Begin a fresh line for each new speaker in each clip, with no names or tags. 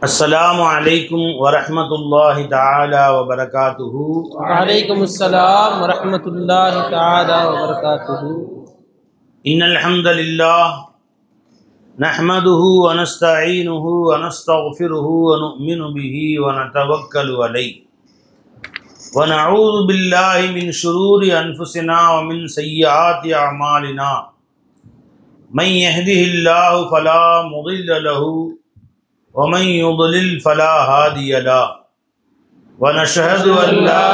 Assalamu alaikum wa rahmatullahi ta'ala wa barakatuhu.
Wa alaikum assalam wa rahmatullahi ta'ala wa barakatuhu.
Innal hamdalillah nahmaduhu wa nasta'inuhu wa nastaghfiruhu wa nu'minu bihi wa natawakkalu alayhi wa na'udhu billahi min shururi anfusina wa min sayyiati a'malina. Man yahdihillahu fala mudilla lahu ومن يضلل فلا هادي له ونشهد أن لا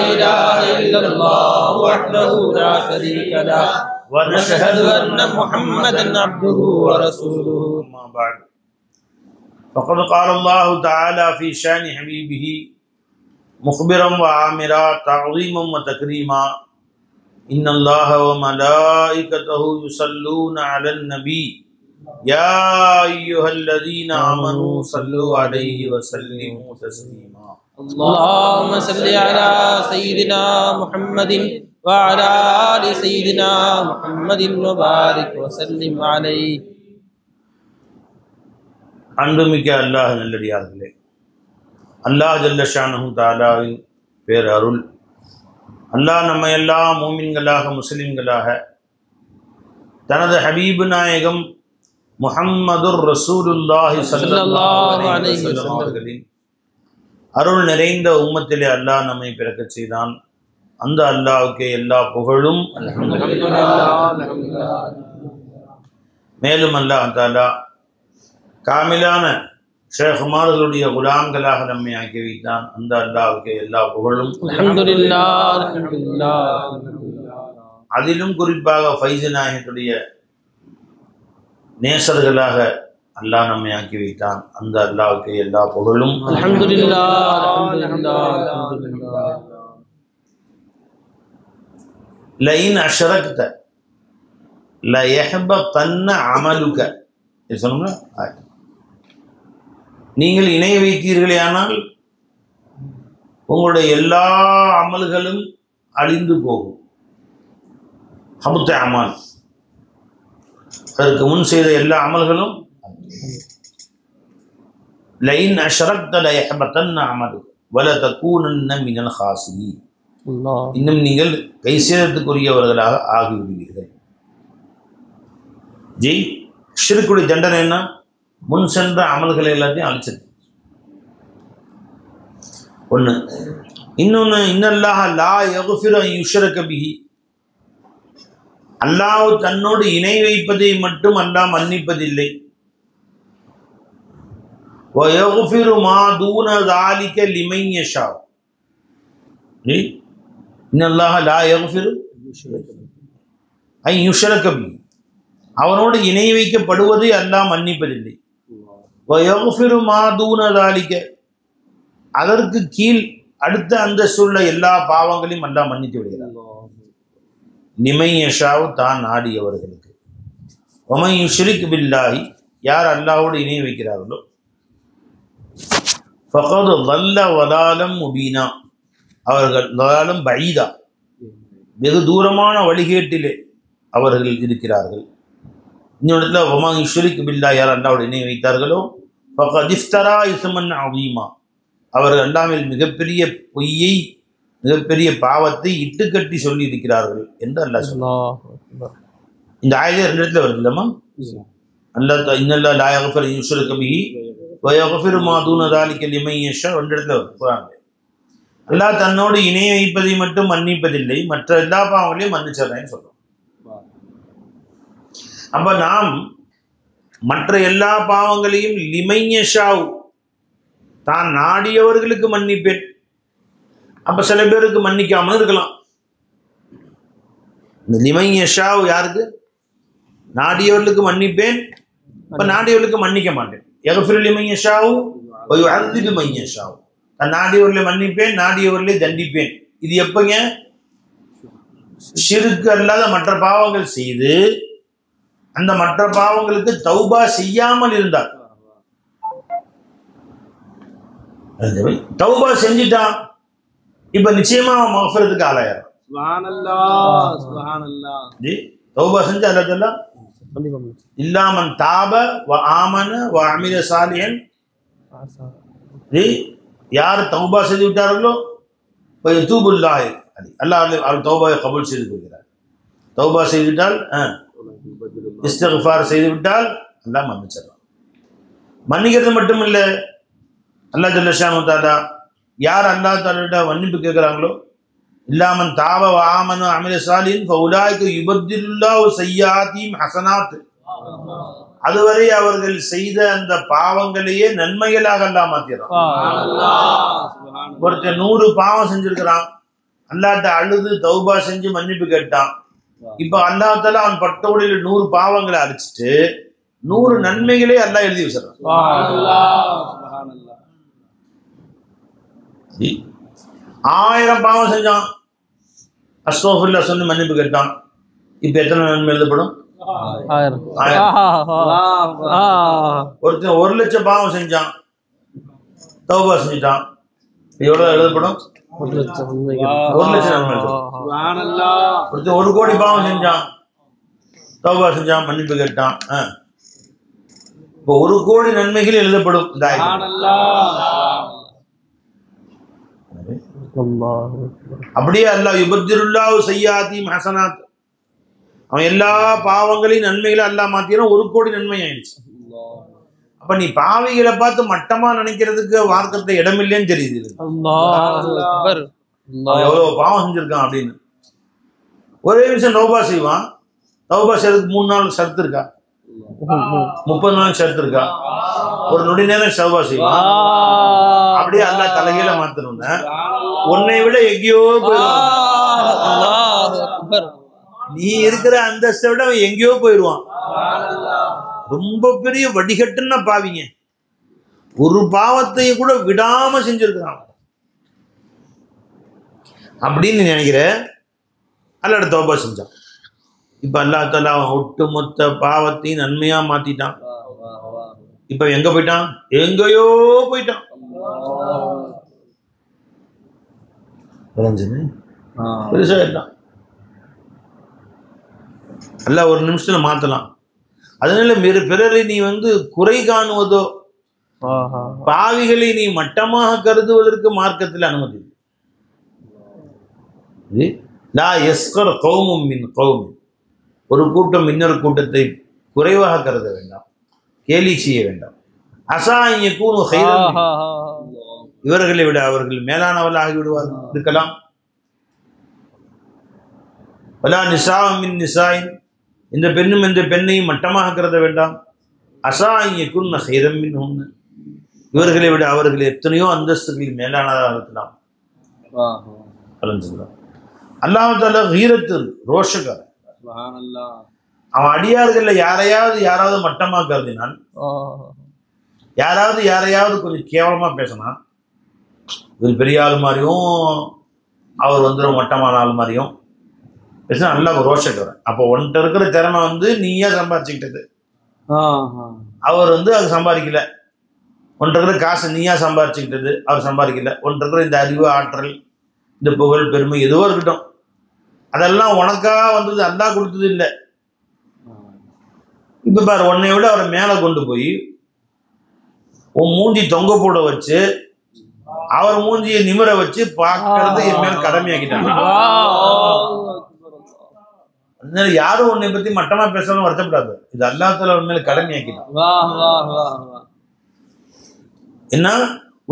إله إلا الله وحده لا شريك له ونشهد أن محمدا عبده ورسوله.
أما بعد فقد قال الله تعالى في شأن حبيبه مخبرا وعامرا تعظيما وتكريما إن الله وملائكته يصلون على النبي يا أيها الذين آمنوا صلوا عليه وسلموا تسليما.
اللهم صل على سيدنا محمد وعلى آل سيدنا محمد وبارك وسلم عليه.
அன்புமிக்க அல்லாஹ் நல்லடியார்களே, அல்லாஹ் ஜல்ல ஷானஹு தஆலாவின் பேரருள், அல்லாஹ் நம்மை எல்லாம் மூமின்களாக முஸ்லிம்களாக தனது ஹபீபு நாயகம் முஹம்மதுர் ரசூலுல்லாஹி ஸல்லல்லாஹு அலைஹி வஸல்லம் அவர்களின் அருள் நிறைந்த உம்மத்திலே அல்லாஹ் நம்மை பிறக்கச் செய்தான். அந்த அல்லாஹ்வுக்கு எல்லா புகழும் அல்ஹம்துலில்லாஹ். மேலும் அல்லாஹ் தஆலா காமிலான ஷேகுமார்களுடைய குலாம்களாக நம்மை ஆக்கி வைத்தான். அந்த அல்லாஹ்வுக்கு எல்லா புகழும்
அல்ஹம்துலில்லாஹ். அல்ஹம்துலில்லாஹ்.
அதிலும் குறிப்பாக ஃபைஸ் நாயகத்துடைய நேசர்களாக அல்லாஹ் நம்மை ஆக்கி வைத்தான். அந்த அல்லாஹ்வுக்கு எல்லா புகழும்
அல்ஹம்துலில்லாஹ். அல்ஹம்துலில்லாஹ். அல்ஹம்துலில்லாஹ்.
லஇன் அஷ்ரக்த லயஹ்பதன்ன அமலுக. இது சொன்னோம்னா நீங்கள் இணை வைத்தீர்களேயானால் உங்களுடைய எல்லா அமல்களும் அழிந்து போகும். ஹபுத்த அமல், அதற்கு முன் செய்த எல்லா அமல்களும். லைன் அஷ்ரக்த லயஹ்பதன்ன அமலுக வல தகூனன்ன மினல் ஹாசிரீன். இன்னும் நீங்கள் கைசேதத்துக்குரியவர்களாக ஆகிவிடுவீர்கள். ஜெய் ஷிர்க்குடைய தண்டனை என்ன? முன் சென்ற அமல்களை எல்லாத்தையும் அழிச்சது ஒன்று. இன்னொன்று, இன்னல்லாஹ லா யக்ஃபிரு அன் யுஷ்ரக பிஹி. அல்லாஹ் தன்னோடு இணை வைப்பதை மட்டும் அல்லாஹ் மன்னிப்பதில்லை. வ யக்ஃபிரு மா தூன ஸாலிக லிமன் யஷா. இன்னல்லாஹ லா யக்ஃபிரு அன் யுஷ்ரக பிஹி. அவனோடு இணை வைக்கப்படுவதை அல்லாஹ் மன்னிப்பதில்லை. வ யக்ஃபிரு மா தூன ஸாலிக, அதற்கு கீழ் அடுத்த அந்தஸ்துள்ள எல்லா பாவங்களையும் அல்லாஹ் மன்னித்து விடுகிறார். லிமன் யஷாவு, தான் நாடியவர்களுக்கு. வமன் யுஷ்ரிக் பில்லாஹி, யார் அல்லாஹ்வோடு இணை வைக்கிறார்களோ ஃபகத் ضل ضلالا முபீனா, அவர்கள் ضلالا பஈதா, வெகு தூரமான வழிகேட்டிலே அவர்கள் இருக்கிறார்கள். இன்னொரு இடத்துல வமன் யுஷ்ரிக் பில்லாஹி, யார் அல்லாஹ்வோடு இணை வைத்தார்களோ ஃபகத் இஃப்தரா இஸ்மன் அதீமா, அவர்கள் அல்லாஹ்வில் மிகப்பெரிய பொய்யை, மிகப்பெரிய பாவத்தை இட்டுக்கட்டி சொல்லி இருக்கிறார்கள் என்று அல்லாஹ் சொல்றான். இந்த ஆயத்தை ரெண்டு இடத்துல வருது இல்லம்மா? அல்லாஹ் இன்னல்லாஹ லா யக்ஃபிரு அன் யுஷ்ரக பிஹி வ யக்ஃபிரு மா தூன ஸாலிக லிமன் யஷா. ரெண்டு இடத்துல வருது குர்ஆன்ல. அல்லாஹ் தன்னோடு இணை வைப்பதை மட்டும் மன்னிப்பதில்லை, மற்ற எல்லா பாவங்களையும் மன்னிச்சிடுறேன்னு சொல்றோம். அப்ப நாம் மற்ற எல்லா பாவங்களையும் லிமன் யஷா, தான் நாடியவர்களுக்கு மன்னிப்பேன். அப்ப சில பேருக்கு மன்னிக்காமல் இருக்கலாம். இந்த லிமன் யஷா யாருக்கு? நாடியவர்களுக்கு மன்னிப்பேன், இப்ப நாடியவர்களுக்கு மன்னிக்க மாட்டேன். யக்ஃபிரு லிமன் யஷா வ யுஅذிபு மன் யஷா. நான் நாடியவர்களை மன்னிப்பேன், நாடியவர்களை தண்டிப்பேன். இது எப்பங்க? ஷிர்க் அல்லாத மற்ற பாவங்கள் செய்து அந்த மற்ற பாவங்களுக்கு தௌபா செய்யாமல் இருந்தார். தௌபா செஞ்சிட்டான், இப்ப நிச்சயமா மஃபிரத்துக்கு ஆளாயிரம்.
சுப்ஹானல்லாஹ். சுப்ஹானல்லாஹ்.
தௌபா செஞ்சு அல்லாஹ் இல்லாமன் தாப வ ஆமன வ அமில சாலிஹன் யார் தௌபா செய்து விட்டார்களோ தூபுல்லாஹ் அல்லாஹ் அவர் தௌபாவை கபூல் செய்து கொள்கிறார். தௌபா செய்துவிட்டால் இஸ்திக்ஃபார் செய்து விட்டால் அல்லாஹ் மன்னிச்சிடலாம். மன்னிக்கிறது மட்டும் இல்லை, அல்லாஹ் ஜல்ல ஷானு தஆலா யார் அல்லாஹ் தஆலா மன்னிப்பு கேட்குறாங்களோ இல்லாமன் தாவ வாமனு அமில சாலின் ஃபஉலாயிக யுபத்திலுல்லாஹு ஸய்யாத்திஹிம் ஹஸனாத். அதுவரை அவர்கள் செய்த அந்த பாவங்களையே நன்மைகளாக அல்லாஹ் மாத்திடுறான். ஒருத்தர் 100 பாவம் செஞ்சிருக்கிறான், அல்லாஹ்ட்ட அழுது தௌபா செஞ்சு மன்னிப்பு கேட்டான். இப்ப அல்லாஹ் தஆலா அவன் பட்டோடையில 100 பாவங்களை அடிச்சுட்டு 100 நன்மைகளே அல்லாஹ் எழுதி வச்சிடறான். 1000 பாவம் செஞ்சான், அஸ்தக்ஃபிருல்லாஹ் சொல்லி மன்னிப்பு கேட்டான், இப்ப எத்தனை நன்மை எழுதப்படும்? 1000. ஒருத்தன் 1,00,000 பாவம் செஞ்சான், தௌபா செஞ்சுட்டான், எவ்வளவு எழுதப்படும்? 1,00,000 நன்மை எழுதப்படும். ஒருத்தன் 1 கோடி பாவம் செஞ்சான், தௌபா செஞ்சான், மன்னிப்பு கேட்டான், இப்போ 1 கோடி நன்மைகள் எழுதப்படும். அப்படியே அல்லாஹ் யுபத்திலுல்லாஹு ஸய்யாத்திஹிம் ஹஸனாத், அவன் எல்லா பாவங்களையும் நன்மைகளை அல்லாஹ் மாத்திரம் 1 கோடி நன்மை ஆயிடுச்சு. அப்ப நீ பாவிகளை பார்த்து மட்டமா நினைக்கிறதுக்கு வார்க்கத்தை இடமில்லைன்னு தெரியுது. எவ்வளவு பாவம் செஞ்சிருக்கான் அப்படின்னு. ஒரே நிமிஷம் தௌபா செய்வான், தௌபா செய்யறதுக்கு 3 நாள் ஷர்த் இருக்கா? 30 நாள் ஷர்த் இருக்கா? ஒரு நொடி நேரம் தௌபா செய்வான், அப்படியே அல்லாஹ் தலைகீழ மாத்தணும்னா உன்னை விட எங்கேயோ போயிடுவான். நீ இருக்கிற அந்தஸ்தை விட அவன் எங்கேயோ போயிடுவான். ரொம்ப பெரிய வடிகட்டுன்னா பாவிங்க, ஒரு பாவத்தையும் கூட விடாம செஞ்சிருக்கிறான் அப்படின்னு நினைக்கிற. அல்லாஹ் தௌபா செஞ்சான், இப்ப அல்லாஹ் தஆலா அவன் ஒட்டுமொத்த பாவத்தையும் நன்மையா மாத்திட்டான். இப்ப எங்க போயிட்டான்? எங்கேயோ போயிட்டான். பெருசா இருந்தான். அல்லாஹ் ஒரு நிமிஷத்துல மாத்தலாம். அதனால பிறரை நீ குறை காணுவதோ பாவிகளை நீ மட்டமாக கருதுவதற்கு மார்க்கத்தில் அனுமதி இல்லை. லா யஸ்கர் கௌமும் மின் கௌமின், ஒரு கூட்டம் இன்னொரு கூட்டத்தை குறைவாக கருத வேண்டாம், கேலி செய்ய வேண்டாம். அஸா அன் யகூனு கைரன், இவர்களை விட அவர்கள் மேலானவர்கள் ஆகிவிடுவார்கள், இருக்கலாம். வலா நிசாஉம் மின் நிசாஇன், இந்த பெண்ணும் இந்த பெண்ணையும் மட்டமாக கருத வேண்டாம். அஸா அன் யகுன்ன கைரம் மின்ஹுன்ன, இவர்களை விட அவர்கள் எத்தனையோ அந்தஸ்துகளில் மேலானதாக இருக்கலாம். அல்லாஹ் தஆலா கீரத்து ரோஷக்காரன். அவன் அடியார்கள்ல யாராவது மட்டமாக கருதினான், யாரையாவது கொஞ்சம் கேவலமா பேசினான், இவர் பெரிய ஆள் மாதிரியும் அவர் மட்டமான ஆள் மாதிரியும் பேசினா நல்லா ரோஷக்காரன். அப்போ உன்கிட்ட இருக்கிற திறமை நீயா சம்பாதிச்சுக்கிட்டது, அவர் அது சம்பாதிக்கல. ஒன்றை இருக்கிற காசை நீயா சம்பாதிச்சுக்கிட்டது, அவர் சம்பாதிக்கல. ஒன்றை இருக்கிற இந்த அறிவு, ஆற்றல், இந்த புகழ், பெருமை எதுவோ இருக்கட்டும், அதெல்லாம் உனக்காக வந்தது, அல்லாஹ் கொடுத்தது இல்லை. இப்ப பாரு, உன்னை விட அவரை மேல கொண்டு போய் உன் மூஞ்சி தொங்க போட வச்சு அவர் மூஞ்சியை நிமிர வச்சு பார்க்கறது என் மேல் கடமையாக்கிட்டாங்க. அதனால யாரும் உன்னை பத்தி மட்டமா பேசணும் வருத்தப்படாது, இது அல்லாஹ் தஆலா உன் மேல கடமையாக்கிட்டான். என்ன,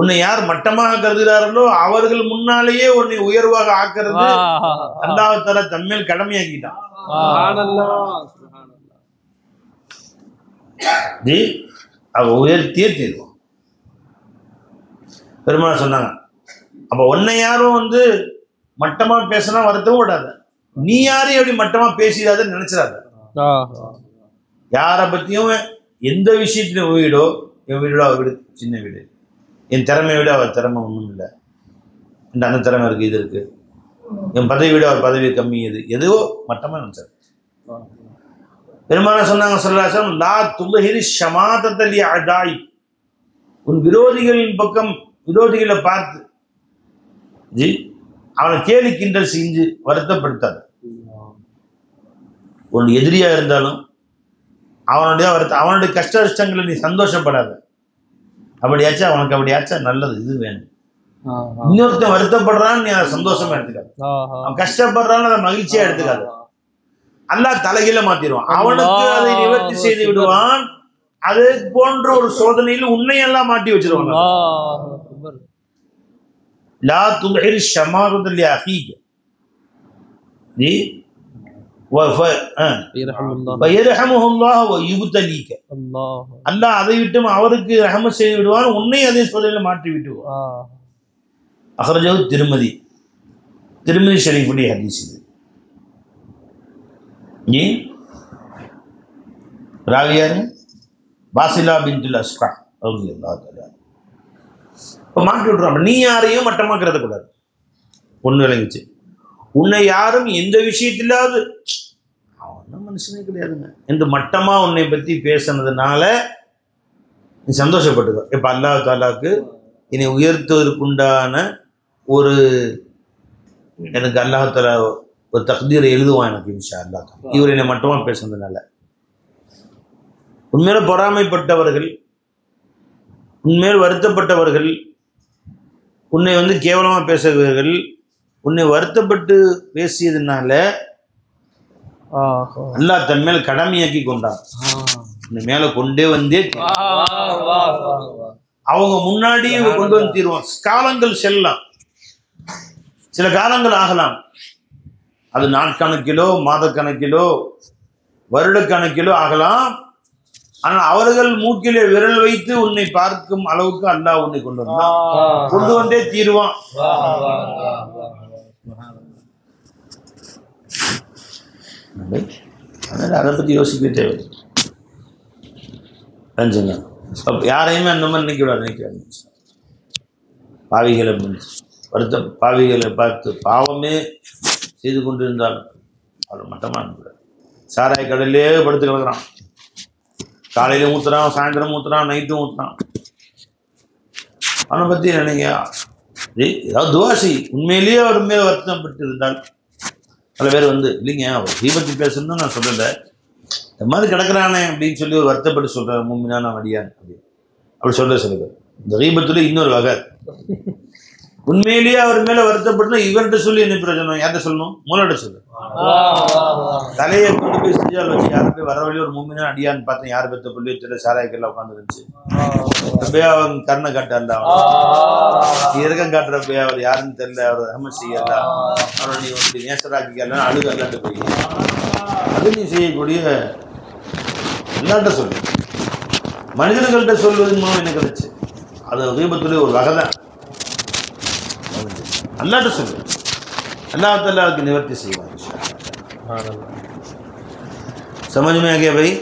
உன்னை யார் மட்டமாக கருதுகிறார்களோ அவர்கள் முன்னாலேயே உன்னை உயர்வாக ஆக்கிறது அல்லாஹ் தஆலா தம்மேல் கடமையாக்கிட்டான். அவ உயர்த்தியே தீர்வான். பெருமாள் சொன்னாங்க, அப்ப உன்னை யாரும் மட்டமா பேசினா வருத்தவும் விடாத, நீ யாரையும் எப்படி மட்டமா பேசிடாத நினைச்சிடாத. யாரை பத்தியும் எந்த விஷயத்துல வீடோ, என் வீடோ அவர் வீடு சின்ன வீடு, என் திறமையை விட அவர் திறமை ஒன்றும் இல்லை, என் அந்த திறமை இருக்கு, இது இருக்கு, என் பதவி விட அவர் பதவி கம்மி, எதுவோ மட்டமா நினைச்சார். பெருமானா சொன்னாங்க ஸல்லல்லாஹு அலைஹி வஸல்லம், லா துல்ஹிரி ஷமாதத்தலி அதாய், உன் விரோதிகளின் பக்கம் விரோதிகளை பார்த்து அவனை கேலி கிண்டல் செஞ்சு வருத்தப்படுத்தாது. உன் எதிரியா இருந்தாலும் அவனுடைய கஷ்ட நஷ்டங்களை நீ சந்தோஷப்படாத, அப்படியாச்சா உனக்கு அப்படியாச்சா நல்லது இது வேணும். இன்னொருத்தன் வருத்தப்படுறான்னு நீ அதை சந்தோஷமா எடுத்துக்காது, அவன் கஷ்டப்படுறான்னு அதை மகிழ்ச்சியா எடுத்துக்காது. அல்லாஹ் தலைகீழ மாத்திடுவான், அவனுக்கு அதை நிவர்த்தி செய்து விடுவான். அது போன்ற ஒரு சோதனையில் உன்னையெல்லாம் மாட்டி வச்சிருவாங்க. லா துஹிர் ஷமாருத லி அஹீக நீ அல்லாஹ் அதை விட்டு அவருக்கு ரஹமத் செய்து விடுவான், உன்னை அதே சோதனையில் மாற்றி விட்டுவான். அஹ்ரஜஹு திருமதி ஷரீஃபுடைய ஹதீஸ் இது. நீ ராவியாரு பாசிலா பின்துல் அஸ்கா ரலியல்லாஹு தஆலா இப்போ மாற்றி விட்டுறான். நீ யாரையும் மட்டமாக்குறது கூடாது. ஒன்று விளங்கிச்சு, உன்னை யாரும் எந்த விஷயத்திலாவது அவன் மனுஷனே கிடையாதுங்க என்று மட்டமாக உன்னை பற்றி பேசுனதுனால நீ சந்தோஷப்பட்டுக்க. இப்போ அல்லாஹ் தாலாவுக்கு என்னை உயர்த்துவதற்குண்டான ஒரு எனக்கு அல்லாஹ் தாலா ஒரு தக்தீரை எழுதுவான் எனக்கு இன்ஷா அல்லாஹ். இவர் என்னை மட்டமாக பேசுனதுனால உண்மையில பொறாமைப்பட்டவர்கள், உண்மையில் வருத்தப்பட்டவர்கள், உன்னை கேவலமாக பேசுகிறவர்கள் உன்னை வருத்தப்பட்டு பேசியதுனால அல்லாஹ் தன் மேல் கடமையாக்கி கொண்டான். உன்னை மேலே கொண்டே வந்தே அவங்க முன்னாடி கொண்டு வந்து தீருவான். காலங்கள் செல்லலாம், சில காலங்கள் ஆகலாம், அது நாட்கணக்கிலோ மாதக்கணக்கிலோ வருடக்கணக்கிலோ ஆகலாம். ஆனால் அவர்கள் மூக்கிலே விரல் வைத்து உன்னை பார்க்கும் அளவுக்கு அல்லாஹ் உன்னை கொண்டு வந்தே தீருவான். அதை பத்தி யோசிக்க தேவை. யாரையுமே அந்த மாதிரி நினைக்கிறாரு. பாவிகளை பாவிகளை பார்த்து பாவமே செய்து கொண்டிருந்தால் அவர் மட்டமாக நினைக்கிறார். சாராய கடல்லே படுத்து கிடக்குறான், காலையில ஊத்துறான், சாயந்தரம் ஊத்துறான், நைட்டும் ஊத்துறான். அவனை பத்தி நினைங்க, ஏதாவது துவாசி உண்மையிலேயே அவர் மேல வருத்தப்பட்டு இருந்தால். பல பேர் இல்லைங்க அவர் தீபத்தி பேசணும்னு நான் சொல்லலை, இந்த மாதிரி கிடக்குறானே அப்படின்னு சொல்லி ஒரு வருத்தப்பட்டு சொல்றாரு மூமினான அடியான் அப்படி சொல்ற சில பேர். இந்த தீபத்துல இன்னொரு வகை, உண்மையிலேயே அவர் மேல வருத்தப்பட்டு இவர்கிட்ட சொல்லி என்ன பிரயோஜனம்? யார்கிட்ட சொல்லணும்? மூலட்ட சொல்லு. தலையை கொண்டு போய் செஞ்சால் வச்சு யாரும் போய் வர வழி ஒரு மூமினா அடியான்னு பார்த்தேன், யார் பெற்ற புள்ளி வச்சு சாராய்க்கெல்லாம் உட்காந்துருந்துச்சு. அப்படியே அவன் கருணை காட்டல, இறக்கம் காட்டுறப்ப அவர் யாருன்னு தெரியல, அவர் ரஹமத் செய்யல, அவரை நீ நேசராக்கிக்கல அழுகு அல்லாட்ட போய் அது நீ செய்யக்கூடிய எல்லாட்ட சொல்லு. மனிதர்கள்ட்ட சொல்வதன் மூலம் என்ன கிடைச்சு? அது தீபத்துடைய ஒரு வகை தான். அல்லாட்ட சொல்லு, अल्लाह ताला की निवर्ति செய்வார். समझ में आ गया भाई?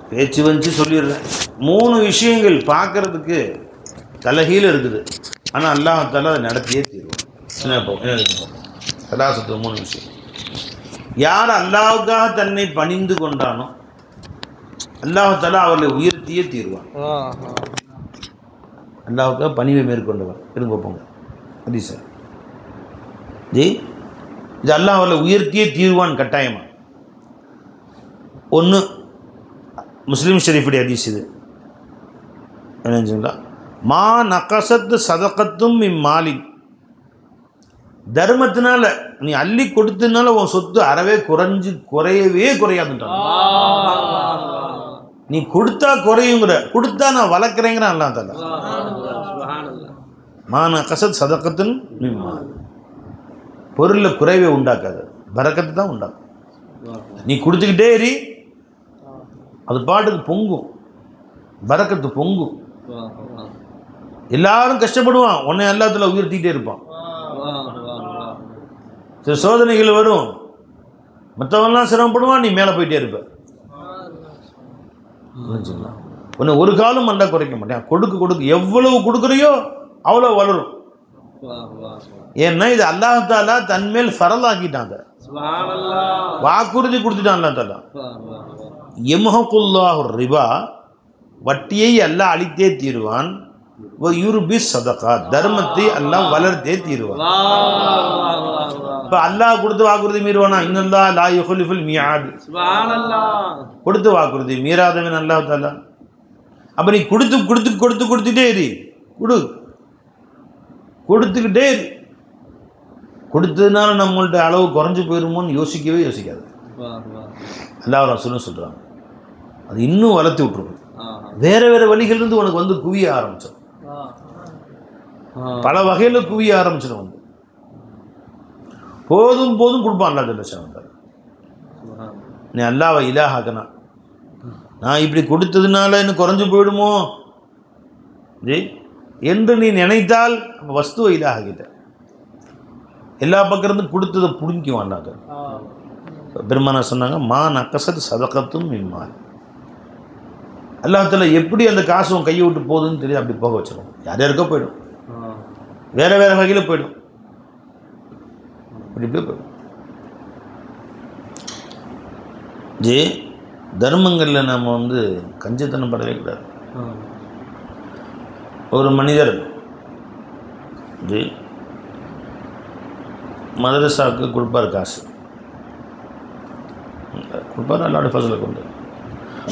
பேச்சு வந்து சொல்லிடுறேன். 3 விஷயங்கள் பார்க்கறதுக்கு தலைகீழ இருக்குது, ஆனால் அல்லாஹ் தாலா அதை நடத்தியே தீருவான். சலாசத்து 3 விஷயம். யார் அல்லாஹ்வுக்காக தன்னை பணிந்து கொண்டானோ அல்லாஹ் தாலா அவர்களை உயர்த்தியே தீருவான். அல்லாஹ்வுக்காக பணிவை மேற்கொண்டவன் இருங்க போங்க ஹதீஸ் ஜி, இது அல்லாஹ் அவர்களை உயர்த்தியே தீருவான் கட்டாயமா. ஒன்று முஸ்லீம் ஷரீஃபுடைய ஹதீஸ் இது என்னச்சுங்களா, மா நகசத்து சதகத்தும் இம்மாலின், தர்மத்தினால நீ அள்ளி கொடுத்ததுனால உன் சொத்து அறவே குறையவே குறையாதுன்றான். நீ கொடுத்தா குறையுங்கிற, கொடுத்தா நான் வளர்க்குறேங்கிற அல்லா தாலா. மா நகசத் சதகத்துன் மிம்மால், பொருளில் குறைவே உண்டாக்காது, பரக்கத்து தான் உண்டாக்கும். நீ கொடுத்துக்கிட்டே எரி, அது பாட்டுக்கு பொங்கும், பரக்கத்து பொங்கும். எல்லாரும் கஷ்டப்படுவான், உன்னை எல்லாத்துல உயர்த்திக்கிட்டே இருப்பான். சில சோதனைகள் வரும், மற்றவன்லாம் சிரமப்படுவான், நீ மேலே போயிட்டே இருப்ப. உன்னை ஒரு காலம் மண்டா குறைக்க மாட்டேன். கொடுக்க எவ்வளவு கொடுக்குறியோ அவ்வளோ வளரும். ஏன்னா இது அல்லாஹ் தாலா தன் மேல் ஃபரலாக்கிட்டாங்க, வாக்குறுதி கொடுத்துட்டான் அல்லாஹ் தாலா. யம்ஹகுல்லாஹு ரிபா, வட்டியை அல்லாஹ் அழித்தே தீருவான். யுர்பி சதகா, தர்மத்தை அல்லாஹ் வளர்த்தே தீருவான். இப்போ அல்லாஹ் கொடுத்து வாக்குறுதி மீறுவானா? இன்னல்லாஹ் லா யுஹ்லிஃபுல் மியாத், கொடுத்து வாக்குறுதி மீறாதவன் அல்லாஹ் தாலா. அப்போ நீ கொடுத்துக்கிட்டே இரு, கொடுத்துக்கிட்டே இரு. கொடுத்ததுனால நம்மள்ட்ட அளவு குறைஞ்சி போயிருமோன்னு யோசிக்கவே யோசிக்காது. அல்லாஹ் ரசூலும் சொல்கிறாங்க, அது இன்னும் வளர்த்து விட்டுருக்கும். வேறு வேறு வழிகளிலிருந்து உனக்கு வந்து குவிய ஆரம்பிச்சிடும், பல வகையில் குவிய ஆரம்பிச்சிடும். வந்து போதும் கொடுப்பான் அல்லா ஜல்லஷான். நீ அல்லாவை இலாஹாக்கனா, நான் இப்படி கொடுத்ததுனால இன்னும் குறைஞ்சி போயிடுமோ என்று நீ நினைத்தால் வஸ்துவை இலாகிட்ட எல்லா பக்கம் கொடுத்ததை பிடிக்கும். அல்லாத பெருமானா சொன்னாங்க, மா நக்கசத் சதகத்தும் மின்மால். அல்லாஹ்தாலா எப்படி அந்த காசு உன் கையை விட்டு போகுதுன்னு தெரியும், அப்படி போக வச்சிடும். யார் யாருக்கோ போயிடும், வேறு வேறு வகையில் போயிடும், இப்படி போயிடும். தர்மங்களில் நம்ம வந்து கஞ்சத்தனம் படவே கூடாது. ஒரு மனிதர் மதரசாவுக்கு கொடுப்பார், காசு கொடுப்பார், எல்லாருடைய ஃபசலை கொண்டு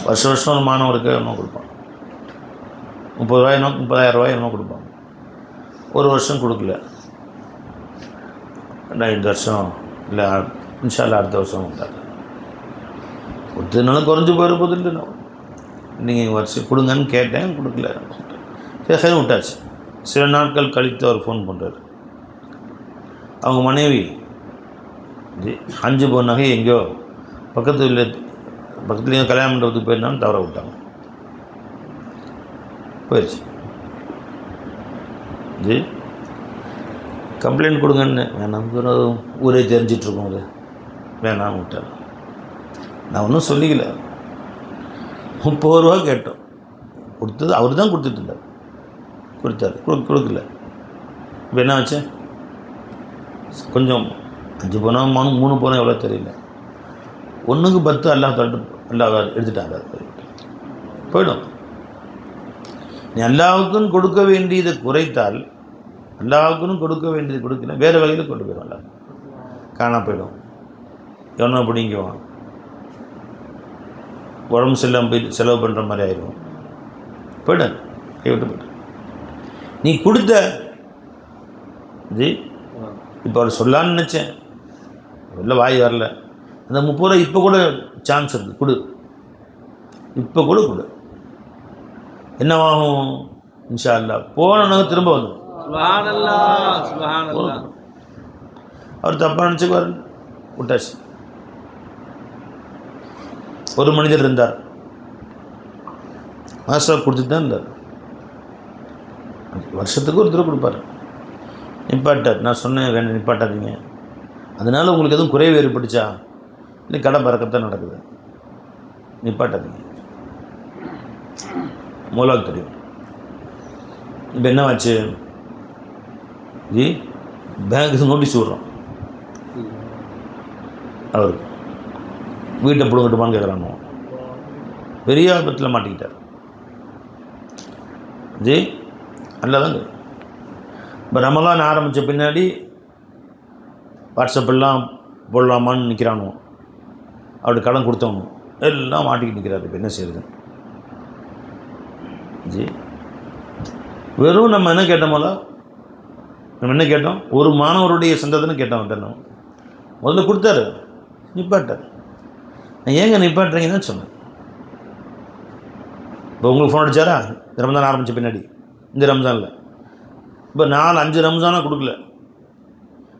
வருஷம் ஒரு மாணவருக்கு என்ன கொடுப்பான், 30 ரூபாய் 30,000 ரூபாய் என்ன கொடுப்பாங்க. ஒரு வருஷம் கொடுக்கல, இந்த வருஷம் இல்லை இன்ஷா அல்லாஹ் அடுத்த வருஷம் கொடுத்தாரு. கொடுத்ததுனால குறைஞ்சி போயிட போது இல்லை, நீங்கள் வருஷம் கொடுங்கன்னு கேட்டேன், கொடுக்கல, சரி விட்டாச்சு. சில நாட்கள் கழித்து அவர் ஃபோன் பண்ணுறாரு. அவங்க மனைவி 5 பவுன் நகை எங்கேயோ பக்கத்துலேயும் கல்யாண மண்டபத்துக்கு போயிருந்தாலும் தவற விட்டாங்க, போயிடுச்சு. கம்ப்ளைண்ட் கொடுங்கன்னு வேணாம், ஊரே தெரிஞ்சிட்ருக்கோம், அது வேணாம் விட்டார். நான் ஒன்றும் சொல்லிக்கல, 30 ரூபா கேட்டோம், கொடுத்தது அவர் தான் கொடுத்துட்டு இருந்தார், கொடுத்தாரு, கொடுக்கல. இப்போ என்ன ஆச்சு, கொஞ்சம் 5 பவுன் 3 பவுன் எவ்வளோ தெரியல, 1க்கு 10 அல்லாஹ் எடுத்துட்டாங்க, போயிடும். நீ அல்லாஹ்வுக்குன்னு கொடுக்க வேண்டியதை குறைத்தால், அல்லாஹ்வுக்குன்னு கொடுக்க வேண்டியது கொடுக்கல, வேறு வகையில் கொண்டு போயிடும், அல்லாஹ் காணா போயிடும், எவனோ பிடிங்குவான், உடம்பு செல்லாமல் போய் செலவு பண்ணுற மாதிரி ஆயிடும், போயிடும், கைவிட்டு போய்ட்டு. நீ கொடுத்த இப்போ அவர் சொல்லான்னு நினச்சேன், வெளில வாய் வரல, அந்த 30 ரூபா இப்போ கூட சான்ஸ் இருக்குது, கொடு, இப்போ கூட கொடு, என்னவாகும் இன்ஷா அல்லாஹ் போனவங்க திரும்ப வந்துடும். அவர் தப்பாக நினச்சிக்குவார், விட்டாச்சு. ஒரு மனிதர் இருந்தார், மாதம் கொடுத்துட்டு தான் இருந்தார், வருஷத்துக்கு ஒரு தடவை கொடுப்பார். நிப்பாட்டார், நான் சொன்னேன் வேண்டாம் நிப்பாட்டாதீங்க, அதனால் உங்களுக்கு எதுவும் குறைவு ஏற்பட்டுச்சா, இல்லை கடை பறக்கத்தான் நடக்குது, நிப்பாட்டாதீங்க, மூலாவுக்கு தெரியும். இப்போ என்னவாச்சு, பேங்க்கு நோட்டீஸ் விட்றோம், அவருக்கு வீட்டை பிடுங்கட்டுமான்னு கேட்குறாங்க, பெரிய ஆபத்தில் மாட்டிக்கிட்டார். நல்லதாங்க. இப்போ ரமலான் ஆரம்பித்த பின்னாடி வாட்ஸ்அப்பெல்லாம் போடலாமான்னு நிற்கிறானோ, அவருடைய கடன் கொடுத்தவங்க எல்லாம் மாட்டிக்கிட்டு நிற்கிறாரு. இப்போ என்ன செய்யுது? வெறும் நம்ம என்ன கேட்டோமோல, நம்ம என்ன கேட்டோம், ஒரு மாணவருடைய சந்ததின்னு கேட்டோம். கேட்டோம் முதல்ல கொடுத்தாரு, நிப்பாட்டார். நான் ஏங்க நிப்பாட்டுறீங்கன்னு சொன்னேன். இப்போ உங்களுக்கு ஃபோன் அடித்தாரா ரம்ஜான் ஆரம்பித்த பின்னாடி, இந்த ரம்ஜானில் இப்போ 4-5 ரம்ஜானாக கொடுக்கல,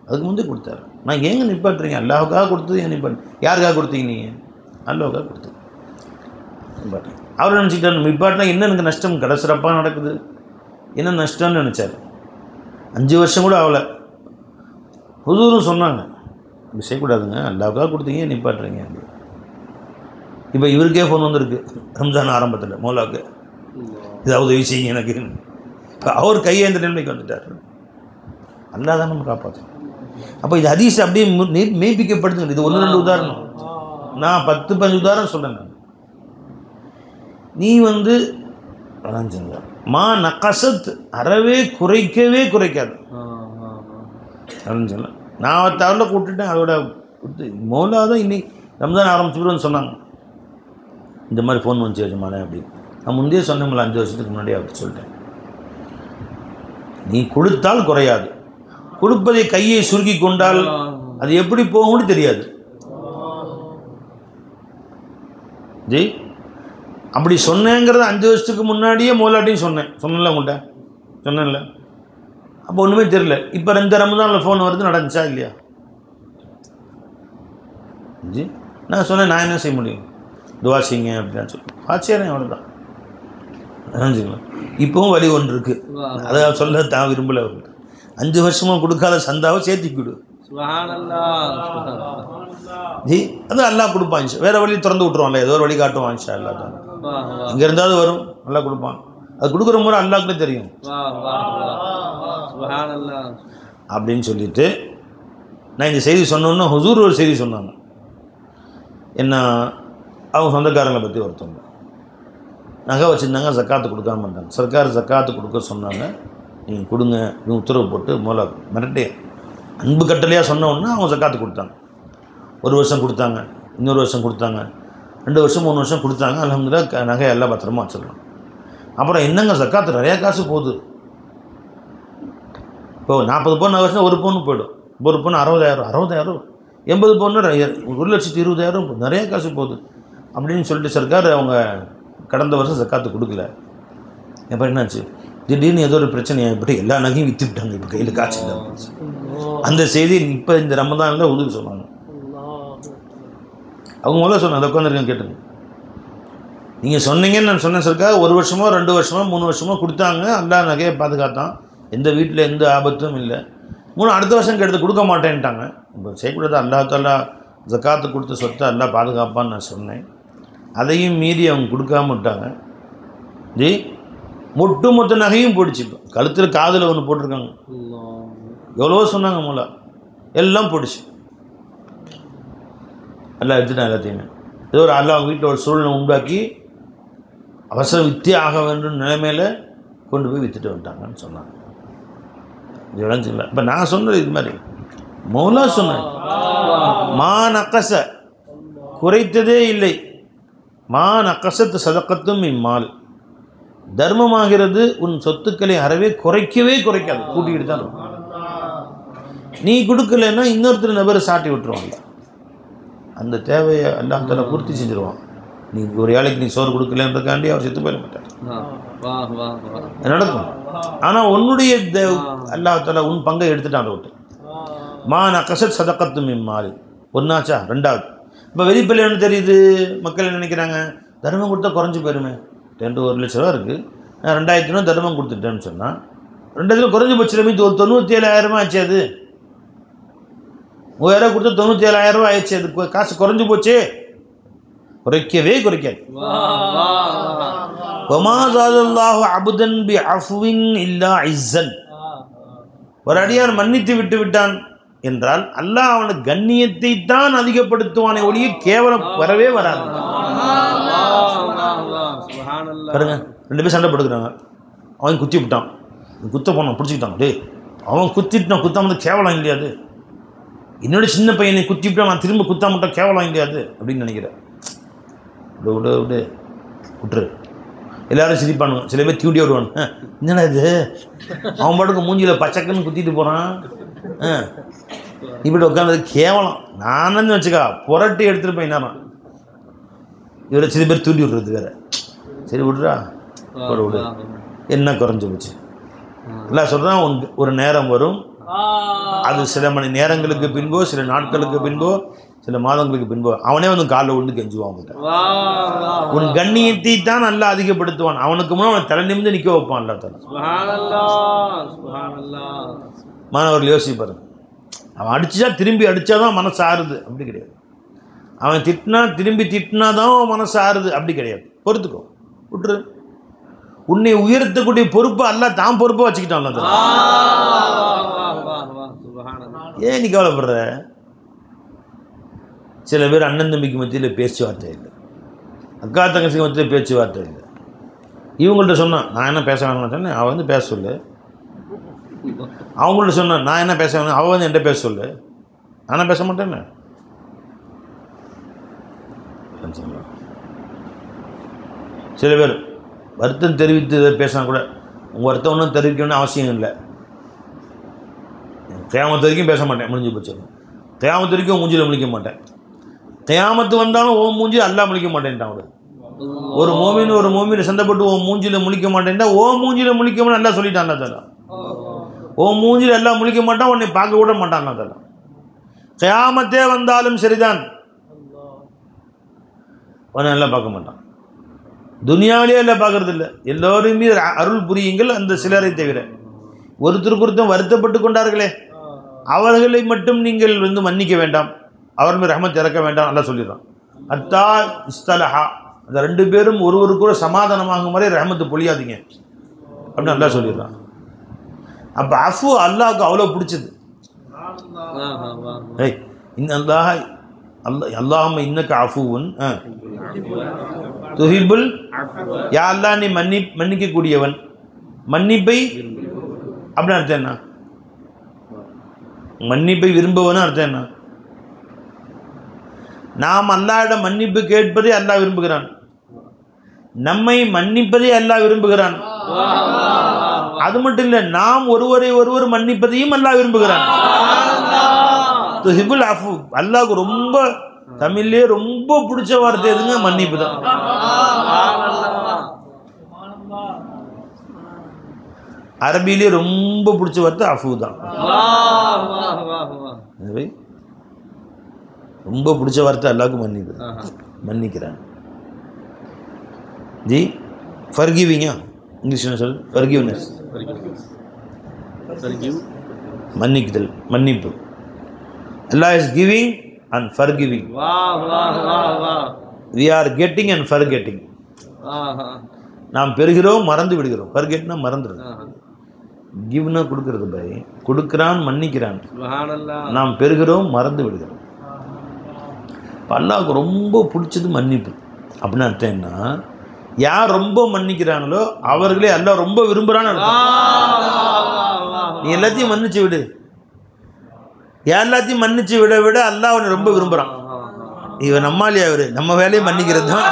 அதுக்கு முந்தைய கொடுத்தாரு. நான் ஏங்க நிப்பாட்டுறீங்க, அல்லாஹுக்காக கொடுத்தது ஏன் நிப்பாட்டு, யாருக்காக கொடுத்தீங்க நீங்கள், அல்லாஹுக்காக கொடுத்தது நிப்பாட்டுறீங்க. அவர் நினச்சிக்கிட்டார் நிப்பாட்டினா என்ன எனக்கு நஷ்டம், கடை சிறப்பாக நடக்குது, என்ன நஷ்டம்னு நினச்சார். 5 வருஷம் கூட ஆகலை. ஹுசூரும் சொன்னாங்க இப்படி செய்யக்கூடாதுங்க, அல்லாஹுக்காக கொடுத்தீங்க நிப்பாட்டுறீங்க. இப்போ இவருக்கே ஃபோன் வந்துருக்கு ரம்ஜான் ஆரம்பத்தில், மௌலாவுக்கு இதாவது உதவி செய்யுங்க எனக்கு. இப்போ அவர் கையேந்த நிலைமைக்கு வந்துட்டார். அல்லாஹ் தான் நம்ம காப்பாற்றணும். அப்போ இது ஹதீஸ் அப்படியே மெய்ப்பிக்கப்படுதுங்க. இது 1-2 உதாரணம், நான் 10-15 உதாரணம் சொல்கிறேன். நீ வந்து மா நக்கசத் அறவே குறைக்காது. சொல்ல நான் தவறில் கூப்பிட்டுட்டேன், அதோட கொடுத்து மௌலா தான் இன்னைக்கு ரம்ஜான் ஆரம்பிச்சுடுன்னு சொன்னாங்க. இந்த மாதிரி ஃபோன் வந்துச்சு எஜமானே அப்படின்னு. நான் முந்தைய சொன்னோம்ல 5 வருஷத்துக்கு முன்னாடியே அவர்கிட்ட சொல்லிட்டேன், நீ கொடுத்தால் குறையாது, கொடுப்பதை கையை சுருக்கி கொண்டால் அது எப்படி போகும்னு தெரியாது. ஜி அப்படி சொன்னேங்கிறத 5 வருஷத்துக்கு முன்னாடியே மோலாட்டையும் சொன்னேன்ல உங்கள்கிட்ட சொன்னேன்ல. அப்போ ஒன்றுமே தெரியல. இப்போ 2 ரமதானில் ஃபோன் வருது, நடந்துச்சா இல்லையா? ஜி நான் சொன்னேன், நான் என்ன செய்ய முடியும், துவா செய்யுங்க அப்படின்னு சொல்லி ஆச்சரியம், அவ்வளோதான். நினைஞ்சுங்களா? இப்போவும் வழி ஒன்று இருக்குது, அதை சொல்ல தான் விரும்பலை. அவருக்கு 5 வருஷமாக கொடுக்காத சந்தாவை சேர்த்திக்கிடு. ஜி அது அல்லாஹ் கொடுப்பான், வேறு வழி திறந்து விட்ருவான்ல, ஏதோ ஒரு வழி காட்டுவான் இன்ஷா அல்லாஹ். தான் இங்கே இருந்தாலும் வரும், நல்லா கொடுப்பான். அது கொடுக்குற முறை அல்லாஹ்க்கு தெரியும் அப்படின்னு சொல்லிட்டு நான் இந்த செய்தி சொன்னோன்னா ஹுசூர் ஒரு செய்தி சொன்னாங்க. என்ன அவங்க சொந்தக்காரங்களை பற்றி ஒருத்தவங்க நகை வச்சுருந்தாங்க, ஜக்காத்து கொடுக்காம இருந்தாங்க. சர்க்கார் ஜக்காத்து கொடுக்க சொன்னாங்க, நீங்கள் கொடுங்க இவங்க உத்தரவு போட்டு மூல மிரட்டே அன்பு கட்டளையாக சொன்னோன்னா அவங்க ஜக்காத்து கொடுத்தாங்க. 1 வருஷம் கொடுத்தாங்க, இன்னொரு வருஷம் கொடுத்தாங்க, 2 வருஷம் 3 வருஷம் கொடுத்தாங்க. அல்ஹம்துலில்லாஹ் நகை எல்லாம் பத்திரமா வச்சிடலாம். அப்புறம் என்னங்க ஜக்காத்து நிறையா காசு போகுது. இப்போ 40 பவுன் வருஷம் 1 பவுன் போய்டும். ஒரு பவுன் 60,000, 80 பவுன் 1,20,000, நிறைய காசு போகுது அப்படின்னு சொல்லிட்டு சர்க்கார் அவங்க கடந்த வருஷம் ஜக்காத்து கொடுக்கல. எப்போ என்னாச்சு, திடீர்னு ஏதோ ஒரு பிரச்சனை ஏற்பட்டு எல்லா நகையும் விற்றுவிட்டாங்க. இப்போ கையில் காசு இல்லை. அந்த செய்தி இப்போ இந்த ரமதானில் உதவி சொன்னாங்க. அவங்க முதல்ல சொன்னாங்க, அதை உட்காந்துருக்கேன் கேட்டுங்க, நீங்கள் சொன்னீங்கன்னு நான் சொன்னேன் சர்க்கார். 1 வருஷமோ 2 வருஷமோ 3 வருஷமோ கொடுத்தாங்க, எல்லா நகையை பாதுகாத்தான், எந்த வீட்டில் எந்த ஆபத்தும் இல்லை. அடுத்த வருஷம் கெடுத்து கொடுக்க மாட்டேன்ட்டாங்க. இப்போ செய்யக்கூடாது, அல்லாஹ் தாலா ஜக்காத்து கொடுத்த சொத்தை எல்லாம் பாதுகாப்பான்னு நான் சொன்னேன். அதையும் மீறி அவங்க கொடுக்காம விட்டாங்க. ஜி மொத்த நகையும் போயிடுச்சு. இப்போ கழுத்தில் காதில் ஒன்று போட்டிருக்காங்க, எவ்வளவோ சொன்னாங்க மூலா, எல்லாம் போயிடுச்சு. எல்லாம் எடுத்துட்டான் எல்லாத்தையுமே. ஏதோ ஒரு அல்லாஹ் அவங்க வீட்டில் ஒரு சூழ்நிலை உண்டாக்கி அவசரம் விற்றே ஆக வேண்டும் நிலைமையில் கொண்டு போய் விற்றுட்டு வந்துட்டாங்கன்னு சொன்னாங்க. இது விளைஞ்சிங்களா? இப்போ நான் சொன்னது இது மாதிரி மௌலா சொன்னேன், மா நக்கச குறைத்ததே இல்லை, மா நக்கசத்து சதக்கத்தும் இம்மால், தர்மமாகிறது உன் சொத்துக்களை அறவே குறைக்கவே குறைக்காது, கூட்டிகிட்டு தான் இருக்கும். நீ கொடுக்கலன்னா இன்னொருத்தர் நபரை சாட்டி விட்டுருவாங்க. அந்த தேவையை அல்லாஹ் தஆலா பூர்த்தி செஞ்சிருவான். நீ ஒரு ஏழைக்கு நீ சோறு கொடுக்கலன்றக்காண்டி அவர் செத்து போயிட மாட்டார், நடக்கும். ஆனால் உன்னுடைய அல்லாஹ் தஆலா உன் பங்கை எடுத்துட்டான். விட்டு மா நக்கசத் சதக்கத்தும் இம்மால், ஒன்றாச்சா? 2வது இப்போ வெளிப்படையில் என்ன தெரியுது, மக்கள் என்ன நினைக்கிறாங்க, தர்மம் கொடுத்தா குறைஞ்சி போயிருமே, 1 லட்ச ரூபா இருக்குது, நான் 2,000 தர்மம் கொடுத்துட்டேன்னு சொன்னால் 2 குறைஞ்சி போச்சு, மீது ஒரு 97,000 ஆச்சு. அது 3,000 கொடுத்தா 97,000 ஆயிடுச்சு. அது காசு குறைஞ்சி போச்சு, குறைக்கவே குறைக்காது. வமா ஸாதல்லாஹு அப்தன் பி அஃவின் இல்லா இஸ்ஸன், ஒரு அடியார் மன்னித்து விட்டு விட்டான் என்றால் அல்லாஹ் அவனுக்கு கண்ணியத்தை தான் அதிகப்படுத்துவானே ஒழிய கேவலம் வரவே வராது. பாருங்க, 2 பேர் சண்டை போட்டுக்கிறாங்க, அவன் குத்தி விட்டான், குத்த போனான், பிடிச்சிக்கிட்டான். டே அவன் குத்திட்டான், குத்தாம கேவலம் இல்லையாது, என்னோட சின்ன பையனை குத்தி விட்டான், நான் திரும்ப குத்தாமட்டான் கேவலம் இல்லையாது அப்படின்னு நினைக்கிறேன். விடு விடு விட்டுரு. எல்லோரும் சிரிப்பானுங்க, சில பேர் தூண்டி விடுவானுங்க, என்னடா இது அவன் பாட்டுக்கு மூஞ்சியில் பச்சைக்குன்னு குத்திட்டு போகிறான், இப்படி உட்காந்தது கேவலம். நானு வச்சுக்கா புரட்டி எடுத்துகிட்டு போய் நேரம் இவரை சில பேர் தூண்டி விடுறது வேறு. சரி விடுறா, விடு, என்ன குறைஞ்சி போச்சு. இல்லை சொல்கிறான், ஒரு நேரம் வரும், அது சில மணி நேரங்களுக்கு பின்போ, சில நாட்களுக்கு பின்போ, சில மாதங்களுக்கு பின்போ அவனே வந்து காலில் விழுந்து கெஞ்சுவான். உன் கண்ணியத்தை தான் நல்லா அதிகப்படுத்துவான். அவனுக்கு முன்னாடி அவன் தலை நிமிர்ந்து நிற்க வைப்பான். மாணவர்கள் யோசிப்பாரு, அவன் அடிச்சா திரும்பி அடித்தாதான் மனசு ஆறுது, அப்படி கிடையாது. அவன் திட்டினா திரும்பி திட்டினா தான் மனசு ஆறுது, அப்படி கிடையாது. பொறுத்துக்கோ, விட்டுரு. உன்னை உயர்த்தக்கூடிய பொறுப்பை அல்லாஹ் தான் பொறுப்பை வச்சுக்கிட்டான். ஏன் நீ கவலைப்படுற? சில பேர் அண்ணன் தம்பிக்கு மத்தியில் பேச்சுவார்த்தை இல்லை, அக்கா தங்கச்சிக்கு மத்தியில் பேச்சுவார்த்தை இல்லை. இவங்கள்ட்ட சொன்னான், நான் என்ன பேச வேணும்னு சொன்னேன், அவள் வந்து பேச சொல்லு. அவங்கள்ட்ட சொன்னான், நான் என்ன பேச வேணும், அவள் வந்து என்கிட்ட பேச சொல்லு. நானும் பேச மாட்டேன்னு. சில பேர் வருத்தம் தெரிவித்து பேசினா கூட உங்கள் வருத்தம் ஒன்றும் தெரிவிக்கணும்னு அவசியம் இல்லை. கியாமத்து வரைக்கும் பேச மாட்டேன், முடிஞ்சு போச்சு. கியாமத்து வரைக்கும் மூஞ்சியில் முழிக்க மாட்டேன். கியாமத்து வந்தாலும் ஓ மூஞ்சி அல்லாஹ் முழிக்க மாட்டேன்ட்டான். ஒரு மோமின் சண்டைப்பட்டு ஓ மூஞ்சியில் முழிக்க மாட்டேன்டா, ஓ மூஞ்சியில் முழிக்கணும்னு நல்லா சொல்லிட்டான். அல்லா தஆலா ஓ மூஞ்சியில் எல்லாம் முழிக்க மாட்டான், உன்னை பார்க்க கூட மாட்டான். அல்லா தஆலா கியாமத்தே வந்தாலும் சரிதான், உன்னை நல்லா பார்க்க மாட்டான். துனியாவிலே எல்லாம் பார்க்கறது இல்லை. எல்லோருமே அருள் புரியுங்கள் அந்த சிலரை தவிர. ஒருத்தருக்கு ஒருத்தர் வருத்தப்பட்டு கொண்டார்களே அவர்களை மட்டும் நீங்கள் மன்னிக்க வேண்டாம், அவர் மீது ரஹ்மத் இறக்க வேண்டாம். நல்லா சொல்லிடுறான். அத்தா இஸ்தலஹா, அந்த 2 பேரும் ஒருவரு கூட சமாதானமாகும் வரை ரஹ்மத்து பொழியாதீங்க அப்படின்னு நல்லா சொல்லிடுறான். அப்போ அஃபு அல்லாஹ்வுக்கு அவ்வளோ பிடிச்சது. அல்லாஹும்ம இன்னக அஃபுவுன் துஹிப்புல், யா அல்லாஹ் நீ மன்னிக்கக்கூடியவன், மன்னிப்பை அப்படின்னு அர்த்தம் என்ன? மன்னிப்பை விரும்புவன்னு அர்த்தம் என்ன? நாம் அல்லாஹ்விடம் மன்னிப்பு கேட்பதை அல்லாஹ் விரும்புகிறான், நம்மை மன்னிப்பதை அல்லாஹ் விரும்புகிறான். அது மட்டும் இல்லை, நாம் ஒருவரை ஒருவர் மன்னிப்பதையும் அல்லாஹ் விரும்புகிறான். துஹிப்புல் அஃபு, அல்லாஹ்வுக்கு ரொம்ப தமிழ்லே ரொம்ப பிடிச்ச வார்த்தை எதுங்க? மன்னிப்பு தான். அரபியிலே ரொம்ப பிடிச்ச வார்த்தை அஃபு தான். ரொம்ப பிடிச்ச வார்த்தை அல்லாஹ்வுக்கு மன்னிப்பு, மன்னிக்கிறான். ஜி ஃபர்கிவிங்க இங்கிலீஷ் என்ன சொல்? ஃபர்கிவ்னஸ், மன்னிக்குதல், மன்னிப்பு. Allah is giving and forgiving. We are getting and forgetting. நாம் பெறுகிறோம், மறந்து விடுகிறோம். forgetனா மறந்துடுது, கிவ்னா கொடுக்கறது. பை கொடுக்கிறான், மன்னிக்கிறான். நாம் பெறுகிறோம், மறந்து விடுகிறோம். அல்லாஹ்வுக்கு ரொம்ப பிடிச்சது மன்னிப்பு. அப்படின்னு அர்த்தம் என்ன? யார் ரொம்ப மன்னிக்கிறாங்களோ அவர்களே அல்லாஹ் ரொம்ப விரும்புகிறான்னு அர்த்தம். நீ எல்லாத்தையும் மன்னிச்சு விடு, எல்லாத்தையும் மன்னிச்சு விட விட அல்லாஹ் அவனை ரொம்ப விரும்புகிறான். இவன் நம்மாலியா, இவர் நம்ம வேலையை மன்னிக்கிறது தான்.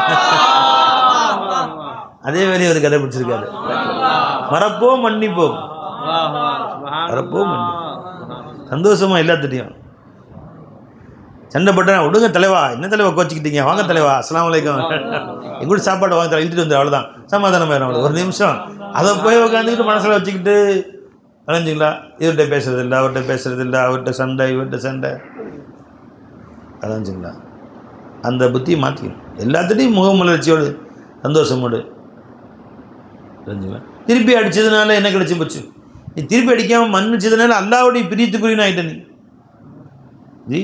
அதே வேலையை அவர் கடைபிடிச்சிருக்காரு. மறப்போம் மன்னிப்போம், மறப்போம் மன்னிப்போம். சந்தோஷமா எல்லாத்திட்டையும். சண்டை போட்டேன், விடுங்க தலைவா, என்ன தலைவா கோச்சிக்கிட்டீங்க, வாங்க தலைவா, அஸ்ஸலாமு அலைக்கும், எங்கூட சாப்பாடு வாங்க தலை இழுத்துட்டு வந்து, அவ்வளோதான் சமாதானம் ஆயிடும். ஒரு நிமிஷம் அதை போய் உட்காந்துக்கிட்டு மனசில் வச்சுக்கிட்டு அலைஞ்சிங்களா, இவர்கிட்ட பேசுறதில்லை, அவர்கிட்ட பேசுறதில்லை, அவர்கிட்ட சண்டை, இவர்கிட்ட சண்டை, அலைஞ்சிங்களா. அந்த புத்தியை மாற்றிக்கணும். எல்லாத்துட்டையும் முகமலர்ச்சியோடு சந்தோஷமோடு அலைஞ்சிங்களா. திருப்பி அடித்ததுனால என்ன கிடைச்சி போச்சு? நீ திருப்பி அடிக்காமல் மன்னிச்சதுனால அல்லாஹ்வுடைய பிரியத்துக்குரியன்னு ஆகிட்ட நீ. ஜி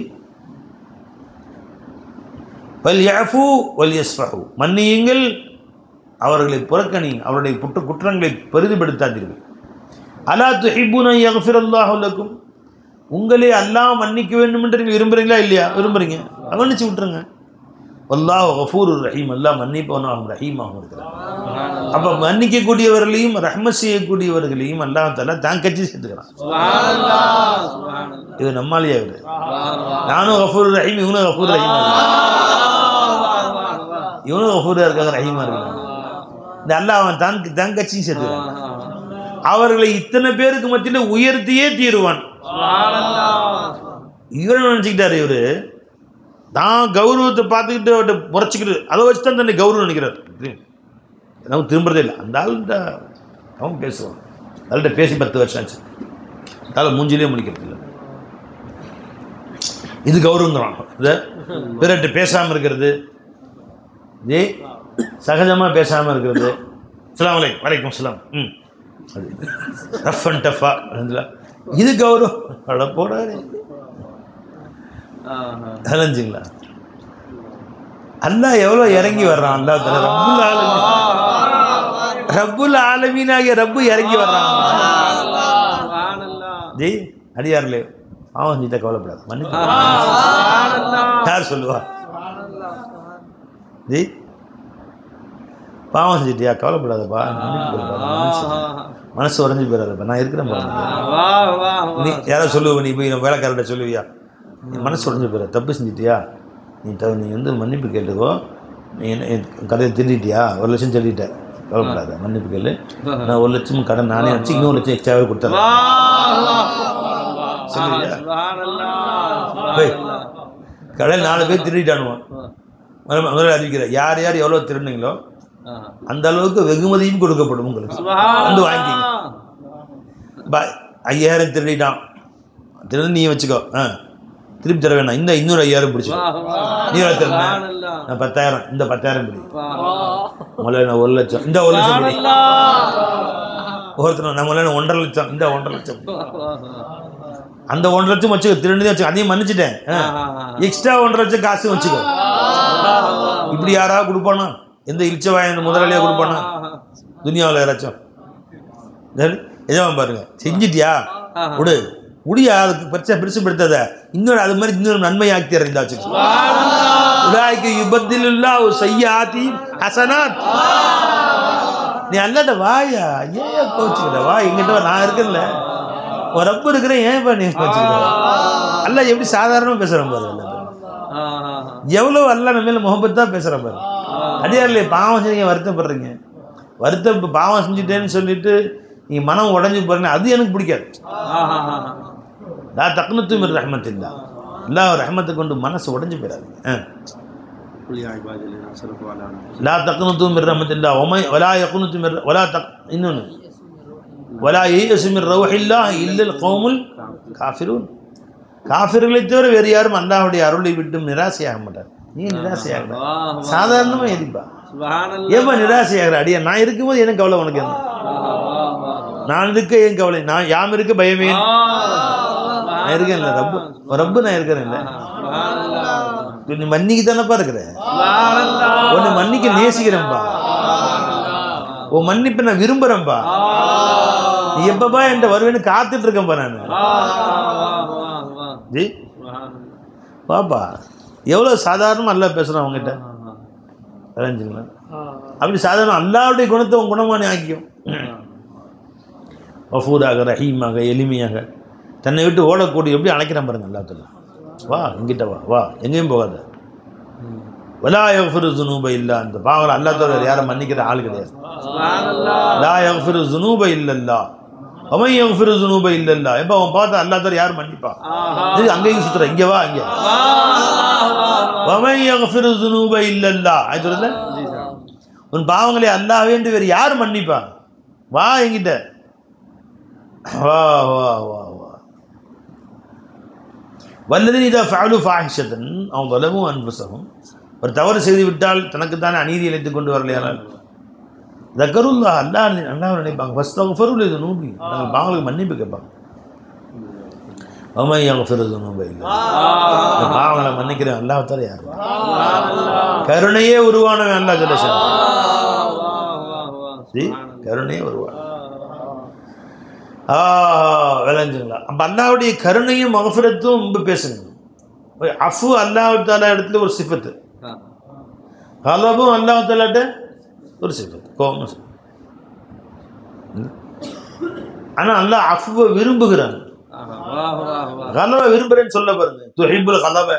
வல்யஃபு வல்யஸ்ஃபஹு, மன்னியுங்கள், அவர்களை புறக்கணியுங்கள், அவருடைய குற்றங்களை பெரிதுபடுத்தாதீர்கள். அலா துஹிப்புன யக்ஃபிரல்லாஹு லக்கும், உங்களே அல்லாஹ் மன்னிக்க வேண்டும் என்று நீங்கள் விரும்புகிறீங்களா இல்லையா? விரும்புகிறீங்க, மன்னிச்சு விட்டுருங்க. வல்லாஹு கஃபூருர் ரஹீம், அல்லாஹ் மன்னிப்பவனாகவும் ரஹீமாகவும் இருக்கிறார். அப்போ மன்னிக்கக்கூடியவர்களையும் ரஹ்மத் செய்யக்கூடியவர்களையும் அல்லாஹ் தஆலா தான் கட்சி சேர்த்துக்கிறான். இது நம்மாலேயே இவர், நானும் கஃபூருர் ரஹீம், இவனும் கஃபூர் ரஹீம், இவனும் கஃபூராக இருக்காங்க, ரஹீமாக இருக்காங்க. இந்த அல்லாஹ் அவன் தான் கட்சியும் சேர்த்துக்கிறான். அவர்களை இத்தனை பேருக்கு மத்தியில் உயர்த்தியே தீருவான். இவரை நினச்சிக்கிட்டாரு, இவர் தான் கௌரவத்தை பார்த்துக்கிட்டு அவர்கிட்ட முறைச்சிக்கிட்டு அதை வச்சு தான் தன்னை கௌரவம் நினைக்கிறார். நமக்கு திரும்புறதே இல்லை. அந்த ஆள்கிட்ட அவன் பேசுவான், அவள்கிட்ட பேசி 10 வருஷம் ஆச்சு, அதால் மூஞ்சிலே முடிக்கிறது இல்லை. இது கௌரவங்கிறான். இதை பிறர்கிட்ட பேசாமல் இருக்கிறது, இதே சகஜமாக பேசாமல் இருக்கிறது. அஸ்ஸலாமு அலைக்கும், வலைக்கும் அஸ்ஸலாம், அது ரஃப் அண்ட் டஃபா, இது கௌரவம். அட போடாது அலைஞ்சிங்களா. அல்லாஹ் எவ்வளோ இறங்கி வர்றான். அல்லாஹ் தஆலா ரப்புல் ஆலமீனாகிய ரப்பு இறங்கி வர்றான். ஜி அடியார்களே, அவன் கிட்ட கவலைப்படாது, மன்னிப்பு. யார் சொல்லுவா? ஜி பாவம் செஞ்சிட்டியா, கவலைப்படாதப்பா, மனசு உடஞ்சி போயிடாதப்பா, நான் இருக்கிறேன். நீ யாராவது சொல்லுவ, நீ போய் வேலைக்காரர்கிட்ட சொல்லுவியா, நீ மனசு உடஞ்சி போயிட, தப்பு செஞ்சிட்டியா, நீ மன்னிப்பு கேட்டுக்கோ, நீ என்ன கதையை திருடிட்டியா, 1 லட்சம் சொல்லிட்ட, கவலைப்படாத, மன்னிப்பு கேளு. நான் 1 லட்சம் கடன் நானே வச்சு இன்னும் 1 லட்சம் எக்ஸ்ட்ராவே கொடுத்தேன். கடன் 4 பேர் திருடிட்டானுவான். முதல்ல அறிவிக்கிறேன், யார் யார் எவ்வளோ திருடுனீங்களோ அந்த அளவுக்கு வெகுமதியும் கொடுக்கப்படும் உங்களுக்கு. வந்து வாங்கிக்கிங்க. 5000 திருடிட்டான், திருடு நீ வச்சுக்கோ, திருப்பி தர வேணாம், இந்த இன்னொரு 5000 பிடிச்சிக்கோ. நீ திருடின நான் 10,000, இந்த 10,000 பிடி. முதல்ல நான் 1 லட்சம், இந்த 1 லட்சம் பிடி. ஒருத்தர் நம்ம 1.5 லட்சம், இந்த 1.5 லட்சம். அந்த 1 லட்சம் வச்சுக்கோ, திருடுனதே வச்சுக்கோ, அதையும் மன்னிச்சிட்டேன். எக்ஸ்ட்ரா 1.5 லட்சம் காசு வச்சுக்கோ. இப்படி யாராவது கொடுப்பானா? எந்த இழிச்சவாய முதலாளியாக கொடுப்பானா துனியாவில் யாராச்சும்? எஜமான் பாருங்க, செஞ்சிட்டியா விடு, முடியா, அதுக்கு பெருசு படுத்தாத, இன்னொரு அது மாதிரி இன்னொரு நன்மை ஆக்கி இருந்தாச்சு. உலாய்க்கு யுபத்தில்லா செய்யாத்தி ஹசனாத். நீ அல்லாட்ட வாயா, ஏன் கோச்சுக்கிட்ட வா, எங்கிட்ட நான் இருக்கேன்ல, ஒரு ரப்பு இருக்கிறேன், ஏன் நீ கோச்சுக்கிட்ட? அல்ல எப்படி சாதாரணமாக பேசுகிறேன் பாரு, எவ்வளோ அல்ல நம்ம மேலே முகப்பத்தான் பேசுகிறேன் பாரு. அடியாரில் பாவம் செஞ்சு வருத்தப்படுறீங்க, பாவம் செஞ்சுட்டேன்னு சொல்லிட்டு நீங்கள் மனம் உடஞ்சி போகிறீங்க, அது எனக்கு பிடிக்காது. லா தக்னத்து மிர் ரஹ்மத்தில்லா, அல்லாஹ் ரஹ்மத்தை கொண்டு மனசு உடஞ்சி போயிடாதீங்க. லா தக்னத்து மிர் ரஹ்மத்தில்லா வலா யக்னத்து மிர் வலா தக் இன்னொன்று வலா யயஸு மிர் ரௌஹில்லாஹ் இல்லல் கௌமுல் காஃபிரூன். காஃபிர்களை தவிர வேறு யாரும் அல்லாஹ்வுடைய அருளை விட்டு நிராசையாக மாட்டார். நீ நிராசையாக சாதாரணமாக எதிப்பா, ஏப்பா நிராசையாகிற? அடியா நான் இருக்கும்போது எனக்கு கவலை, உனக்கு என்ன? நான் இருக்க ஏன் கவலை? நான் யாம் இருக்க பயமே, நான் இருக்கேன் இல்லை, ரப்பு நான் இருக்கிறேன் இல்லை. நீ மன்னிக்கு தானப்பா இருக்கிற, உன்னை மன்னிக்க நேசிக்கிறேன்பா, உன் மன்னிப்பை நான் விரும்புறேன்பா, நீ எப்பப்பா என்கிட்ட வருவேன்னு காத்துட்டு இருக்கேன்பா நான். ஜி பாப்பா எவ்வளோ சாதாரணமாக அல்லா பேசுகிறோம் அவங்ககிட்ட, தெரிஞ்சுங்களா? அப்படி சாதாரணம் அல்லாவுடைய குணத்தை உன் குணமானே ஆக்கியும். வஃபூராக, ரஹீமாக, எளிமையாக, தன்னை விட்டு ஓடக்கூடிய எப்படி அழைக்கிறான் பாருங்க அல்லாஹ். வா எங்கிட்ட வா, வா எங்கேயும் போகாத. வலா யக்ஃபிரு ஸுனூப இல்லா, அந்த பாவங்களை அல்லாஹ் தவிர யாரும் மன்னிக்கிற ஆள் கிடையாது. லா யக்ஃபிரு ஸுனூப இல்லல்லா வமன் யக்ஃபிரு ஸுனூப இல்லல்லா. எப்போ அவன் பார்த்தா அல்லாஹ் தவிர யார் மன்னிப்பா? இது அங்கேயும் சுற்றுற, இங்கே வா, இங்கே வமன் யக்ஃபிரு ஸுனூப இல்லல்லா. ஆயிடுச்சுல, உன் பாவங்களை அல்லாஹ்வே என்று வேறு யார் மன்னிப்பா? வா என்கிட்ட வா வா வா வா. வல்லதீன இதா ஃபஅலு ஃபாஹிஷத்தன் அவ் ஸலமு அன்ஃபுஸஹும், ஒரு தவறு செய்து விட்டால் தனக்குத்தானே அநீதி இழைத்துக் கொண்டு வரலையானால் ذكرullah, அல்லாஹ் நினைப்பாங்க, ஃபஸ்தக்ஃபிரு லிதுனூபி, தங்கள் பாவங்களுக்கு மன்னிப்பு கேட்பாங்க. வமன் யக்ஃபிரு ஸுனூப இல்லா, பாவங்களை மன்னிக்கிறேன் அல்லாஹ் தஆலா யார்? கருணையே உருவானவன் அல்லாஹ் ஜல்ல ஷானஹு. கருணையே உருவான விளைஞ்சுங்களா? அப்போ அல்லாஹ்வுடைய கருணையும் மஃபிரத்தும் ரொம்ப பேசுங்க. அஃபு அல்லாஹ் தஆலா இடத்துல ஒரு சிஃபத்து, கலபும் அல்லாஹ் தஆலாட்ட ஒரு சிஃபத்து, கோபம். ஆனால் அல்லாஹ் அஃபுவை விரும்புகிறான். கலவை விரும்புறேன்னு சொல்ல பாருங்க, துஹிப்புல் கலவை.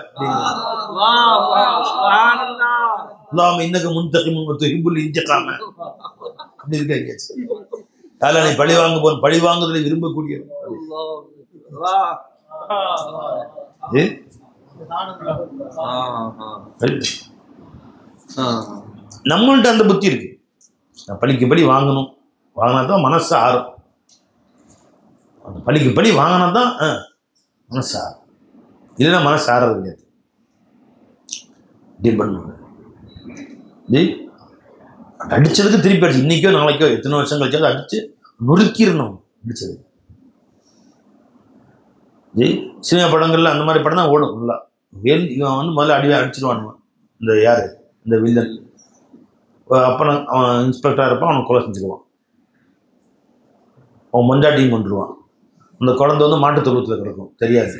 அல்லாஹ் இன்னக முன்தகிமுன் வ துஹிப்புல் இன்திகாம. அப்படி இருக்க யாரா நீ பழி வாங்க போன, பழி வாங்குதலை விரும்பக்கூடியவன். நம்மள்ட்ட அந்த புத்தி இருக்கு, பழிக்கு படி வாங்கணும், வாங்கினா தான் மனசு ஆறும். அந்த பழிக்கு படி வாங்கினா தான் மனசு ஆறும், இல்லைன்னா மனசு ஆறது கிடையாது. அடிச்சதுக்கு திருப்பி அடிச்சு, இன்னைக்கோ நாளைக்கோ எத்தனை வருஷம் கழிச்சாலும் அடிச்சு நொறுக்கிடணும். அடிச்சது சினிமா படங்கள்ல அந்த மாதிரி படம் தான் ஓடும். நல்லா இவன் வந்து முதல்ல அடிச்சிடுவானுவான். இந்த யாரு இந்த வில்லன், அப்புறம் அவன் இன்ஸ்பெக்டராக இருப்பான், அவனை கொலை செஞ்சுக்குவான். அவன் மொண்டாட்டியும் கொண்டுருவான். அந்த குழந்தை வந்து மாட்டுத் தொழுவத்தில் கிடக்கும், தெரியாது.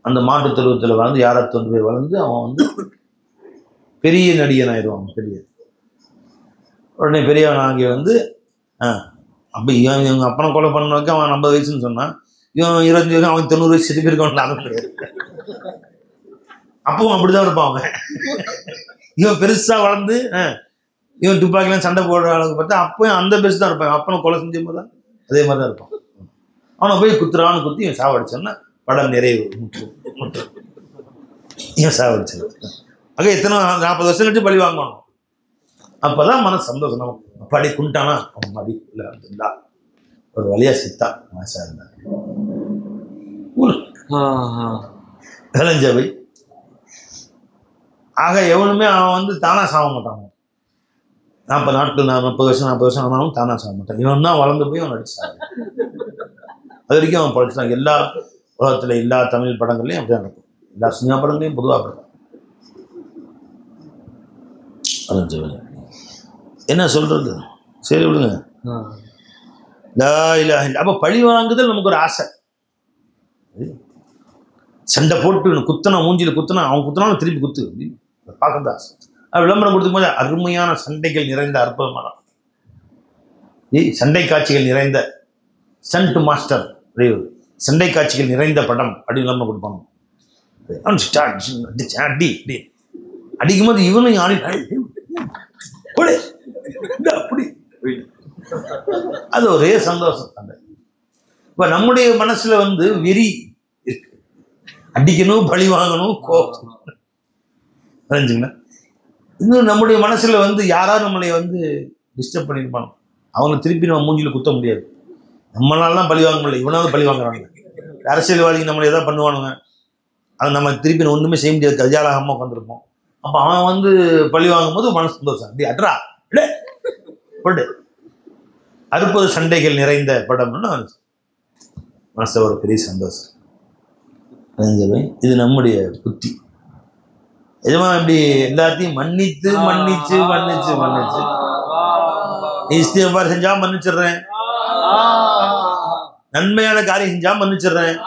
அந்த மாட்டுத் தொழுவத்தில் வளர்ந்து யாரை கொண்டு போய் வளர்ந்து அவன் வந்து பெரிய நடிகன் ஆயிடுவான். பெரிய உடனே பெரியவன் அங்கே வந்து அப்போ இவங்க அப்பனை கொலை பண்ணவங்க அவன் 50 வயசுன்னு சொன்னான், இவன் 25 வயசு, அவன் 90 வயசு திருப்பி இருக்கவன் லாபம் கிடையாது. அப்பவும் அப்படிதான் இருப்பான் அவன். இவன் பெருசாக வளர்ந்து இவன் துப்பாக்கிலாம் சண்டை போடுற அளவுக்கு பார்த்தா அப்பயும் அந்த பெஸ்ட் தான் இருப்பான். அப்பனை கொலை செஞ்ச போது தான் அதே மாதிரி தான் இருப்பான். அவனை போய் குத்துறான்னு குத்தி இவன் சாவடிச்சான்னா படம் நிறைவு முற்று இவன் சாவடிச்சது. ஆக எத்தனை 40 வருஷம் கழிச்சு பழி வாங்கணும். அப்போதான் மனசு சந்தோஷம். நம்ம படி குண்டானா அவன் மடி இல்லை இருந்தா ஒரு வழியா சித்தா மாசா இருந்தார் கலஞ்சவை. ஆக எவனுமே அவன் வந்து தானா சாக மாட்டான். 40 நாட்கள் 30 வருஷம் 40 வருஷம் ஆனாலும் தானா சாக மாட்டான். இவன் தான் வளர்ந்து போய் அவன் அடிச்சான். அது வரைக்கும் அவன் படிச்சான். எல்லா உலகத்தில் எல்லா தமிழ் படங்கள்லையும் அப்படி நடக்கும். எல்லா சினிமா படங்களையும் பொதுவாக அப்படி என்ன சொல்றது. சரி விடுங்க. அப்ப பழி வாங்குதல் நமக்கு ஒரு ஆசை. சண்டை போட்டு குத்தனா மூஞ்சியில் குத்தனா அவன் குத்தினாலும் திருப்பி குத்து பார்க்கறது ஆசை. விளம்பரம் கொடுக்கும் போது அருமையான சண்டைகள் நிறைந்த அற்புதமான சண்டை காட்சிகள் நிறைந்த ஸ்டண்ட் மாஸ்டர் சண்டை காட்சிகள் நிறைந்த படம் அப்படி விளம்பரம் கொடுப்பாங்க. அடிக்கும் போது இவனும் ஆடி அப்படி அது ஒரே சந்தோஷம். இப்ப நம்முடைய மனசுல வந்து வெறி அடிக்கணும் பழி வாங்கணும் கோபம். இன்னும் நம்முடைய மனசுல வந்து யாராவது நம்மளை வந்து டிஸ்டர்ப் பண்ணிருப்பாங்க. அவங்களை திருப்பி நம்ம மூஞ்சில குத்த முடியாது. நம்மளாலாம் பழி வாங்க முடியல, இவனாவது பழி வாங்குறாங்க. அரசியல்வாதிக்கு நம்மளை எதாவது பண்ணுவானுங்க, அதை நம்ம திருப்பி ஒன்றுமே செய்ய முடியாது. கஜாலாகமாக உட்காந்துருப்போம். அப்போ அவன் வந்து பழி வாங்கும் போது மனசு சந்தோஷம். அப்படி அட்ரா போட்டு அற்புத சண்டைகள் நிறைந்த படம்னு மனசு ஒரு பெரிய சந்தோஷம். இது நம்முடைய புத்தி. எதுமா இப்படி எல்லாத்தையும் மன்னித்து மன்னிச்சு மன்னிச்சு மன்னிச்சு இஸ்திக்பார் செஞ்சா மன்னிச்சிடுறேன், நன்மையான காரியம் செஞ்சா மன்னிச்சிடுறேன்,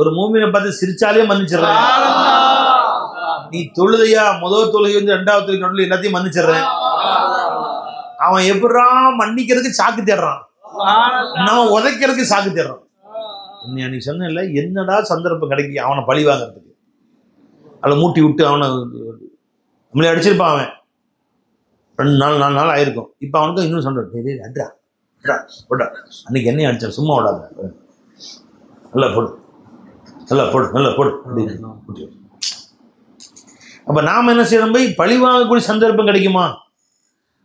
ஒரு மூமினை பார்த்து சிரிச்சாலே மன்னிச்சிடுறேன், நீ தொழுதையா முதல் தொழுகை வந்து 2வது தொழுகை நடுவில் எல்லாத்தையும் மன்னிச்சிடுறேன். அவன் எப்படா மன்னிக்கிறதுக்கு சாக்கு தேடுறான், நம்ம உதைக்கிறதுக்கு சாக்கு தேடுறான். அன்னைக்கு சொன்ன என்னடா சந்தர்ப்பம் கிடைக்கும் அவனை பழி வாங்கிறதுக்கு. அதில் மூட்டி விட்டு அவனை நம்மளே அடிச்சிருப்பான். அவன் 2 நாள் 4 நாள் ஆயிருக்கும். இப்போ அவனுக்கு இன்னும் சொல்றேன், அட்ரா அட்ரா போட்டா அன்னைக்கு என்னையும் அடிச்சான், சும்மா விடாத, நல்லா போடு நல்லா போடு நல்லா போடு அப்படின்னு. அப்போ நாம் என்ன செய்யறோம், போய் பழி வாங்கக்கூடிய சந்தர்ப்பம் கிடைக்குமா,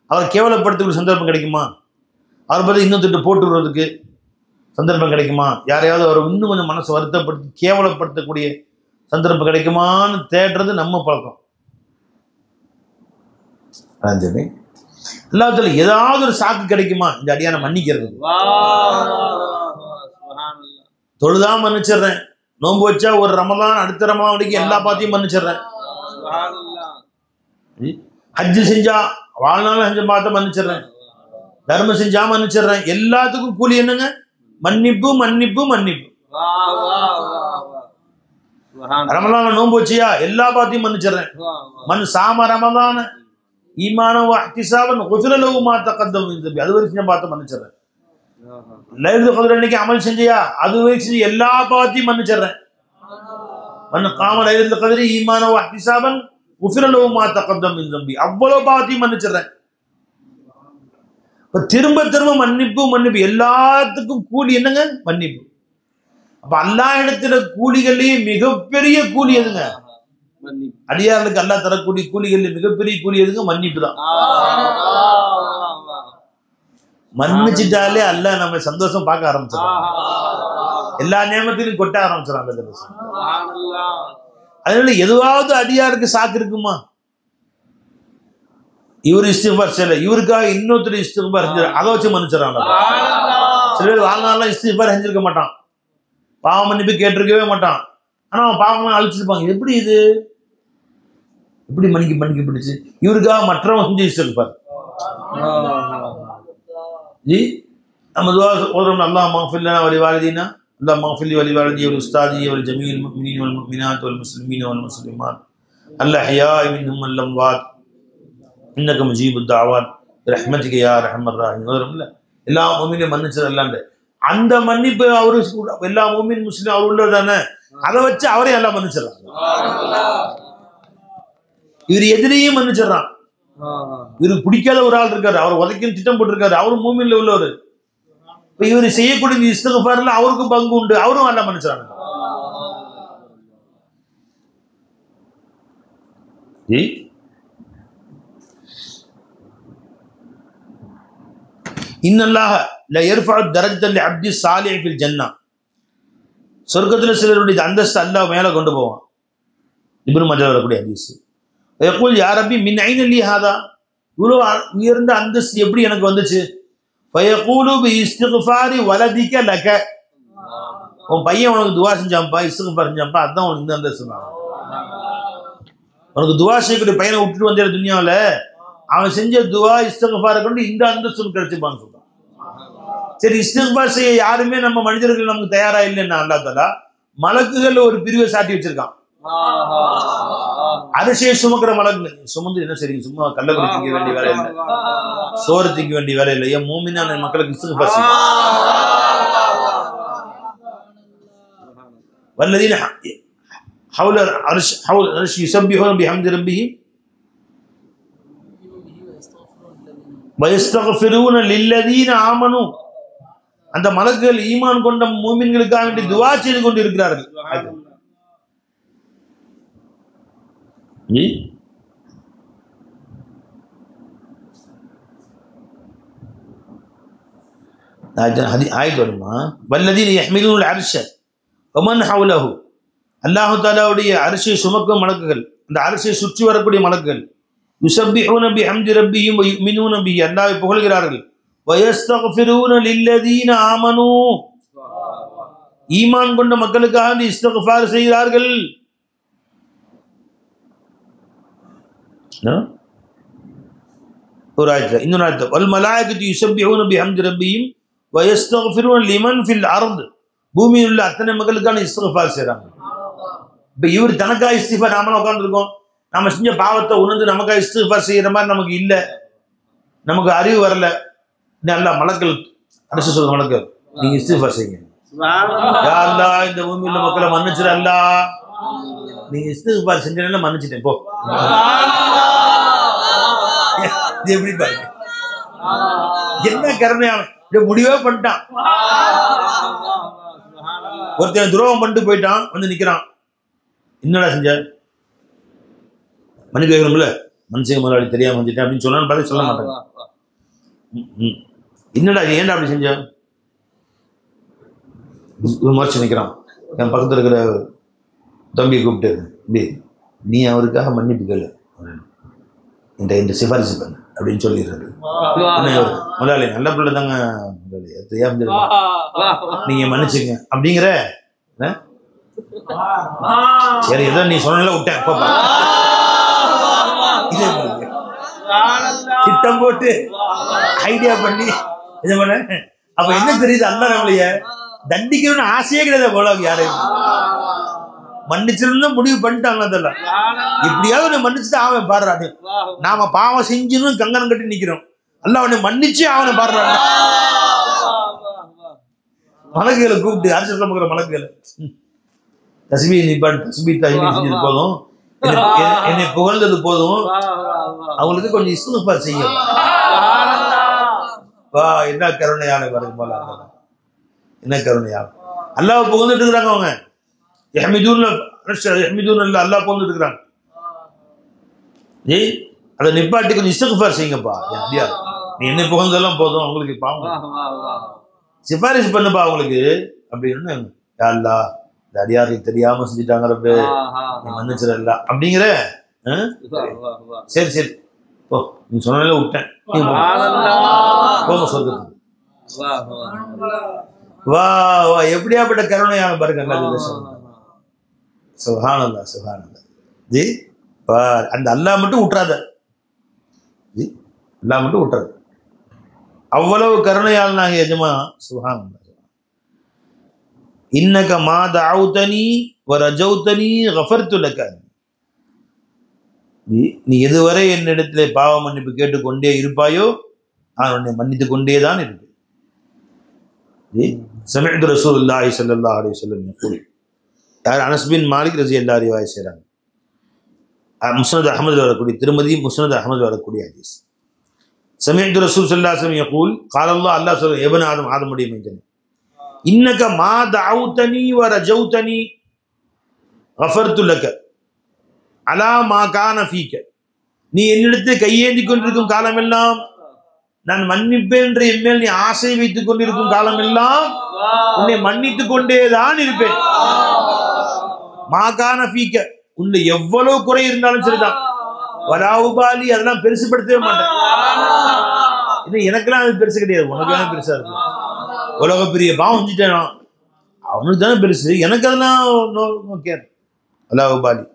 அவர் கேவலப்படுத்தக்கூடிய சந்தர்ப்பம் கிடைக்குமா, அவரை பற்றி இன்னும் திட்டு போட்டு விடுறதுக்கு சந்தர்ப்பம் கிடைக்குமா, யாரையாவது அவர் இன்னும் கொஞ்சம் மனசை வருத்தப்படுத்தி கேவலப்படுத்தக்கூடிய சந்தர்ப்பம் கிடைக்குமான்னு தேடுறது நம்ம பழக்கம். சரி, எல்லாத்துல ஏதாவது ஒரு சாக்கு கிடைக்குமா இந்த அடியான மன்னிக்கிறதுக்கு. தொழுதா மன்னிச்சிடுறேன், நோன்பு வச்சா ஒரு ரமலான் அடுத்த ரமலான் வரைக்கும் எல்லா பாத்தையும் மன்னிச்சிடுறேன், ஹஜ்ஜு செஞ்சா வாழ்நாள் ஹஜ்ஜை பார்த்து மன்னிச்சிடுறேன், தர்மம் செஞ்சா மன்னிச்சிடுறேன். எல்லாத்துக்கும் கூலி என்னங்க, மன்னிப்பு மன்னிப்பு மன்னிப்பு. ரமலான நோன்பு வச்சியா எல்லா பாத்தையும் மன்னிச்சிடுறேன். மண் சாம ரமலான ஈமானம் இஹ்திசாபன் குஃபிர லஹு மா தகத்தம மின் தம்பி, அது வரைக்கும் பார்த்து மன்னிச்சிடுறேன். லைலத்துல் கத்ர் அன்னைக்கு அமல் செஞ்சியா அது வரைக்கும் எல்லா பாத்தையும் மன்னிச்சிடுறேன். மண் காம லைலத்துல் கத்ரி ஈமானம் இஹ்திசாபன் குஃபிர லஹு மா தகத்தம மின் தம்பி, அவ்வளவு பாத்தையும் மன்னிச்சிடுறேன். இப்ப திரும்ப திரும்ப மன்னிப்பு மன்னிப்பு, எல்லாத்துக்கும் கூலி என்னங்க, மன்னிப்பு. அப்ப அல்லாஹ் இடத்துல கூலிகள்லயே மிகப்பெரிய கூலி எதுங்க, அடியார்களுக்கு அல்லாஹ் தரக்கூடிய கூலிகள் மிகப்பெரிய கூலி எதுங்க, மன்னிப்பு தான். மன்னிச்சுட்டாலே அல்லாஹ் நம்ம சந்தோஷம் பார்க்க ஆரம்பிச்சிடறான், எல்லா நியமத்திலும் கொட்ட ஆரம்பிச்சிடறாங்க. அதனால எதுவாவது அடியாருக்கு சாக்கு இருக்குமா, இவர் இஸ்திக்பார் செய்யல இவருக்காக இன்னொருத்தர் இஸ்திக்பார் செஞ்சார் அதை வச்சு மன்னிச்சிடறாங்க. சில பேர் வாழ்நாள்லாம் இஸ்திக்பார் செஞ்சிருக்க மாட்டான், பாவ மன்னிப்பு கேட்டிருக்கவே மாட்டான், ஆனா அவன் பாவம்லாம் அழிச்சிருப்பாங்க. எப்படி இது எப்படி மன்னிக்க பிடிச்சு இவருக்காக மற்றவங்க செஞ்சு இஸ்திக்பார். ஜி நம்ம துஆ ஓதுறோம், அல்லாஹ் மக்ஃபிர் லனா வலி வாலிதீனா, அல்லாஹ் மக்ஃபிர் லி வலி வாலிதி வலி உஸ்தாதி வலி ஜமீல் முஃமினீன் வல் முஃமினாத் வல் முஸ்லிமீன் வல் முஸ்லிமாத் அல்-அஹ்யாஇ மின்ஹும் வல் அம்வாத் இன்னக முஜீபுத் தஅவாத் பிரஹ்மதிக யா அர்ஹமர் ராஹிமீன். எல்லா முஃமினையும் மன்னிச்சதல்லாண்டு அந்த மன்னிப்பு அவரு எல்லா முஃமின் முஸ்லிம் அவர் உள்ளவர் தானே, அதை வச்சு அவரே எல்லாம் மன்னிச்சிடறாங்க. இவர் எதிரையும் மன்னிச்சிடறான். இவருக்கு பிடிக்காத ஒரு ஆள் இருக்காரு, அவர் உதைக்கணும் திட்டம் போட்டிருக்காரு, அவரும் மூமின்ல உள்ளவர். இப்ப இவர் செய்யக்கூடிய இஸ்திக்ஃபார்ல அவருக்கும் பங்கு உண்டு, அவரும் அல்ல மன்னிச்சாங்க. இன்னல்லாஹ லா யர்ஃபஉ தரஜத லிஅப்தி ஸாலிஹ் ஃபில் ஜன்னah. சொர்க்கத்துல சிலருடைய அந்தஸ்து அல்லாஹ் மேல கொண்டு போவான். இப்னு மஜா வரக்கூடிய ஹதீஸ். யகூல் யா ரப்பி மின் ஐன லி ஹாதா, இவ்வளோ உயர்ந்த அந்தஸ்து எப்படி எனக்கு வந்துச்சு? ஃபயகூலு பி இஸ்திக்ஃபாரி வலதிக லக, உன் பையன் உனக்கு துவா செஞ்சான்ப்பா, இஸ்திக்ஃபார் செஞ்சான்ப்பா, அதான் உனக்கு இந்த அந்தஸ்து தான். உனக்கு துவா செய்யக்கூடிய பையனை விட்டுட்டு வந்தேன் துனியாவில், அவன் செஞ்ச துவா இஸ்திக்ஃபாரை கொண்டு இந்த அந்தஸ்து கிடைச்சிப்பான்னு சொல்றான். சரி, இஸ்திக்ஃபார் செய்ய யாருமே நம்ம மனிதர்கள் நமக்கு தயாரா இல்லைன்னா அல்லாஹ் தஆலா மலக்குகள் ஒரு பிரிவை சாட்டி வச்சிருக்கான். அரிசியை சுமக்கிற மலக்கு சுமந்து என்ன சரி, சும்மா கள்ளக்குடி திங்க வேண்டிய வேலை இல்லை, சோறு திங்க வேண்டிய வேலை இல்லை, ஏன் மூமினான மக்களுக்கு இஸ்திக்ஃபார் செய்யும். வல்லதீன ஹவுல அர்ஷ் யுஸப்பிஹூன பிஹம்தி ரப்பிஹிம் வயஸ்தக்ஃபிரூன லில்லதீன ஆமனு, அந்த மலக்குகள் ஈமான் கொண்ட மூமின்களுக்காக வேண்டி துஆ செய்து கொண்டு இருக்கிறார்கள். ஆயத்து வருமா, வல்லதீன யஹ்மிலூனல் அர்ஷ வமன் ஹவுலஹு, அல்லாஹ் தஆலாவுடைய அரிசை சுமக்கும் மலக்குகள், அந்த அரிசை சுற்றி வரக்கூடிய மலக்குகள், யுஸப்பிஹூன பிஹம்தி ரப்பிஹிம் வ யுமினூன பிஹி, அல்லாஹ்வை புகழ்கிறார்கள். வயஸ்தக்ஃபிரூன லில்லதீன ஆமனூ, ஈமான் கொண்ட மக்களுக்காக இஸ்திக்ஃபார் செய்கிறார்கள். ஒரு ஆயத்துல இன்னொரு ஆயத்துல வல் மலாயிகத்து யுஸப்பிஹூன பிஹம்தி ரப்பிஹிம் வயஸ்தக்ஃபிரூன லிமன் ஃபில் அர்த், பூமியில் உள்ள அத்தனை மக்களுக்கான இஸ்திக்ஃபார் செய்றாங்க. இப்ப இவர் தனக்காக இஸ்திக்ஃபார், நாம உட்கார்ந்துருக்கோம், நம்ம செஞ்ச பாவத்தை உணர்ந்து நமக்காக இஸ்திக்ஃபார் செய்யற மாதிரி நமக்கு இல்ல, நமக்கு அறிவு வரல. நல்லா மலக்கள் அரசு சொல்ற மலக்கள், நீங்க இஸ்திக்ஃபார் செய்யுங்க, யா அல்லாஹ் இந்த பூமியில் உள்ள மக்களை மன்னிச்சிரு அல்லாஹ், நீங்க இஸ்திக்ஃபார் செஞ்சனால மன்னிச்சிட்டேன் போ. இது எப்படி பாருங்க, என்ன கருணையான முடிவே பண்ணிட்டான். ஒருத்தன் துரோகம் பண்ணிட்டு போயிட்டான், வந்து நிக்கிறான், என்னடா செஞ்ச, மன்னிப்பு கேட்கணும்ல, மனுஷங்க முதலாளி தெரியாம வந்துட்டேன் அப்படின்னு சொன்னான்னு பார்த்து சொல்ல மாட்டாங்க. என்னடா ஏன்டா அப்படி செஞ்ச, விமர்சி நிற்கிறான். என் பக்கத்தில் இருக்கிற தம்பியை கூப்பிட்டு, நீ அவருக்காக மன்னிப்பு கேளு, இந்த சிபாரிசு பண்ணு அப்படின்னு சொல்லிடுறாரு. முதலாளி நல்ல பிள்ளை தாங்க முதலாளி, தெரியாம நீங்க மன்னிச்சுங்க அப்படிங்கிற, சரி ஏதோ நீ சொன்ன விட்டேன், திட்டம் போட்டு ஐடியா பண்ணி இதை பண்ண. அப்ப என்ன தெரியுது, அல்லாஹ் நம்மளைய தண்டிக்கணும்னு ஆசையே கிடையாது போல, யாரையும் மன்னிச்சிருந்தா முடிவு பண்ணிட்டாங்க. அதெல்லாம் எப்படியாவது மன்னிச்சுட்டு அவன் பாடுறாரு, நாம பாவம் செஞ்சுன்னு கங்கணம் கட்டி நிக்கிறோம், அல்லாஹ் அவனை மன்னிச்சு அவனை பாடுறாங்க. மலக்குகளை கூப்பிட்டு அரசு சொல்லுகிற மலக்குகளை, தஸ்பீ நிப்பாட்டு, தஸ்பீ தஹ்லீல் செஞ்சது போதும், என்னை புகழ்ந்தது போதும், அவங்களுக்கு கொஞ்சம் இஸ்திக்ஃபார் செய்யும். வா என்ன கருணையான வருது போல, என்ன கருணையா அல்லாஹ் புகழ்ந்துட்டு இருக்கிறாங்க. அவங்க அல்லாஹ் புகழ்ந்துட்டு இருக்கிறாங்க. அதை நிப்பாட்டி கொஞ்சம் இஸ்திக்ஃபார் செய்யுங்கப்பா, நீ என்ன புகழ்ந்தெல்லாம் போதும், அவங்களுக்கு பாவம் சிபாரிசு பண்ணுப்பா அவங்களுக்கு அப்படின்னு. யா அல்லாஹ் இந்த அடியார்கள் தெரியாம செஞ்சுட்டாங்க, நீ மன்னிச்சிடல அப்படிங்கிற. சரி சரி ஓ, நீ சொன்னாலே விட்டேன், போங்க சொர்க்கத்துக்கு. வா வா எப்படியாப்பட்ட கருணையான பாருங்க. சுப்ஹானல்லாஹ் சுப்ஹானல்லாஹ். ஜி அந்த அல்லாஹ் மட்டும் விட்டுறாத, ஜி அல்லாஹ் மட்டும் விட்டுறாத, அவ்வளவு கருணையாளனாக எஜமா. சுப்ஹானல்லாஹ். இன்னக மா தஅவுதனி வ ரஜௌதனி கஃபர்து லக, நீ எதுவரை என்னிடத்திலே பாவ மன்னிப்பு கேட்டுக்கொண்டே இருப்பாயோ நான் உன்னை மன்னித்துக் கொண்டேதான் இருப்பேன். சமஅது ரசூலுல்லாஹி ஸல்லல்லாஹு அலைஹி வஸல்லம் யகூல், யார் அனஸ் பின் மாலிக் ரலியல்லாஹு அன்ஹு செய்றாங்க, முஸ்னத் அஹ்மது வரக்கூடிய திருமதி முஸ்னத் அஹ்மது வரக்கூடிய ஹதீஸ். சமீஅத்து ரசூல் ஸல்லல்லாஹு அலைஹி வஸல்லம் யகூல் قال الله அல்லாஹ் சொல்றான் இப்னு ஆதம் ஆதமுடைய மைந்தனே இன்னக மா தஅவுதனி வ ரஜௌதனி கஃபர்து லக அலா மா கான ஃபீக நீ என்னிடத்தில் கையேந்தி கொண்டிருக்கும் காலமெல்லாம் நான் மன்னிப்பேன் என்று என்மேல் நீ ஆசை வைத்துக் கொண்டிருக்கும் காலமெல்லாம் உன்னை மன்னித்துக் கொண்டேதான் இருப்பேன். மா கான ஃபீக உன்னை எவ்வளவு குறை இருந்தாலும் சரிதான். வலாவுபாலி அதெல்லாம் பெருசுப்படுத்தவே மாட்டேன். இது எனக்கெல்லாம் அது பெருசு கிடையாது, உனக்கு வேணா பெருசா இருக்கு. உலக பெரிய பாவம் செஞ்சுட்டேனா அவனுக்கு தானே பெருசு, எனக்கு அதெல்லாம் கேர். வலாவுபாலி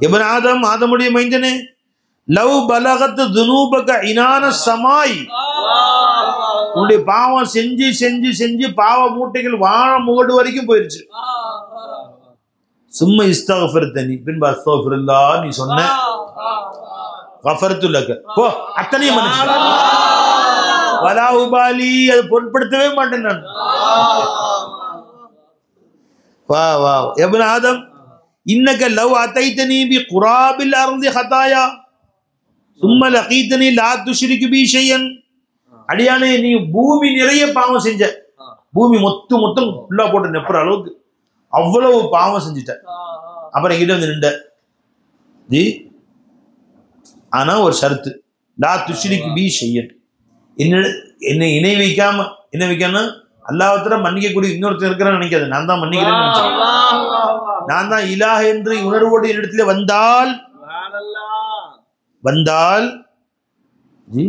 இப்னு ஆதம் ஆதமுடைய மைந்தனே லவ் பலகத் துனூபக இனான சமாய் உன்னுடைய பாவம் செஞ்சு செஞ்சு செஞ்சு பாவ மூட்டைகள் வாழ முகடு வரைக்கும் போயிருச்சு. சும்மா இஸ்தக்ஃபிர்தனி பின்பு அஸ்தக்ஃபிருல்லாஹ் நீ சொன்ன கஃபர்து லக போ அத்தனையும் மன்னிச்சு. வலா உபாலி அது பொருட்படுத்தவே மாட்டேன் நான். வா வா இப்னு ஆதம் இன்னக லவ் அதைதனி பி குராபில் அர்தி ஹதாயா சும்ம லகீதனி லா துஷ்ரிகு பி ஷையன் அடியானே நீ பூமி நிறைய பாவம் செஞ்ச, பூமி மொத்தம் ஃபுல்லா போட்டு நெப்புற அளவுக்கு அவ்வளவு பாவம் செஞ்சுட்ட. அப்புறம் என்கிட்ட வந்து நின்ற ஜி ஆனா ஒரு ஷர்த்து லா துஷ்ரிகு பி ஷையன் என்னை இணை வைக்காம என்ன வைக்காம அல்லாஹ்வுத்தஆலா மன்னிக்கக்கூடிய இன்னொருத்தர் இருக்கிறான்னு நினைக்காது. நான் தான் மன்னிக்கிறேன்னு நினைச்சேன். நான் தான் இலாஹ் என்று உணர்வோடு என்னிடத்துல வந்தால் ஜி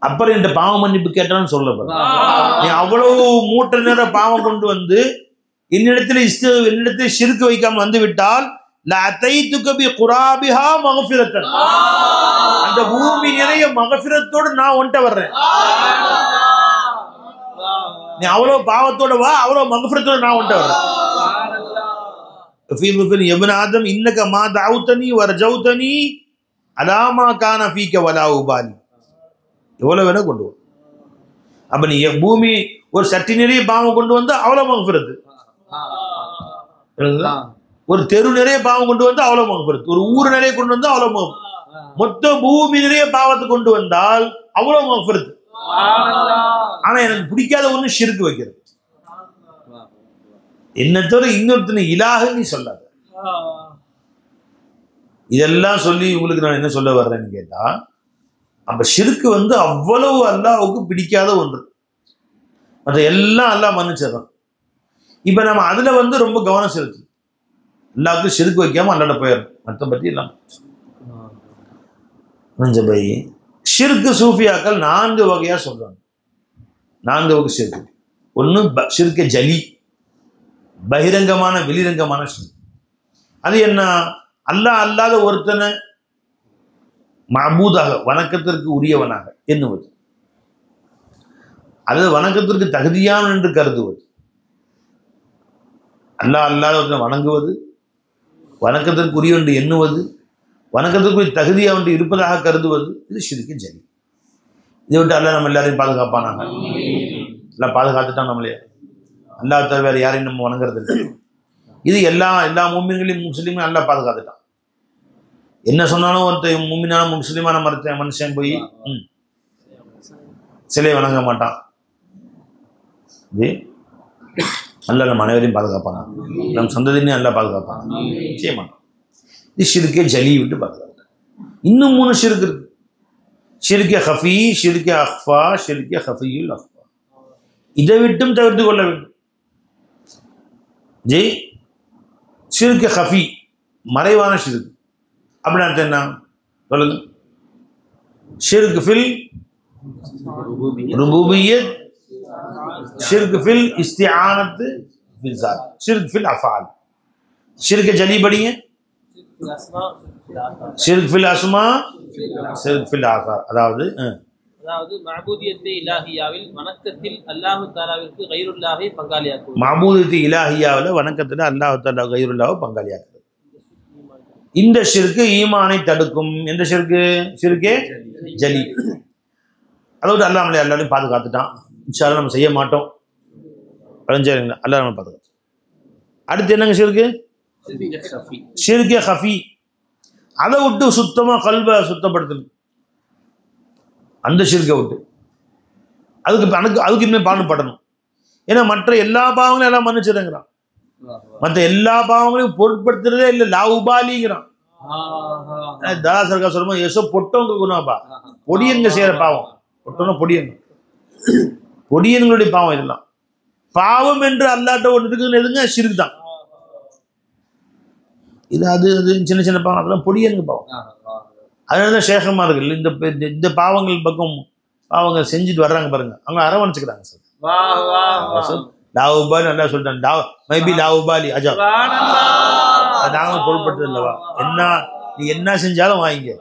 அப்புறம் என் பாவம் மன்னிப்பு கேட்டான்னு சொல்ல நீ அவ்வளவு மூட்டை நேர பாவம் கொண்டு வந்து என்னிடத்தில் ஷிர்க் வைக்காமல் வந்து விட்டால் அந்த பூமி நிறைய மகஃபிரத்தோடு நான் ஒன்ட்ட வர்றேன். நீ அவ்வளவு பாவத்தோட வா, அவ்வளவு மகஃபிரத்தோட நான் ஒன்ட்ட வர்றேன். இப்னு ஆதம் இன்னக மா தஅவுதனி வ ரஜௌதனி அலா மா கான ஃபீக வலா உபாலி எவ்வளவு வேணா கொண்டு வா. அப்ப நீ பூமி ஒரு சட்டி நிறைய பாவம் கொண்டு வந்து அவ்வளவு மகஃபிரத்து, ஒரு தெரு நிறைய பாவம் கொண்டு வந்து அவ்வளவு மகஃபிரத்து, ஒரு ஊர் நிறைய கொண்டு வந்து அவ்வளவு மகஃபிரத்து, மொத்த பூமி நிறைய பாவத்தை கொண்டு வந்தால் அவ்வளவு மகஃபிரத்து. ஆனா எனக்கு பிடிக்காத ஒண்ணு ஷிர்க் வைக்கிறது. என்ன தவிர இன்னொருத்தனை இலாஹ் நீ சொல்லாத. இதெல்லாம் சொல்லி உங்களுக்கு நான் என்ன சொல்ல வர்றேன்னு கேட்டா, அப்ப ஷிர்க் வந்து அவ்வளவு அல்லாஹ்வுக்கு பிடிக்காத ஒன்று. மற்ற எல்லாம் அல்லாஹ் மன்னிச்சிடறான். இப்ப நம்ம அதுல வந்து ரொம்ப கவனம் செலுத்து. அல்லாஹ்வுக்கு ஷிர்க் வைக்காம அல்லாஹ்ட்ட போயிடும். மற்ற பத்தி எல்லாம் பை ஷிர்க் சூஃபியாக்கள் 4 வகையா சொல்றாங்க. 4 வகை ஷிர்க். ஒன்று ஷிர்க் ஜலி, பகிரங்கமான வெளிரங்கமான ஷிர்க். அது என்ன? அல்லாஹ் அல்லாத ஒருத்தனை மஅபூதாக வணக்கத்திற்கு உரியவனாக எண்ணுவது, அல்லது வணக்கத்திற்கு தகுதியான என்று கருதுவது. அல்லாஹ் அல்லாத ஒருத்தனை வணங்குவது, வணக்கத்திற்கு உரிய என்று எண்ணுவது, வணக்கத்திற்கு தகுதியாக ஒன்று இருப்பதாக கருதுவது, இது ஷிர்க் ஜலி. இதை விட்டு அல்லாஹ் நம்ம எல்லாரையும் பாதுகாப்பானாங்க. எல்லாம் பாதுகாத்துட்டான் நம்மளே. அல்லாஹ் தவிர வேறு யாரையும் நம்ம வணங்குறது இல்லை. இது எல்லா மூமின்களையும் முஸ்லீமும் அல்லாஹ் பாதுகாத்துட்டான். என்ன சொன்னாலும் ஒருத்தர் முமினான முஸ்லீமான மனுஷன் போய் சிலை வணங்க மாட்டான். இது அல்லாஹ் நம்ம அனைவரையும் பாதுகாப்பானா, நம் சந்ததியும் அல்லாஹ் பாதுகாப்பானா, செய்ய மாட்டான். இது ஷிர்கே ஜலி விட்டு பாதுகாத்தான். இன்னும் 3 ஷிர்க் இருக்கு. ஷிர்கே ஹஃபி, ஷிர்கே அஹ்ஃபா, ஷிர்கே ஹஃபியுல் அஹ்ஃபா. இதை விட்டும் தவிர்த்து கொள்ள வேண்டும். ஜி ஷிர்க் ஹஃபி மறைவான ஷிர்க் அப்படின்னா அர்த்தம் என்ன சொல்லுங்க? ஷிர்க் ஃபில் ருபூபிய்யத், ஷிர்க் ஃபில் இஸ்திஆனத் ஃபில் ஸாத், ஷிர்க் ஃபில் அஃஆல். ஷிர்க் ஜலி படிங்க. ஷிர்க் ஃபில் அஸ்மா, ஷிர்க் ஃபில் ஆசார். அதாவது
மஅபூதியத்தை இலாஹியாவில் வணக்கத்தில் அல்லாஹ் தஆலாவிற்கு கைருல்லாஹை பங்காளியாக்குவது.
மஅபூதியத்தை இலாஹியாவில் வணக்கத்தில் அல்லாஹ் தஆலா கைருல்லாஹை பங்காளியாக்குவது. இந்த ஷிர்க் ஈமானை தடுக்கும். எந்த ஷிர்க்? ஷிர்கே ஜலி. அதோடு அல்லாஹ் நம்மளை எல்லாரையும் பாதுகாத்துட்டான். இன்ஷா அல்லாஹ் நம்ம செய்ய மாட்டோம். அல்லாஹ் நம்ம பாதுகாத்து. அடுத்து என்னங்க ஷிர்க்? ஷிர்கே ஹஃபி அதை விட்டு சுத்தமாக கல்வை சுத்தப்படுத்தணும், அந்த ஷிர்கை விட்டு. அதுக்கு இனிமேல் பாடுபடணும். ஏன்னா மற்ற எல்லா பாவங்களையும் எல்லாம் மன்னிச்சிருங்கிறான், மற்ற எல்லா பாவங்களையும் பொருட்படுத்துறதே இல்லை, லாவுபாலிங்கிறான். தாசர்கா சொல்லும்போது எசோ பொட்டவங்க குணாப்பா, பொடியன்க செய்யற பாவம், பொட்டோன்னா பொடியன், பொடியன்களுடைய பாவம் இதெல்லாம். பாவம் என்று அல்லாட்ட ஒன்று இருக்குன்னு எதுங்க? ஷிர்க் தான். இது அது சின்ன சின்ன பாவம், அதெல்லாம் பொடியன்க பாவம். அதனால தான் சேகமார்கள் இந்த பாவங்கள் பக்கம் பாவங்கள் செஞ்சுட்டு வர்றாங்க பாருங்க, அவங்க அரவணைச்சுக்கிறாங்க சார். லாவுபாலி நல்லா சொல்லிட்டாங்க, மைபி லாவுபாலி அஜா, நாங்கள் பொருட்படுறது இல்லவா, என்ன நீ என்ன செஞ்சாலும் வாங்கிங்க,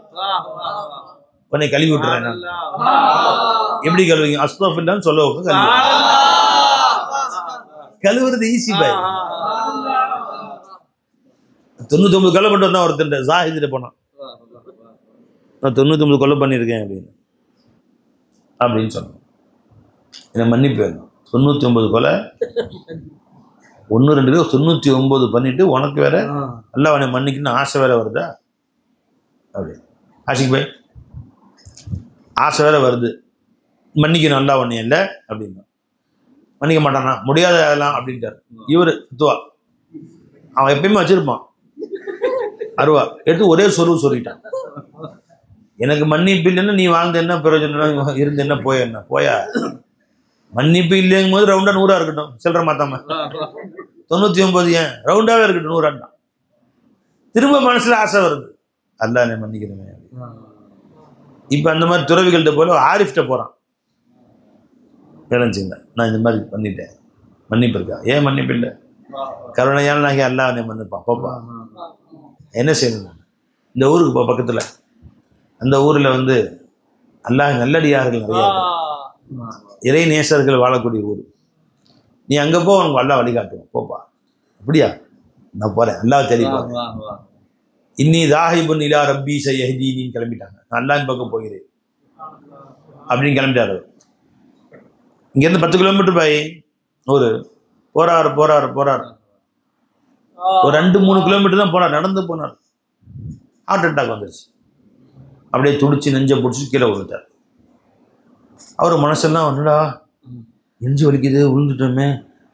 உன்னை கழுவி விட்டுறேன். எப்படி கழுவிங்க? அஸ்தோஃபில்லான்னு சொல்ல வைப்ப கழுவி, கழுவுறது ஈஸி பாய். 99 கொலை பண்ணிட்டு வந்தான் ஒருத்தன், ஜாஹிதில் போனான், நான் 99 கொலை பண்ணியிருக்கேன் அப்படின்னு சொன்னான். என்னை மன்னிப்பு வேணும், 99 கொலை 1 2 99 பண்ணிட்டு உனக்கு வேற நல்லா அவனை மன்னிக்கணும்னு ஆசை வேற வருதா? அப்படி ஆஷிக் பாய் ஆசை வேற வருது, மன்னிக்கணும் நல்லா ஒன்னே இல்லை அப்படின்னா. மன்னிக்க மாட்டானா? முடியாத அதெல்லாம் அப்படின்ட்டார் இவர் துவா. அவன் எப்பயுமே வச்சிருப்பான் அருவா எடுத்து ஒரே சொல்லிட்டான், எனக்கு மன்னிப்பு இல்லைன்னா நீ வாழ்ந்த என்ன பிரயோஜனம், இருந்து என்ன போயா, மன்னிப்பு இல்லைங்கும் போது ரவுண்டா 100 இருக்கட்டும், சில்லற மாத்தாம 99 ஏன் ரவுண்டாவே இருக்கட்டும் 100. திரும்ப மனசுல ஆசை வருது, அல்லாஹ் என்னை மன்னிக்கிறேன். இப்ப அந்த மாதிரி துறவிகள்கிட்ட போல ஆரிஃப்ட போறான், நினைச்சுங்க நான் இந்த மாதிரி பண்ணிட்டேன், மன்னிப்பு இருக்கா? ஏன் மன்னிப்பு இல்லை? கருணையால் நாங்கள் அல்லாஹ் என்னை மன்னிப்பான். போப்பா என்ன செய்யணும்? இந்த ஊருக்கு போ, பக்கத்துல அந்த ஊர்ல அல்லாஹ் நல்லடியார்கள் நிறைய, இறை நேசர்கள் வாழக்கூடிய ஊர். நீ அங்கே போ, உனக்கு அல்லாஹ் வழிகாட்டுவோம், போப்பா. அப்படியா? நான் போகிறேன், அல்லாஹ் தேடி போகிறேன். இன்னி தாஹிபுன் இலா ரப்பி சயஹ்தீனின்னு கிளம்பிட்டாங்க, நான் அல்லாஹ்வின் பக்கம் போகிறேன் அப்படின்னு கிளம்பிட்டாரு. இங்கேருந்து 10 கிலோமீட்டர் பாய் ஒரு போறாரு. ஒரு 2-3 கிலோமீட்டர் தான் போனார், நடந்து போனார். ஹார்ட் அட்டாக் வந்துருச்சு, அப்படியே துடிச்சு நெஞ்சை பிடிச்சி கீழே விழுத்தார். அவர் மனசெல்லாம் வந்துடா நெஞ்சு வலிக்குது, விழுந்துட்டோமே,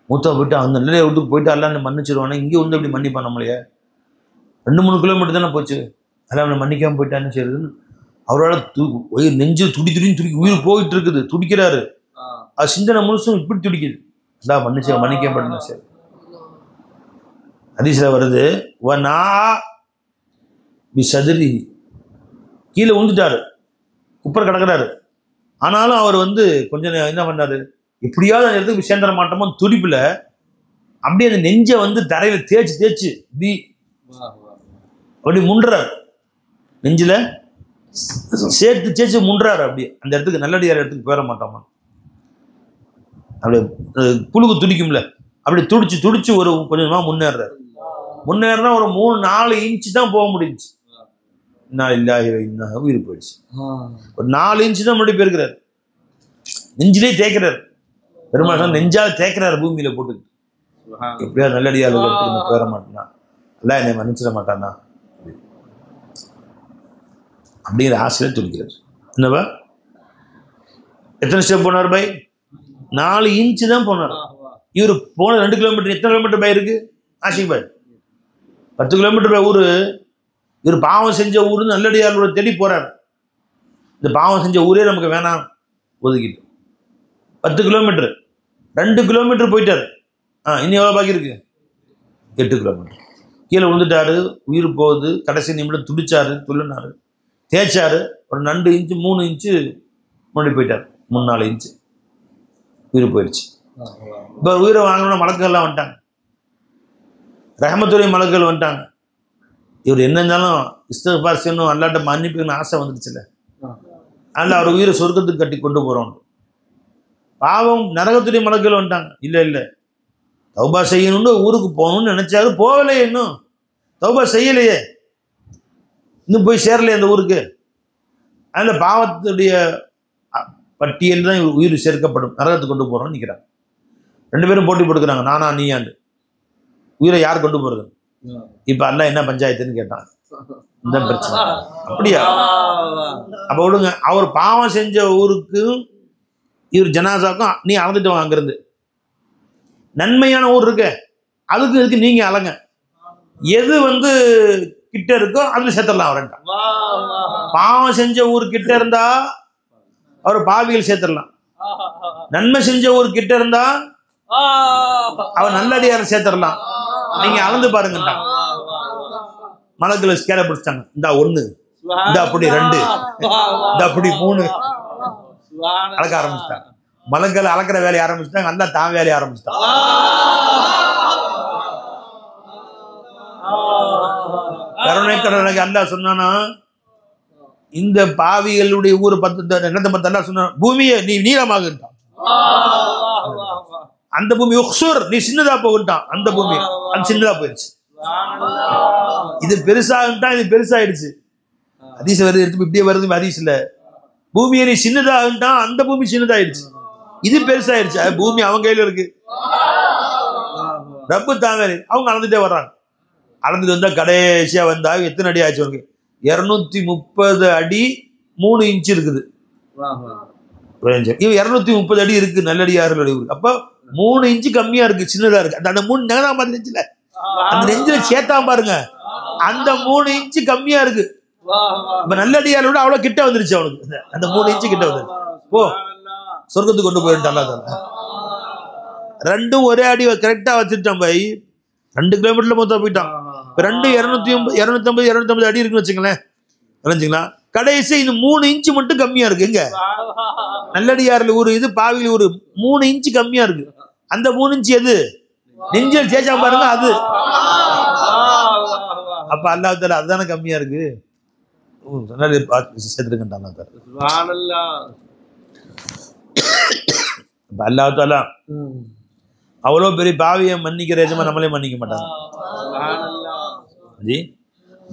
மூத்தா போயிட்டு அந்த நிலையை விட்டு போயிட்டு எல்லாம் மன்னிச்சிருவானே, இங்கே அப்படி மன்னிப்பான் நம்மளையே, 2-3 கிலோமீட்டர் தானே போச்சு, அதெல்லாம் அவனை மன்னிக்காமல் போயிட்டான்னு செய்யுதுன்னு அவரால் நெஞ்சு துடின்னு உயிர் போயிட்டு இருக்குது, துடிக்கிறாரு. அது சிந்தனை முழுசும் இப்படி துடிக்குது, அதான் மன்னிக்கப்பட்டேன். சரி, ஹதீஸ்ல வருது, சதுரி கீழே விழுந்துட்டாரு, குப்பரை கிடக்கிறாரு. ஆனாலும் அவர் கொஞ்சம் என்ன பண்ணாரு, எப்படியாவது அந்த இடத்துக்கு சேர்ந்துட மாட்டோமோ துடிப்புல அப்படியே அந்த நெஞ்சை தரையில தேய்ச்சி அப்படி முன்றார், நெஞ்சில சேர்த்து தேய்ச்சி முன்றாரு. அப்படியே அந்த இடத்துக்கு நல்லடியார் இடத்துக்கு போயிட மாட்டோமா, அப்படியே புழுகு துடிக்கும்ல, அப்படி துடிச்சு ஒரு கொஞ்சமா முன்னேறினா ஒரு 3-4 இன்ச்சு தான் போக முடிஞ்சுச்சு. உயிர் போயிடுச்சு. ஒரு 4 இன்ச்சு தான் முன்னாடி போயிருக்கிறார், நெஞ்சிலே தேய்க்கிறார். பெருமாள் நெஞ்சால தேய்க்கிறாரு பூமியில போட்டு. எப்படியா நல்லடியார் போயிட மாட்டேன்னா, அல்ல என்னை மன்னிச்சிட மாட்டானா அப்படிங்கிற ஆசையில துடிக்கிறார். என்னவா எத்தனை ஸ்டெப் போனார் பாய்? 4 இன்ச்சு தான் போனார். இவர் போன 2 கிலோமீட்டர். எத்தனை கிலோமீட்டர் பாய் இருக்கு ஆஷிக் பாய்? 10 கிலோமீட்டர் பாய் ஊரு. இவர் பாவம் செஞ்ச ஊருன்னு நல்லடியாரோட தேடி போறாரு. இந்த பாவம் செஞ்ச ஊரே நமக்கு வேணாம் ஒதுக்கிட்டு 10 கிலோமீட்டர் 2 கிலோமீட்டர் போயிட்டாரு. இன்னும் எவ்வளோ பாக்கி இருக்கு? 8 கிலோமீட்டர். கீழே விழுந்துட்டாரு, உயிர் போகுது. கடைசி நிமிடம் துடிச்சாரு, துள்ளினாரு, தேய்ச்சாரு. ஒரு 2 இன்ச்சு 3 இன்ச்சு முன்னாடி போயிட்டார். 3-4 இன்ச்சு உயிர் போயிடுச்சு. இப்போ உயிரை வாங்கணும்னா மலக்கெல்லாம் வந்துட்டாங்க, ரஹமத்துடைய மலக்கள் வந்துட்டாங்க. இவர் என்ன இருந்தாலும் இஸ்திக்ஃபார் செய்யணும், அல்லாட்ட மன்னிப்புன்னு ஆசை வந்துடுச்சுல்ல, அதில் அவர் உயிரை சொர்க்கத்துக்கு கட்டி கொண்டு போகிறோம். பாவம் நரகத்துடைய மலக்கள் வந்துட்டாங்க. இல்லை தௌபா செய்யணும்னு ஊருக்கு போகணும்னு நினைச்சாரு, போகலையே, இன்னும் தௌபா செய்யலையே, இன்னும் போய் சேரலையே அந்த ஊருக்கு. அதில் பாவத்துடைய பட்டியல் தான் இவர் உயிர் சேர்க்கப்படும், நரகத்துக்கு கொண்டு போகிறோம்னு நிற்கிறாங்க. 2 பேரும் போட்டி போட்டுக்கிறாங்க, நானா நீயாண்டு. உயிரை யார் கொண்டு போகிறது? இப்போ அல்லாஹ் என்ன பஞ்சாயத்துன்னு கேட்டான். இந்த பிரச்சனை. அப்படியா? அப்ப விடுங்க, அவர் பாவம் செஞ்ச ஊருக்கு இவர் ஜனாசாக்கும் நீ அளந்துட்டு வாங்க. அங்கிருந்து நன்மையான ஊர் இருக்கு, அதுக்கு இருக்கு நீங்க அலங்க. எது கிட்ட இருக்கோ அதுல சேர்த்துடலாம் அவர்கிட்ட. பாவம் செஞ்ச ஊர் கிட்ட இருந்தா அவர் பாவிகள் சேர்த்துடலாம். நன்மை செஞ்ச ஊர் கிட்ட இருந்தா அவர் நல்லடியார சேர்த்துடலாம். நீங்க அளந்து பாருங்க. மலக்குல ஸ்கேல பிடிச்சிட்டாங்க. இந்த 1, இந்த அப்படி 2, இந்த அப்படி 3 அளக்க ஆரம்பிச்சிட்டாங்க. மலக்கள் அளக்கிற வேலையை ஆரம்பிச்சிட்டாங்க. அல்ல தான் வேலையை ஆரம்பிச்சிட்டாங்க. கருணை கடனுக்கு அல்லா சொன்னானா, இந்த பாவிகளுடைய ஊர் 10 எண்ணத்தை 10 அல்லா சொன்ன பூமியை நீ நீளமாகட்டான். அந்த பூமி உக்சூர் நீ சின்னதா போகட்டான். அந்த பூமி அது சின்னதா போயிடுச்சு. இது பெருசாகட்டான், இது பெருசாயிடுச்சு. ஹதீஸ் வருது, எடுத்து இப்படியே வருது ஹதீஸ்ல. பூமியை நீ சின்னதாகட்டான், அந்த பூமி சின்னதாயிடுச்சு. இது பெருசாயிடுச்சு. பூமி அவங்க கையில இருக்கு. ரப்பு தாங்க அவங்க அளந்துட்டே வர்றாங்க. அளந்துட்டு வந்தா கடைசியா வந்தா எத்தனை அடி ஆச்சு உனக்கு? 230 அடி 3 இன்ச்சு இருக்குது. இவன் 230 அடி இருக்கு நல்லடியார்கள். அப்ப 3 இன்ச்சு கம்மியா இருக்கு, சின்னதா இருக்கு. அந்த 3 நகரா மாதிரி நெஞ்சில, அந்த நெஞ்சில சேத்தா பாருங்க, அந்த 3 இன்ச்சு கம்மியா இருக்கு. இப்ப நல்லடியாரோட அவ்வளவு கிட்ட வந்துருச்சு அவனுக்கு. அந்த 3 இன்ச்சு கிட்ட வந்துருச்சு. போ சொர்க்கத்துக்கு கொண்டு போயிட்டான். ரெண்டும் ஒரே அடி கரெக்டா வச்சுட்டான். பை 2 கிலோமீட்டர்ல மொத்தம் போயிட்டான். இப்ப 250 அடி இருக்குன்னு வச்சுங்களேன். விளைஞ்சுங்களா? கடைசி இந்த 3 இன்ச்சு மட்டும் கம்மியா இருக்கு. எங்க நல்லடியாரில் ஊரு, இது பாவியில் ஊரு 3 இன்ச்சு கம்மியா இருக்கு. அந்த 3 இன்ச்சு எது? நெஞ்சில் சேச்சா பாருங்க அது. அப்ப அல்லாஹ் தஆலா அதுதானே கம்மியா இருக்கு. சேர்த்துருக்கேன். அல்லாஹ் தஆலா அவ்வளோ பெரிய பாவியை மன்னிக்கிற எஜமா நம்மளே மன்னிக்க மாட்டாங்க.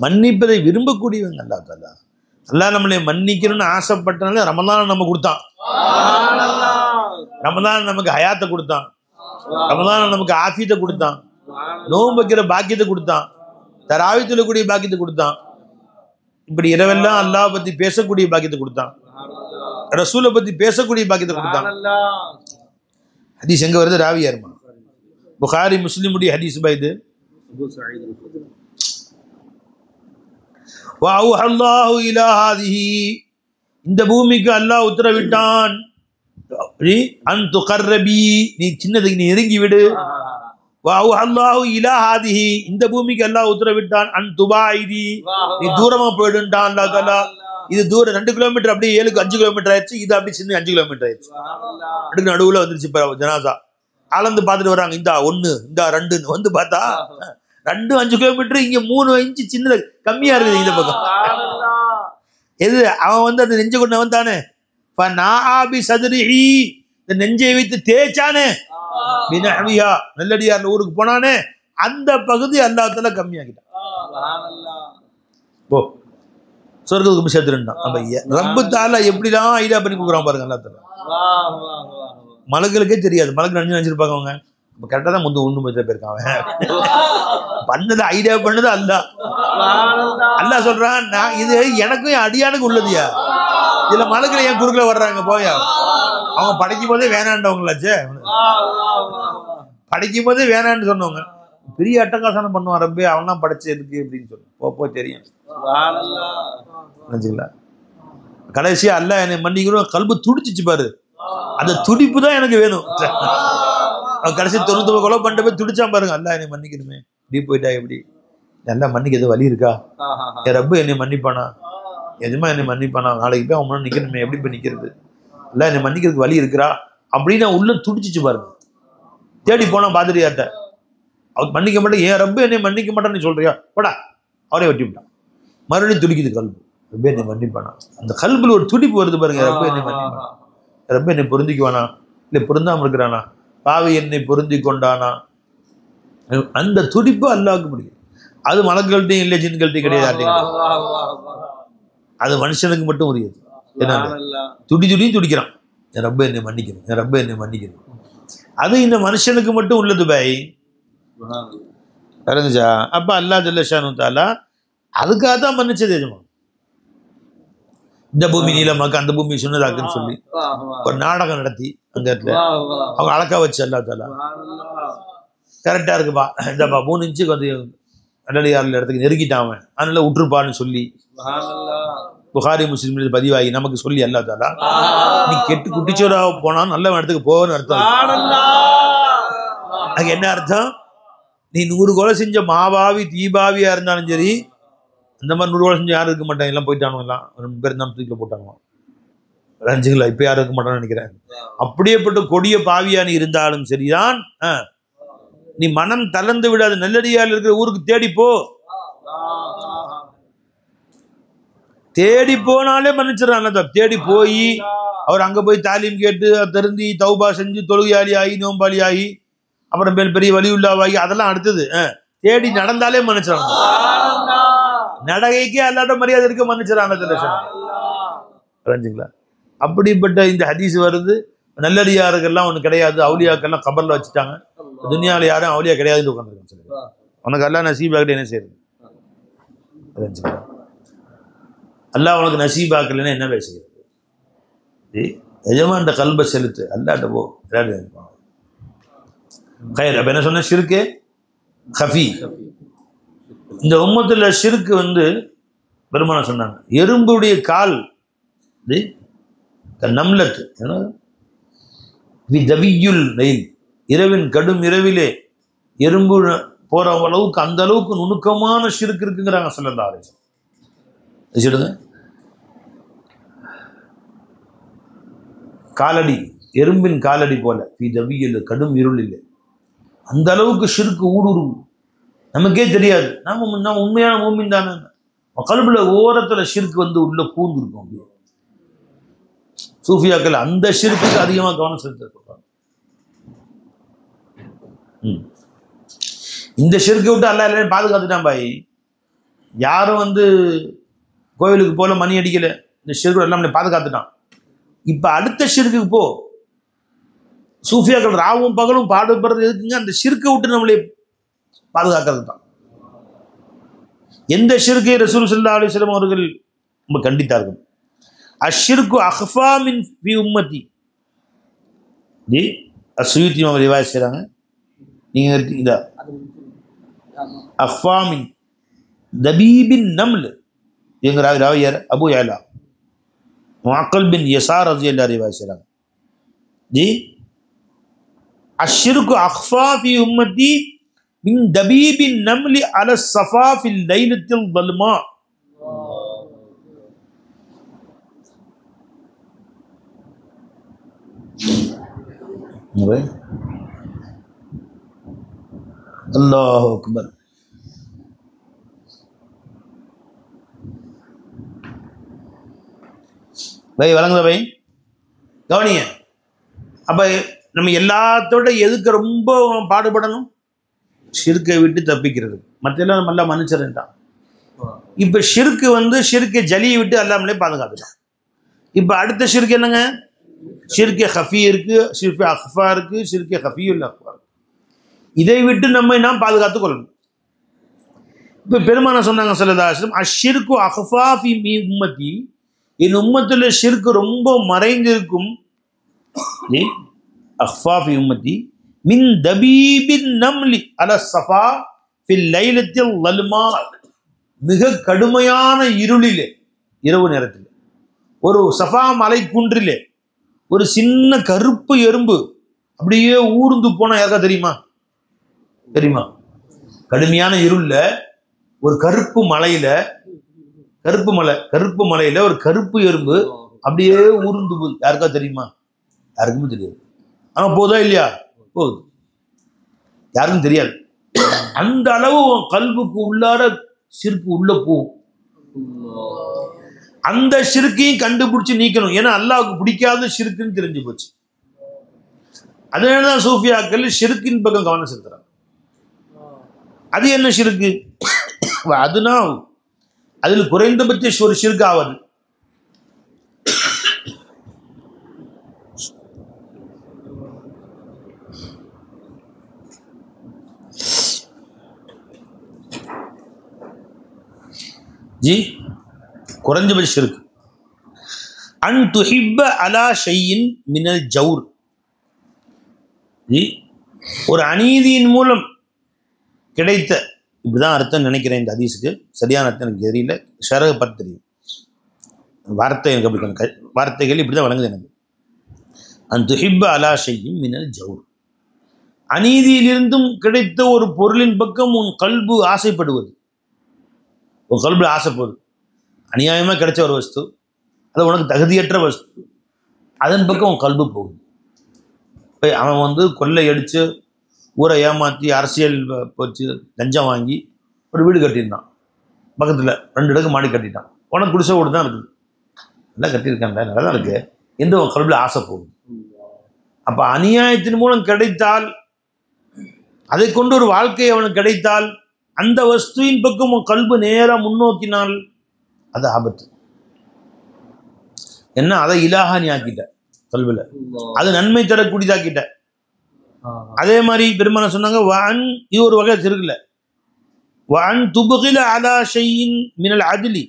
மன்னிப்பதை விரும்பக்கூடியவங்க அல்லாஹ் தஆலா. அல்லாஹ் நம்மளை மன்னிக்கணும்னு ஆசைப்பட்டனால ரமலான் நம்ம கொடுத்தான். ரமலான் நமக்கு ஹயாத்தை கொடுத்தான். ரமலான் நமக்கு ஆஃபியத்தை கொடுத்தான். நோன்பு வைக்கிற பாக்கியத்தை கொடுத்தான். தராவி தொழக்கூடிய பாக்கியத்தை கொடுத்தான். இப்படி இரவெல்லாம் அல்லாஹ் பத்தி பேசக்கூடிய பாக்கியத்தை கொடுத்தான். ரசூலை பத்தி பேசக்கூடிய பாக்கியத்தை கொடுத்தான். ஹதீஸ் எங்க வருது? ராவியாருமா புகாரி முஸ்லிமுடைய ஹதீஸ் பா இது. வஅஹல்லாஹு இலா ஹாதிஹி, இந்த பூமிக்கு அல்லாஹ் உத்தரவிட்டான், அன் துகர்ரபி, நீ சின்னதுக்கு நீ நெருங்கி விடு. வஅஹல்லாஹு இலா ஹாதிஹி, இந்த பூமிக்கு அல்லாஹ் உத்தரவிட்டான், அன் துபாயிதி, நீ தூரமா போயிடுன்றான் அல்லாஹ் தஆலா. இது தூரம் 2 கிலோமீட்டர், அப்படியே 5 கிலோமீட்டர் ஆயிடுச்சு. இது அப்படி சின்ன 5 கிலோமீட்டர் ஆயிடுச்சு. அடுக்கு நடுவுல வந்துருச்சு. இப்ப ஜனாசா அளந்து பார்த்துட்டு வர்றாங்க. இந்த 1, இந்த 2 வந்து பார்த்தா 2 5 கிலோமீட்டர், இங்க 3 இன்ச்சு சின்ன கம்மியா இருக்குது இந்த பக்கம். எது? அவன் அந்த நெஞ்சை கொண்டு வந்தானே, இந்த நெஞ்சை வைத்து தேய்ச்சானே, நல்லடியார் ஊருக்கு போனானே, அந்த பகுதி அல்லாஹ் தஆலா கம்மியாக்கிட்டான். போ சொர்க்கத்துக்கு சேர்த்துட்டான். ரப்பு தஆலா எப்படிலாம் ஐடியா பண்ணி கொடுக்குறான் பாருங்க அல்லாஹ் தஆலா. மலக்குகளுக்கே தெரியாது. மலக்கு நினைச்சிருப்பாங்க அவங்க கரெக்டா தான் ஒண்ணு போயிருக்காங்க. பண்ணது ஐடியா பண்ணது அல்லாஹ். அல்லாஹ் சொல்றான், நான் இது எனக்கும் என் அடியானுக்கு உள்ளதுயா. இதுல மலக்குல என் குறுக்கல வர்றாங்க. போயா அவங்க படைக்கும் போதே வேணாண்டவங்களாச்சே. படைக்கும் போதே வேணான்னு சொன்னவங்க பெரிய அட்டகாசனம் பண்ணுவான் ரப்பே, அவன் தான் படைச்சு எதுக்கு அப்படின்னு சொல்லி போ தெரியும். கடைசியா அல்லாஹ் என்னை மன்னிக்கணும், கல்பு துடிச்சிச்சு பாரு. அந்த துடிப்பு தான் எனக்கு வேணும். கடைசி 99 கொலை பண்ணிட்டு போய் துடிச்சான் பாருங்க. அல்லாஹ் என்னை மன்னிக்கணுமே, இப்படி போயிட்டா எப்படி? நல்லா மன்னிக்கிறது வழி இருக்கா? என் ரப்பு என்னை மன்னிப்பானா? எதுமா என்னை மன்னிப்பானா? நாளைக்கு போய் அவன் நிக்கணுமே, எப்படி போய் நிக்கிறது? அல்ல என்னை மன்னிக்கிறதுக்கு வழி இருக்கிறா அப்படின்னு உள்ள துடிச்சிச்சு பாருங்க. தேடி போனா பாதிரியார்ட்ட, அவர் மன்னிக்க மாட்டேன், என் ரப்பு என்னை மன்னிக்க மாட்டான்னு சொல்றியா? போடா, அவரே வெட்டி விட்டான். மறுபடியும் துடிக்குது கல்பு, ரப்பே என்னை மன்னிப்பானா? அந்த கல்புல ஒரு துடிப்பு வருது பாருங்க, ரப்பே என்னை மன்னிப்பானா, ரப்பே என்னை பொருந்திக்குவானா, இல்லை பொருந்தாம இருக்கிறானா, பாவி என்னை பொருந்தி கொண்டானா, அந்த துடிப்பு அல்லாஹ்வுக்கு பிடிக்கும். அது மலக்கள்கிட்டையும் இல்லை, ஜின்கள்கிட்டையும் கிடையாது. அது மனுஷனுக்கு மட்டும் உரியது. என்ன துடியும் துடிக்கிறான், என் ரப்ப என்னை மன்னிக்கணும், என் ரப்ப என்னை மன்னிக்கணும். அது இந்த மனுஷனுக்கு மட்டும் உள்ளது பை. தெரிஞ்சா? அப்ப அல்லாஹ் ஜல்ல ஷானு தஆலா அதுக்காக தான் மன்னிச்சது எஜமான். இந்த பூமி நீளமாக்கு அந்த பூமி சொன்னதாக்குன்னு சொல்லி ஒரு நாடகம் நடத்தி அந்த இடத்துல அவங்க அழக்கா வச்சு அல்லா தாலா கரெக்டா இருக்குப்பா, இந்தப்பா 3 இன்ச்சுக்கு வந்து நல்லடியாரில் இடத்துக்கு நெருக்கிட்டான் அதனால விட்டுருப்பான்னு சொல்லி புகாரி முஸ்லிம் பதிவாகி நமக்கு சொல்லி அல்லா தாலா நீ கெட்டு குட்டிச்சோரா போனாலும் நல்ல இடத்துக்கு போகணும்னு அர்த்தம். அதுக்கு என்ன அர்த்தம்? நீ 100 கொலை செஞ்ச மாபாவி தீபாவியா இருந்தாலும் சரி, அந்த மாதிரி 100 கொலை செஞ்சு யாரும் இருக்க மாட்டாங்க, எல்லாம் போயிட்டானுங்க, எல்லாம் 2 பேர் தான் தூக்கில போட்டாங்க, 5 இப்ப யாரும் இருக்க மாட்டான்னு நினைக்கிறேன். அப்படியேப்பட்ட கொடிய பாவியா நீ இருந்தாலும் சரிதான், நீ மனம் தளர்ந்து விடாது, நல்லடியால் இருக்கிற ஊருக்கு தேடிப்போ, தேடி போனாலே மன்னிச்சிடறான். தேடி போய் அவர் அங்க போய் தாலீம் கேட்டு தெரிஞ்சு தௌபா செஞ்சு தொழுகையாளி ஆகி நோம்பாளி ஆகி அப்புறம் பெரிய வலி உள்ளாவாகி அதெல்லாம் அடுத்தது. தேடி நடந்தாலே மன்னிச்சிடறாங்க. நடகைக்கே அல்லாட்ட மரியாதை இருக்க மன்னிச்சிடறாங்க. அப்படிப்பட்ட இந்த ஹதீஸ் வருது. நல்லடியாருக்கெல்லாம் ஒண்ணு கிடையாது, அவுலியாக்கெல்லாம் கபர்ல வச்சுட்டாங்க, துனியாவில் யாரும் அவுலியா கிடையாதுன்னு உட்காந்துருக்காங்க. உனக்கு அல்லா நசீபாக்கிட்ட என்ன செய்யுது? அல்லாஹ் உனக்கு நசீபாக்கலன்னா என்ன பேசுகிறது? எஜமான் கல்பை செலுத்து, அல்லாட்ட போ. அப்ப என்ன சொன்ன? ஷிர்கே ஹஃபி. இந்த உம்மத்துல ஷிர்கு வந்து பெருமான சொன்னாங்க, எறும்புடைய கால் நம்லத்து நெயில், இரவின் கடும் இரவிலே எறும்பு போற அளவுக்கு அந்த அளவுக்கு நுணுக்கமான ஷிர்க் இருக்குங்கிறாங்க ஸல்லல்லாஹு அலைஹி வஸல்லம். காலடி, எறும்பின் காலடி போல கடும் இருள் இல்லை, அந்த அளவுக்கு ஷிர்க் ஊடுருவு, நமக்கே தெரியாது. நம்ம உண்மையான மூமின் தானே, கல்புல ஓரத்துல ஷிர்க் வந்து உள்ள பூந்துருக்கும். அப்படியே சூஃபியாக்கள் அந்த ஷிர்க்குக்கு அதிகமா கவனம் செலுத்த சொல்றாங்க. இந்த ஷிர்க்கை விட்டு அல்லாஹ் எல்லாரையும் பாதுகாத்துட்டான் பாய். யாரும் வந்து கோவிலுக்கு போல மணி அடிக்கல, இந்த ஷிர்க்கு எல்லாம் பாதுகாத்துட்டான். இப்ப அடுத்த ஷிர்க்குக்கு போ. சூஃபியாக்கள் ராவும் பகலும் பாடுபடுறது எதுக்குங்க? அந்த ஷிர்க்கை விட்டு நம்மளை பாதுகாக்கிறது தான். எந்த ஷிர்க்கை ரசூல் ஸல்லல்லாஹு அலைஹி வஸல்லம் அவர்கள் ரொம்ப கண்டித்தார்கள். அஷ்ஷிர்கு அஹ்ஃபா மின் ஃபி உம்மதி. ஜி அஸ்ஸூதி அவங்க ரிவாயத் செய்றாங்க. நீங்க இருக்கீங்க அஹ்ஃபா மின் தபீபின் நம்ல். எங்க ராவியர் அபு யலா முஅக்கல் பின் யஸார் ரலியல்லாஹு ரிவாயத் செய்றாங்க. ஜி அஷ்ஷிர்கு அஹ்ஃபா ஃபி உம்மதி மின் தபீபின் நம்லி அல ஸஃபா ஃபில் லைலத்தில் ظلமா. அல்லாஹு அக்பர். பை வழங்குத பை கவனிங்க. அப்ப நம்ம எல்லாத்தோட எதுக்கு ரொம்ப பாடுபடணும்? ஷிர்க்கை விட்டு தப்பிக்கிறது. மற்றெல்லாம் நம்ம எல்லாம் மன்னிச்சிருந்தான். இப்ப ஷிர்க்கு வந்து ஷிர்க்கை ஜலியை விட்டு அல்லாமலே பாதுகாத்துட்டான். இப்ப அடுத்த ஷிர்க் என்னங்க? ஷிர்கே ஹஃபி இருக்கு, ஷிர்கே அஹ்ஃபா இருக்கு, ஷிர்கே ஹஃபியுல் அஹ்ஃபா. இதை விட்டு நம்ம நாம் பாதுகாத்துக் கொள்ளணும். இப்ப பெருமான சொன்னாங்க ஸல்லல்லாஹு அலைஹி வஸல்லம், அஷ்ஷிர்கு அஹ்ஃபா ஃபி உம்மதி, என் உம்மத்துல ஷிர்க் ரொம்ப மறைந்திருக்கும். அஹ்ஃபா ஃபி உம்மதி மின் தபீபின் நம்லி அல ஸஃபா ஃபில் லைலத்தில் ظلமா. மிக கடுமையான இருளிலே, இரவு நேரத்தில் ஒரு சஃபா மலை குன்றிலே ஒரு சின்ன கருப்பு எறும்பு அப்படியே ஊர்ந்து போனா யாருக்கா தெரியுமா? தெரியுமா? கடுமையான இருள்ல ஒரு கருப்பு மலையில ஒரு கருப்பு எறும்பு அப்படியே ஊர்ந்து போகுது. யாருக்கா தெரியுமா? யாருக்குமே தெரியாது. ஆனா போதா இல்லையா? போகுது. யாருக்கும் தெரியாது. அந்த அளவு கல்புக்கு உள்ளார ஷிர்க் உள்ள போகும். அந்த ஷிர்க்கையும் கண்டுபிடிச்சு நீக்கணும். ஏன்னா அல்லாஹ்வுக்கு பிடிக்காத ஷிர்க்குன்னு தெரிஞ்சு போச்சு. அதனாலதான் சூஃபியாக்கள் ஷிர்க்கின் பக்கம் கவனம் செலுத்துறாங்க. அது என்ன ஷிர்க்கு? அதுனா அதில் குறைந்தபட்ச ஒரு ஷிர்க் ஆவது. ஜி குறைஞ்சபட்ச ஷிர்க். அன் துஹிப்ப அலா ஷையின் மினல் ஜவுர். ஜி ஒரு அநீதியின் மூலம் கிடைத்த, இப்படிதான் அர்த்தம் நினைக்கிறேன் இந்த ஹதீஸுக்கு, சரியான அர்த்தம் எனக்கு தெரியல, ஷரஹ் பார்த்து தெரியும். வார்த்தை எனக்கு அப்படி வார்த்தைகள் இப்படி தான் வழங்குது எனக்கு. அன் துஹிப்ப அலா ஷையின் மினல் ஜவுர். அநீதியிலிருந்தும் கிடைத்த ஒரு பொருளின் பக்கம் உன் கல்பு ஆசைப்படுவது, உன் கல்புல ஆசைப்படுவது. அநியாயமாக கிடைச்ச ஒரு வஸ்து, அது உனக்கு தகுதியற்ற வஸ்து, அதன் பக்கம் உன் கல்பு போகுது. இப்போ அவன் கொள்ளை அடித்து ஊரை ஏமாற்றி அரசியல் போச்சு லஞ்சம் வாங்கி ஒரு வீடு கட்டியிருந்தான், பக்கத்தில் 2 இடக்கு மாடி கட்டிட்டான். உனக்கு குடிசை வீடு தான் இருக்குது, நல்லா கட்டியிருக்கான்ல, நல்லா தான் இருக்குது என்று உன் கல்புல ஆசை போகுது. அப்போ அநியாயத்தின் மூலம் கிடைத்தால், அதை கொண்டு ஒரு வாழ்க்கை அவனுக்கு கிடைத்தால், அந்த வஸ்துவின் பக்கம் உன் கல்பு நேராக முன்னோக்கினால் அது ஆபத்து. என்ன, அதை இலாஹா நீ ஆக்கிட்ட கல்வில, அது நன்மை தரக்கூடியதாக்கிட்ட. அதே மாதிரி பெருமான சொன்னாங்க, வான் இது ஒரு வகை இருக்குல்ல, வான் துபுகில அலா ஷையின் மினல் அத்லி.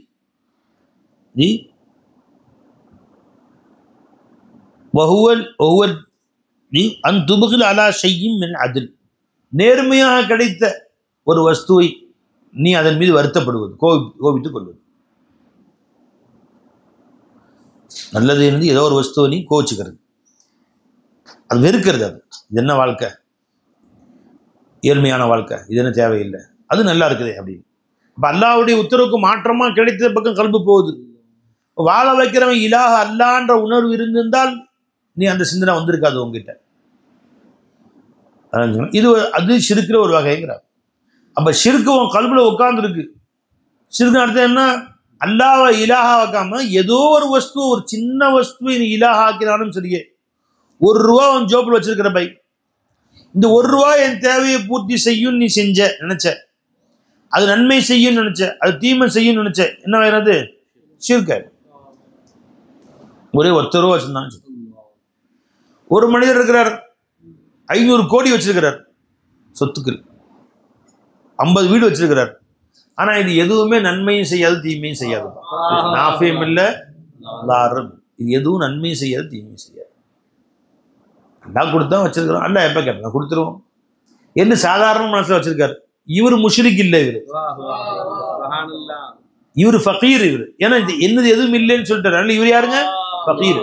அன் துபுகில அலா ஷையின் மினல் அத்ல். நேர்மையாக கிடைத்த ஒரு வஸ்துவை நீ அதன் மீது வருத்தப்படுவது, கோபித்துக் கொள்வது. நல்லது இருந்து ஏதோ ஒரு வஸ்துவை நீ கோச்சிக்கிறது, அது வெறுக்கிறது. இது என்ன வாழ்க்கை, ஏழ்மையான வாழ்க்கை, இது என்ன தேவையில்லை, அது நல்லா இருக்குது அப்படின்னு. அப்போ அல்லாஹ்வுடைய உத்தரவுக்கு மாற்றமாக கிடைத்த பக்கம் கல்பு போகுது. வாழ வைக்கிறவன் இலாஹ அல்லான்ற உணர்வு இருந்திருந்தால் நீ அந்த சிந்தனை வந்திருக்காது உங்ககிட்ட. இது அது ஷிர்க்குற ஒரு வகைங்கிறார். அப்போ ஷிர்க்கு உன் கல்புல உட்கார்ந்துருக்கு. ஷிர்க்கு அர்த்தம் என்ன, அல்லாஹ்வை இலாஹா வைக்காம ஏதோ ஒரு வஸ்து, ஒரு சின்ன வஸ்துவை நீ இலாஹா ஆக்கினாலும் சரியே. 1 ரூபா உன் ஜோப்பில் வச்சிருக்கிற பை, இந்த 1 ரூபா என் தேவையை பூர்த்தி செய்யும் நீ நினைச்ச, அது நன்மை செய்யும் நினைச்ச, அது தீமை செய்யும் நினைச்ச, என்ன ஆயிராது, ஷிர்க். ஒரே 10 ரூபா வச்சிருந்தாங்க. ஒரு மனிதர் இருக்கிறார், 500 கோடி வச்சிருக்கிறார் சொத்துக்கள், 50 வீடு வச்சிருக்கிறார். ஆனா இது எதுவுமே நன்மையும் செய்யாது தீமையும் செய்யாது, நாஃபியும் இல்லை லாரும், இது எதுவும் நன்மையும் செய்யாது தீமையும் செய்யாது. அல்லா கொடுத்தா வச்சிருக்கிறோம், அல்லா எப்ப கேட்டா கொடுத்துருவோம் என்ன சாதாரண மனசுல வச்சிருக்காரு. இவர் முஷ்ரிக் இல்லை, இவர் ஃபகீர். இவர் ஏன்னா என்னது எதுவும் இல்லைன்னு சொல்லிட்டாரு. இவர் யாருங்க, ஃபகீர்.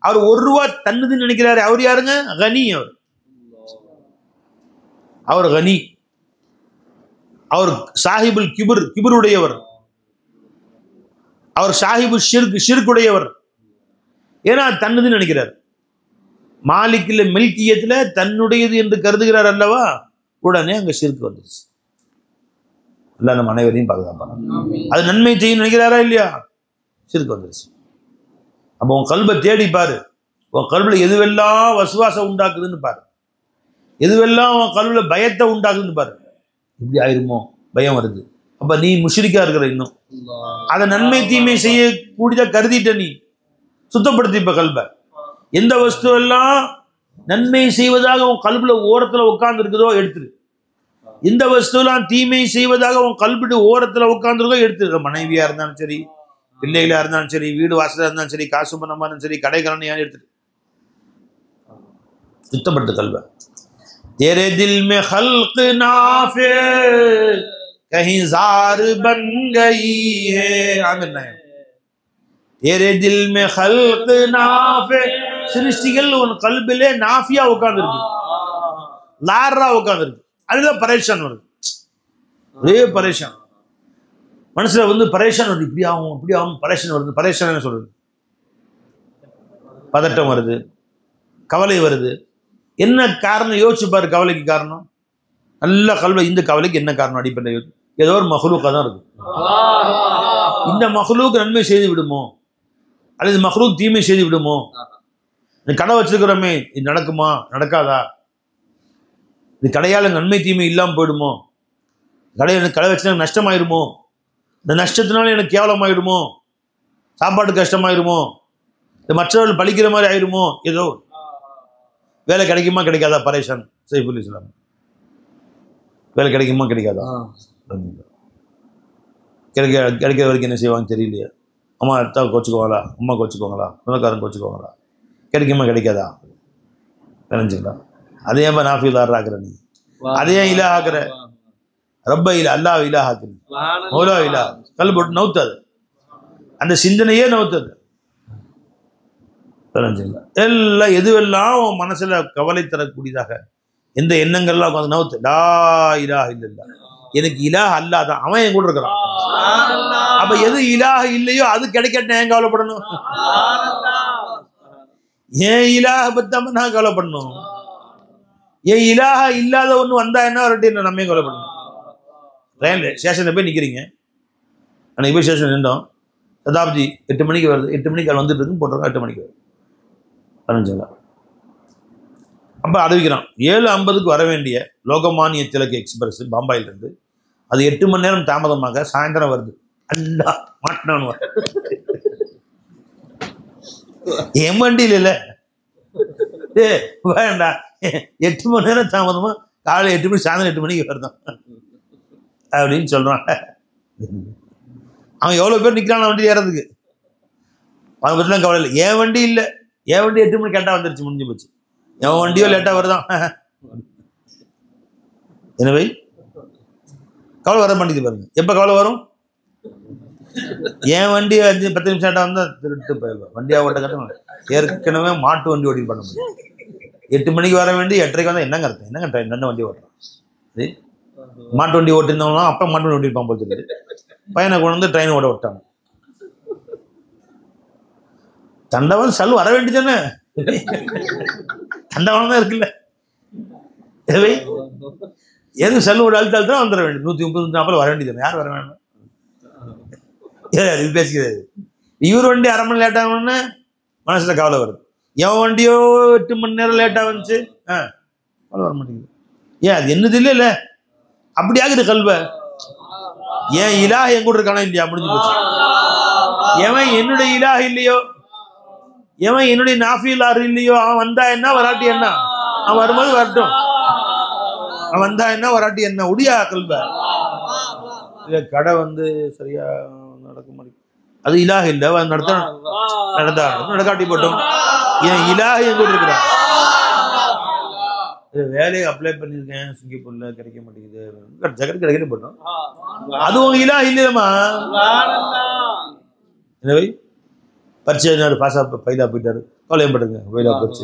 அவர் 1 ரூபா தன்னுதுன்னு நினைக்கிறாரு. அவர் யாருங்க, கனி. அவர் கனி, அவர் சாஹிபுல் கிபருடையவர், அவர் சாஹிபு ஷிர்குடையவர். ஏன்னா தன்னுதுன்னு நினைக்கிறார். மாலிக்கில் மில்கியத்தில் தன்னுடையது என்று கருதுகிறார் அல்லவா, உடனே அங்கே ஷிர்க் வந்துருச்சு. அல்லா நம்ம அனைவரையும் பாதுகாப்பாங்க. அது நன்மை செய்யும் நினைக்கிறாரா இல்லையா, ஷிர்க் வந்துருச்சு. அப்போ உன் கல்பை தேடி பாரு, உன் கல்வியில் எதுவெல்லாம் வசுவாசம் உண்டாக்குதுன்னு பாரு, எதுவெல்லாம் உன் கல்வியில் பயத்தை உண்டாக்குதுன்னு பாரு. இப்படி ஆயிருமோ பயம் வருது, அப்போ நீ முஷ்ரிக்கா இருக்கிற. இன்னும் அதை நன்மை தீமை செய்யக்கூடியதா கருதிட்ட, நீ சுத்தப்படுத்தி இப்ப கல்பை. எந்த வஸ்துவெல்லாம் நன்மை செய்வதாக உன் கல்புல ஓரத்தில் உட்கார்ந்து இருக்குதோ எடுத்துரு. எந்த வஸ்துவெல்லாம் தீமை செய்வதாக உன் கல்புடு ஓரத்தில் உட்கார்ந்துருக்கோ எடுத்துரு. மனைவியா இருந்தாலும் சரி, பிள்ளைகளா இருந்தாலும் சரி, வீடு வாசலா இருந்தாலும் சரி, காசு பணமா இருந்தாலும் சரி, கடைக்காரன் எடுத்துரு. சுத்தப்பட்டு கல்பை. तेरे दिल में खल्क नाफे कहीं जार बन गई है, आमिर नायम. तेरे दिल में खल्क नाफे, சிருஷ்டிகள் உன் கல்பிலே நாஃபியா உட்கார்ந்துருக்கு, லாரா உட்கார்ந்துருக்கு. அதுதான் பரேஷான் வருது, ஒரே பரேஷான். மனசுல பரேஷான் வருது, இப்படி ஆகும் இப்படி ஆகும், பரேஷான் வருது. பரேஷான் என்ன சொல்றது, பதட்டம் வருது, கவலை வருது. என்ன காரணம் யோசிச்சு பாரு. கவலைக்கு காரணம் நல்ல கல்வி. இந்த கவலைக்கு என்ன காரணம், அடிப்படை ஏதோ ஒரு மஹ்லூக்கா தான் இருக்கு. இந்த மஹ்லூக் நன்மை செய்து விடுமோ, அல்லது மஹ்லூக் தீமை செய்து விடுமோ. கடை வச்சிருக்கிறோமே, இது நடக்குமா நடக்காதா, இது கடையால் நன்மை தீமை இல்லாமல் போயிடுமோ, கடை வச்சு நஷ்டமாயிருமோ, இந்த நஷ்டத்தினால எனக்கு கேவலமாயிடுமோ, சாப்பாடு கஷ்டமாயிருமோ, இந்த மற்றவர்கள் பழிக்கிற மாதிரி ஆயிருமோ, ஏதோ வேலை கிடைக்குமா கிடைக்காதா. பரேஷான் சைஃபுல் இஸ்லாம், வேலை கிடைக்குமா கிடைக்காதா. கிடைக்கிற வரைக்கும் என்ன செய்வாங்க தெரியலையே. அம்மா எடுத்தா கோச்சுக்குவாங்களா, அம்மா கோச்சுக்குவாங்களா, சொந்தக்காரன் கோச்சுக்குவாங்களா, கிடைக்குமா கிடைக்காதா தெரிஞ்சுங்களா. அதே மாதிரி நாஃபிலார் ஆக்குற நீ, அதே இலா ஆக்குற ரப்ப இல்லா அல்லாஹ் இலா ஆக்குற மௌலா இலா கல் போட்டு நவுத்தாது, அந்த சிந்தனையே நவுத்தது தெரிஞ்சுங்களா. எல்லாம் எதுவெல்லாம் உன் மனசுல கவலை தரக்கூடியதாக எந்த எண்ணங்கள்லாம் உட்காந்து நவுத்து லா இலாஹ இல்லல்லா, எனக்கு இலாஹ் அல்லாஹ் தான், அவன் என் கூட இருக்கிறான். அப்ப எது இலாஹ் இல்லையோ அது கிடைக்கட்டும், ஏன் கவலைப்படணும்? ஏன் இலாஹ பத்தாம நான் கவலைப்படணும்? ஏன் இலாஹ இல்லாத ஒண்ணு வந்தா என்ன வரட்டு, என்ன நம்ம கவலைப்படணும்? ட்ரெயின்ல ஸ்டேஷன்ல போய் நிக்கிறீங்க, அன்னைக்கு போய் ஸ்டேஷன் நின்றோம், சதாப்தி 8 மணிக்கு வருது, 8 மணிக்கு வந்துட்டு இருக்குன்னு போட்டிருக்கோம், 8 மணிக்கு வருது தெரிஞ்சுங்களா. அப்போ அறிவிக்கிறான் 7:50 வர வேண்டிய லோகமானிய திலக் எக்ஸ்பிரஸ் பாம்பாயிலிருந்து அது 8 மணி நேரம் தாமதமாக சாயந்தரம் வருது. அல்லா மாட்டினான் என் வண்டியில் இல்லை வேண்டா, 8 மணி நேரம் தாமதமா காலையில் 8 மணி சாயந்தரம் 8 மணிக்கு வருதான் அப்படின்னு சொல்றான். அவன் எவ்வளோ பேர் நிற்கிறான் வண்டி ஏறதுக்கு, அவன் பற்றிலாம் கவலை இல்லை. என் வண்டி இல்லை, என் வண்டி 8 மணி கேட்டால் வந்துருச்சு, முடிஞ்சு போச்சு. என் வண்டியோ லேட்டாக வருதான். எனவே கவலை வர மாட்டேங்குது பாருங்க. எப்போ கவலை வரும்? என் வண்டி 5-10 நிமிஷம் லேட்டாக வந்தால் திருட்டு போயிடுவேன். வண்டியாக ஓட்ட கட்டணும். ஏற்கனவே மாட்டு வண்டி ஓட்டி பண்ண முடியும். 8 மணிக்கு வர வேண்டி 8:30 வந்தால் என்னங்க அர்த்தம்? என்னங்க ட்ரெயின் ரெண்டு வண்டி ஓட்டுறான். சரி, மாட்டு வண்டி ஓட்டிருந்தவங்களாம் அப்போ மாட்டு வண்டி ஓட்டிருப்பான் போல் தெரியுது. பையனை கொண்டு வந்து ட்ரெயின் ஓட விட்டாங்க. தண்டவன் சல் வர வேண்டியதானே, தண்டவனம் தான் இருக்குல்ல. எது செல்வோட அழுத்தால் தான் வந்துட வேண்டியது. 130-140 வர வேண்டியது. யார் வர வேணும்? இது பேசிக்கிறது. இவர் வண்டி 1/2 மணி லேட் ஆகணும்னு மனசுல கவலை வருது. என் வண்டியோ 8 மணி நேரம் லேட்டாக வந்துச்சு, கவலை வர மாட்டேங்குது. ஏன் அது என்னது இல்லை இல்லை, அப்படி ஆகுது கல்வ. ஏன் இலாஹ என் கூட இருக்கானா இல்லையா, முடிஞ்சு போச்சு. எவன் என்னுடைய இலாஹ இல்லையோ, எவன் என்னுடைய நாஃபிலார் இல்லையோ, அவன் வந்தா என்ன வராட்டி என்ன, அவன் வரும்போது வரட்டும், அவன் வந்தா என்ன வராட்டி என்ன, உடியா கல்வ. கடை வந்து சரியா நடக்க மாட்டேங்குது, அது இலாஹ இல்லை, நடக்காட்டி போட்டோம். என் இலாஹ என் கூட இருக்கிறான். வேலையை அப்ளை பண்ணியிருக்கேன், சிங்கப்பூர்ல கிடைக்க மாட்டேங்குது, ஜகத் கிடைக்கிட்டு போட்டோம், அதுவும் இலாஹ இல்லையம்மா. எனவே பரிச்சை பாசா ஃபைலா போயிட்டாரு, கவலையும் பட்டுங்க, ஃபைலா போச்சு,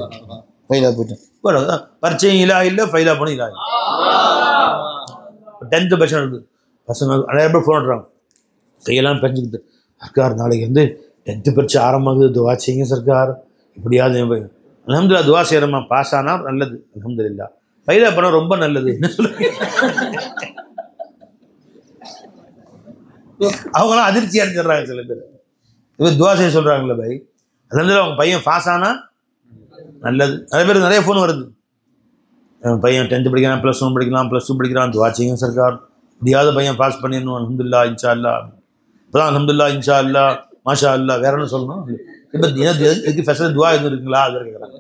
ஃபைலா போயிட்டேன். பரிச்சையும் இலா இல்லை, ஃபைலா போன இலா இல்லை. 10th பர்சன் இருக்குது, பசங்க நிறைய பேர் ஃபோன் பண்ணுறாங்க, கையெல்லாம் பெஞ்சுக்கிட்டு, சர்க்கார் நாளைக்கு வந்து 10th பரிச்சை ஆரம்பமாகுது, துவா செய்யுங்க சர்க்கார், இப்படியாவது அல்ஹம்துலில்லாஹ் துவா செய்கிறோமா, பாஸ் ஆனால் நல்லது, அல்ஹம்துலில்லாஹ் ஃபைலா பண்ண ரொம்ப நல்லது. என்ன சொல்லுங்க, அவங்களாம் அதிர்ச்சி அடைஞ்சிடுறாங்க. சில பேர் இவர் துவா செய்ய சொல்கிறாங்களே பை, அல்ஹம்துலில்லாஹ் அவங்க பையன் பாஸ் ஆனால் நல்லது. நிறைய பேர் நிறைய ஃபோன் வருது, பையன் 10th படிக்கிறான், +1 படிக்கலாம், +2 படிக்கிறான், துவா செய்யுங்க சர்க்கார், இப்படியாவது பையன் பாஸ் பண்ணிடணும், அல்ஹம்துலில்லாஹ் இன்ஷா அல்லாஹ். இப்போதான் அல்ஹம்துலில்லாஹ் இன்ஷா அல்லாஹ் மாஷா அல்லாஹ், வேற என்ன சொல்லணும்? இப்போ இதுக்கு ஃபெஸ்ட் துவா எதுவும் இருக்குங்களா, அது கேட்குறாங்க.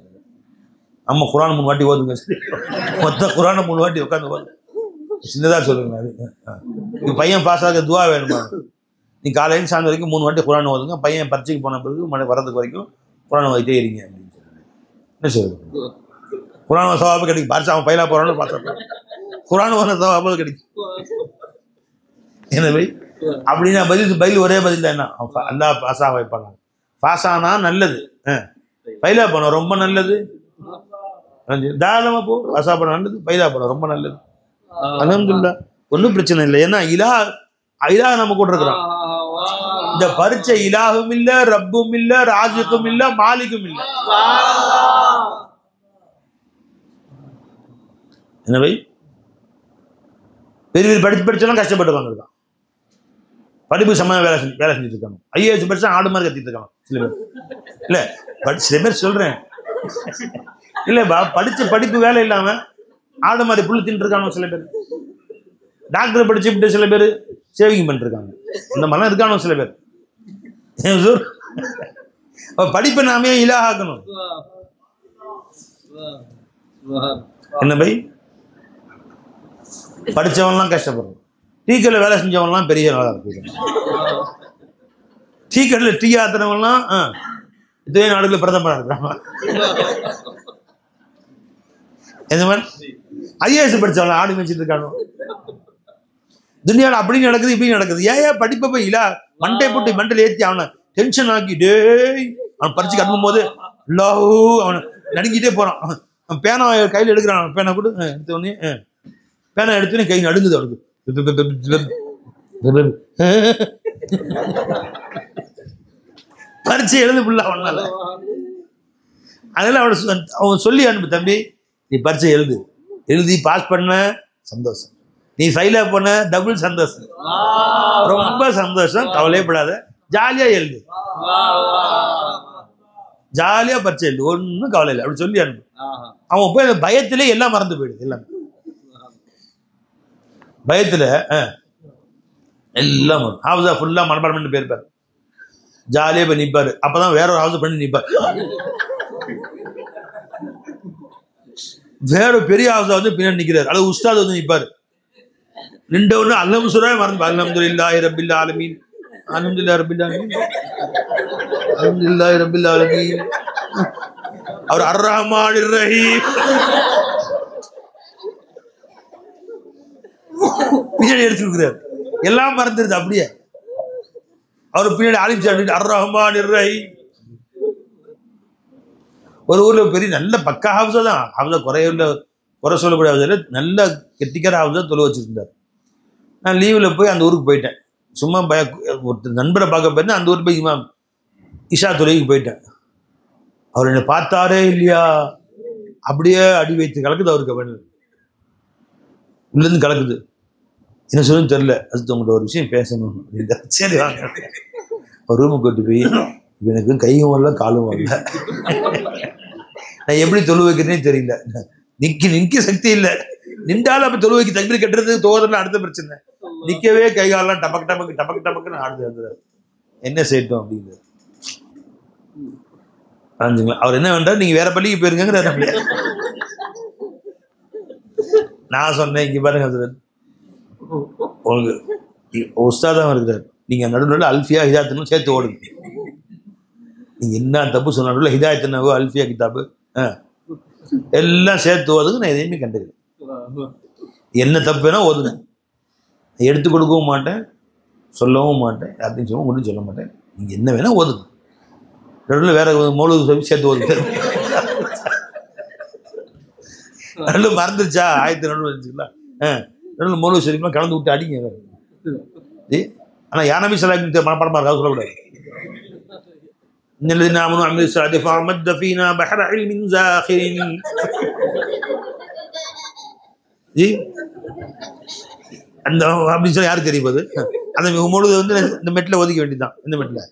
நம்ம குரான் 3 வாட்டி ஓதுங்க, மொத்த குரானை 3 வாட்டி உட்காந்து ஓது, சின்னதாக சொல்லுங்க. அது பையன் பாஸ் ஆக துவா வேணுமா? நீ காலையில் சாயந்தரம் வரைக்கும் 3 வாட்டி குரான் ஓதுங்க, பையன் பரீட்சைக்கு போன பிறகு வரதுக்கு வரைக்கும் குரான் ஓதிட்டே இருங்க அப்படின்னு சொல்லி என்ன சொல்லுங்க. குரான் சவாபு கிடைக்கும், பாரிசா அவன் பையனா போறான்னு பார்த்தா குரான் வர சவாபு கிடைக்கும். எனவே அப்படின்னா பதில் ஒரே பதில் தான், என்ன அல்லா பாஸா வைப்பாங்க. பாஸ் ஆனா நல்லது, பைலா போனோம் ரொம்ப நல்லது, தாராளமா போ, பாஸா போன நல்லது, பைலா போனோம் ரொம்ப நல்லது, அல்ஹம்துலில்லாஹ் ஒன்றும் பிரச்சனை இல்லை. ஏன்னா இலா நம்ம கூட இருக்கிறான். இந்த பரீட்சை இலாகும் இல்ல, ரப்பும் இல்ல, ராஜிக்கும் இல்ல, மாலிக்கும் இல்ல. எனவே பெரிய படிச்செல்லாம் கஷ்டப்பட்டு வந்திருக்கான், படிப்பு சமயம் வேலை செஞ்சுட்டு இருக்காங்க. IAS படிச்சா ஆடு மாதிரி கத்திட்டு இருக்காங்க சில பேர். இல்ல சில பேர் சொல்றேன், இல்ல படிப்பு வேலை இல்லாம ஆடு மாதிரி புல்லு தின்ட்டு இருக்காங்க சில பேர். டாக்டர் படிச்சுட்டு சில பேர் சேவிங் பண்ணிட்டு இருக்காங்க, இந்த மாதிரிலாம் இருக்கானோ சில பேர். படிப்பை நாமே இலாஹாக்கணும். என்ன பை, படிச்சவன்லாம் கஷ்டப்படுறோம், டீ கடையில் வேலை செஞ்சவங்கலாம் பெரிய வேலை இருக்கு. டீ கடையில் டீ ஆத்துறவங்கலாம் இதே நாடுகளில் பிரதமராக இருக்கிறாங்க. எந்த மாதிரி ஐஏஎஸ் படித்தவங்க ஆடு மேய்ச்சிட்டு இருக்காங்க. துனியாவில் அப்படி நடக்குது இப்படி நடக்குது. ஏன் படிப்பை போய் இல்லை மண்டை போட்டு மண்டையில் ஏற்றி அவனை டென்ஷன் ஆக்கிட்டே அவன் பறிச்சு கட்டுக்கும் போது லவ் அவனை நடுங்கிட்டே போகிறான். அவன் பேனா கையில் எடுக்கிறான். பேனா கூட எடுத்தோடனே பேனா எடுத்தோடனே கை நடுங்குது அவனுக்கு. பரிச்சை எழுது புள்ள அவனால. அதனால அவன் சொல்லி அனுப்பு, தம்பி நீ பரிச்சை எழுதி பாஸ் பண்ண சந்தோஷம், நீ ஃபெயிலா பண்ண டபுள் சந்தோஷம், ரொம்ப சந்தோஷம், கவலைப்படாத, ஜாலியா எழுது, ஜாலியா பரிச்சை எழுது, ஒன்றும் கவலை இல்லை அப்படி சொல்லி அனுப்பு. அவன் போய் பயத்திலே எல்லாம் மறந்து போயிடுது. எல்லாம் பயத்துல எல்லாம் ஹவுஸா ஃபுல்லா மனப்பாடம் பண்ணி போயிருப்பாரு. ஜாலியா போய் நிற்பாரு. அப்பதான் வேற ஒரு ஹவுஸ் பண்ணி நிற்பாரு. வேற பெரிய ஹவுஸா வந்து பின்னாடி நிற்கிறாரு. அது உஸ்தாத் வந்து நிற்பாரு. நின்ற ஒன்று அல்லம் சுரா மறந்து அல்ஹம்துலில்லாஹி ரப்பில் ஆலமீன், அல்ஹம்துலில்லாஹி ரப்பில் ஆலமீன், அல்ஹம்துலில்லாஹி ரப்பில் ஆலமீன், அவர் அர் ரஹ்மானிர் ரஹீம் பின்னாடி எடுத்துருக்கிறார். எல்லாம் மறந்துருது அப்படியே. அவர் பின்னாடி ஆலிம் அர் ரஹ்மானிர் ரஹீம். ஒரு ஊர்ல பெரிய நல்ல பக்கா ஹவுஸா தான், ஹவுஸா குறை சொல்லக்கூடிய ஹவுஸில் நல்ல கெட்டிக்கிற ஹவுஸா தொலை வச்சிருந்தார். நான் லீவில் போய் அந்த ஊருக்கு போயிட்டேன். சும்மா ஒரு நண்பரை பார்க்க போயிருந்தேன். அந்த ஊருக்கு போய் இஷா தொலைக்கு போயிட்டேன். அவர் என்னை பார்த்தாரே இல்லையா, அப்படியே அடி வைத்து கலக்குது. அவருக்கு வேணும் உள்ளேருந்து கலக்குது. என்ன சொல்லுன்னு தெரியல. அது உங்கள்கிட்ட ஒரு விஷயம் பேசணும் அப்படின்ட்டு. சரி வாங்க. ஒரு ரூமுக்கு கூட்டு போய் எனக்கு கையும் வரல காலும் வரல, நான் எப்படி தொழு வைக்கிறேனே தெரியல, நிற்க சக்தி இல்லை, நின்றாலும் அப்போ தொழு வைக்க தகுதி கட்டுறது தோதெல்லாம் அடுத்த பிரச்சனை, நிற்கவே கை காலெல்லாம் டபக்குன்னு ஆடுது. என்ன செய்யட்டும் அப்படிங்கிறது ஆஞ்சுங்களா. அவர் என்ன வேண்டாம், நீங்க வேற பள்ளிக்கு போயிருங்க. நான் சொன்னேன், இங்க பாருங்க உங்களுக்கு உஸ்தாதான் இருக்கிறார், நீங்க நடுவில் அல்ஃபியா ஹிதாயத்துன்னு சேர்த்து ஓடுங்க. நீங்க என்ன தப்பு சொன்னாலும் ஹிதாயத்துனாவோ அல்ஃபியா கிதாபு எல்லாம் சேர்த்து ஓதுங்க. நான் எதையுமே கண்டுக்கல. என்ன தப்பு வேணா ஓதுங்க. எடுத்து கொடுக்கவும் மாட்டேன், சொல்லவும் மாட்டேன், யார்ட்டையும் சொல்லவும் ஒன்றும் சொல்ல மாட்டேன். நீங்க என்ன வேணா ஓதுங்க. நடுவில் வேற மௌலூது சொல்லி சேர்த்து ஓதுங்க. நடுவில் மறந்துருச்சா ஆயத்து நடுவில் இருந்துச்சுங்களா, நடுவில் மௌலூது ஷரீஃப்லாம் கலந்து விட்டு அடிங்க. ஆனால் யா நபி ஸல்லல்லாஹு அலைஹி வஸல்லம் மனப்பாடமாக இருக்காது சொல்லக்கூடாது. இன்னல்லதீன ஆமனூ வஅமிலு ஸாலிஹாத்தி ஃபஅமத்த ஃபீனா பஹர இல்மின் ஸாஹிரின். அந்த அப்படின்னு சொல்லி யாருக்கு தெரியும் போது அந்த மௌலூது வந்து இந்த மெட்டில் ஒதுக்க வேண்டியதுதான். இந்த மெட்டில்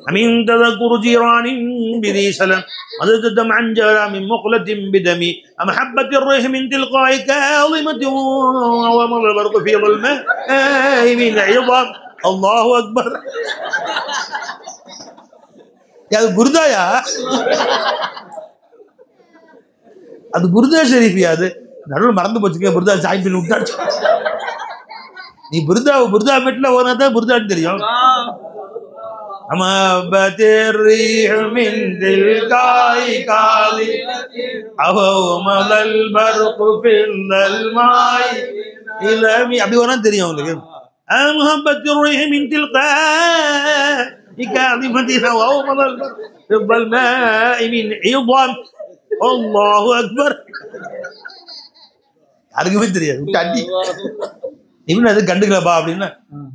அமீன் தذكر جيران بذي سلام مدد الدمع عن جرى من مقلة بدمي محبة الريح من تلقاء كاظمة ومر البرق في ظلماء من عظام الله أكبر. அது புர்தாயா, அது புர்தா ஷரீஃபியா? அது நடுவில் மறந்து போச்சுங்க. புர்தா சாய்பின் விட்டாச்சு. நீ புர்தா மெட்டில் ஓனாதான் புர்தான்னு தெரியும். محبة الريح من تلقاء كاظمة أومض البرق في الظلماء إلى அப்படி வேணா தெரியும் உங்களுக்கு. محبة الريح من تلقاء كاظمة أومض البرق في الظلماء من عظام الله أكبر. யாருக்குமே தெரியாது. அடி இவன் அது கண்டுக்கலப்பா அப்படின்னா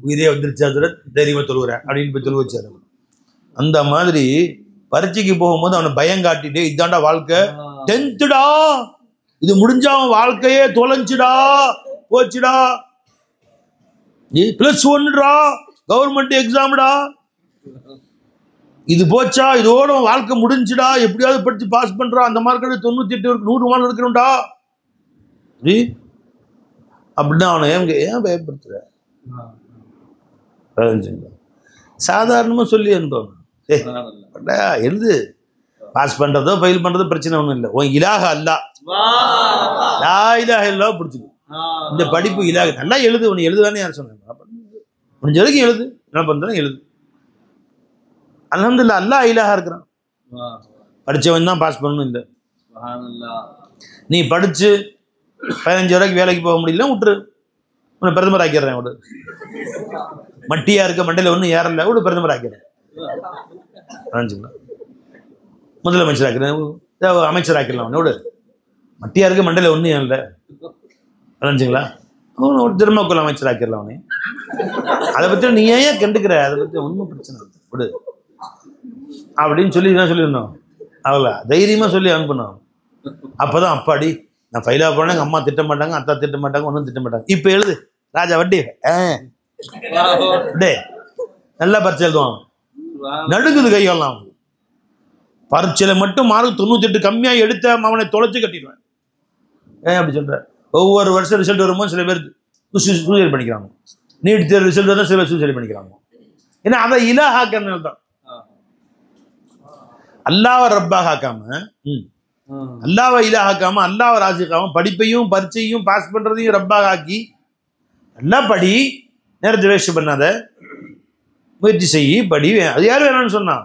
உயிரே வந்துருச்சு, அதோட தைரியமா தொழுகிறேன் அப்படின்னு போய் தொழு வச்சாரு. அந்த மாதிரி பரீட்சைக்கு போகும்போது அவனை பயம் காட்டிட்டு, இதாண்டா வாழ்க்கை, 10th இது முடிஞ்சா அவன் வாழ்க்கையே தொலைஞ்சுடா போச்சுடா, +1 கவர்மெண்ட் எக்ஸாம்டா, இது போச்சா, இதோட வாழ்க்கை முடிஞ்சுடா, எப்படியாவது படிச்சு பாஸ் பண்றா, அந்த மார்க் 98 100 மார்க் எடுக்கணும்டா அப்படின்னா அவனை ஏன் பயப்படுத்துற? சாதாரணமாக சொல்லி அனுப்பணும். எழுது, பாஸ் பண்றதோ ஃபெயில் பண்றதோ பிரச்சனை ஒன்றும் இல்லை. உன் இலாஹ அல்லாஹ், லா இலாஹ இல்லல்லாஹ் பிடிச்சிக்கும். இந்த படிப்பு இலாக நல்லா எழுது, உன்னை எழுதுதானே யார் சொன்னாங்க? முடிஞ்ச வரைக்கும் எழுது, என்ன பண்றேன் எழுது. அல்ஹம்துலில்லாஹ் அல்லாஹ் இலாஹா இருக்கிறான். படிச்சவன் தான் பாஸ் பண்ணணும் இல்லை. நீ படிச்சு 15 ரூபாய்க்கு வேலைக்கு போக முடியல விட்டுரு, உன்னை பிரதமர் ஆக்கிடுறேன் விடு. மட்டியா இருக்க மண்டையில ஒன்றும் ஏறல விடு, பிரதமர் ஆக்கிறேன். முதலமைச்சர் ஆக்கிறேன், அமைச்சர் ஆக்கிடலாம் விடு. மட்டியா இருக்க மண்டையில ஒன்றும் ஏறல நினைச்சுங்களா, ஒரு திருமக்குள் அமைச்சர் ஆக்கிடலாம் அவனே. அதை பற்றி நீ ஏன் கண்டுக்கிற, அதை பற்றி ஒன்றும் பிரச்சனை இல்லை விடு அப்படின்னு சொல்லி தான் சொல்லியிருந்தோம். அவ்வளோ தைரியமாக சொல்லி அனுப்பணும். அப்போதான் அப்பாடி நான் ஃபைலாக போனேன், எங்கள் அம்மா திட்ட மாட்டாங்க, அத்தா திட்ட மாட்டாங்க, ஒன்றும் திட்ட மாட்டாங்க. இப்போ எழுது ராஜா வட்டி டே நல்லா பரிச்சை எழுதுவாங்க. நடுங்குது கையெல்லாம். பரீட்சையில் மட்டும் மார்க் 98 கம்மியாக எடுத்த அவனை தொலைச்சு கட்டிடுவேன். ஏன் அப்படி சொல்கிற? ஒவ்வொரு வருஷம் ரிசல்ட் வரும்போது சில பேர் சூசைட் பண்ணிக்கிறாங்க. நீட் தேர்வு ரிசல்ட் வந்தால் சில பேர் சூசைட் பண்ணிக்கிறாங்க. ஏன்னா அதை இலாஹாக்கிறதுனால தான். அல்லாவை ரப்பாக ஆக்காம, அல்லாவை இலாஹாக்காம, அல்லாவை ராசிக்காம, படிப்பையும் பரீட்சையும் பாஸ் பண்றதையும் ரப்பாக ஆக்கி நல்லா படி, நேரத்தை வேஸ்ட் பண்ணாத, முயற்சி செய்யி படி. அது யார் வேணும்னு சொன்னா?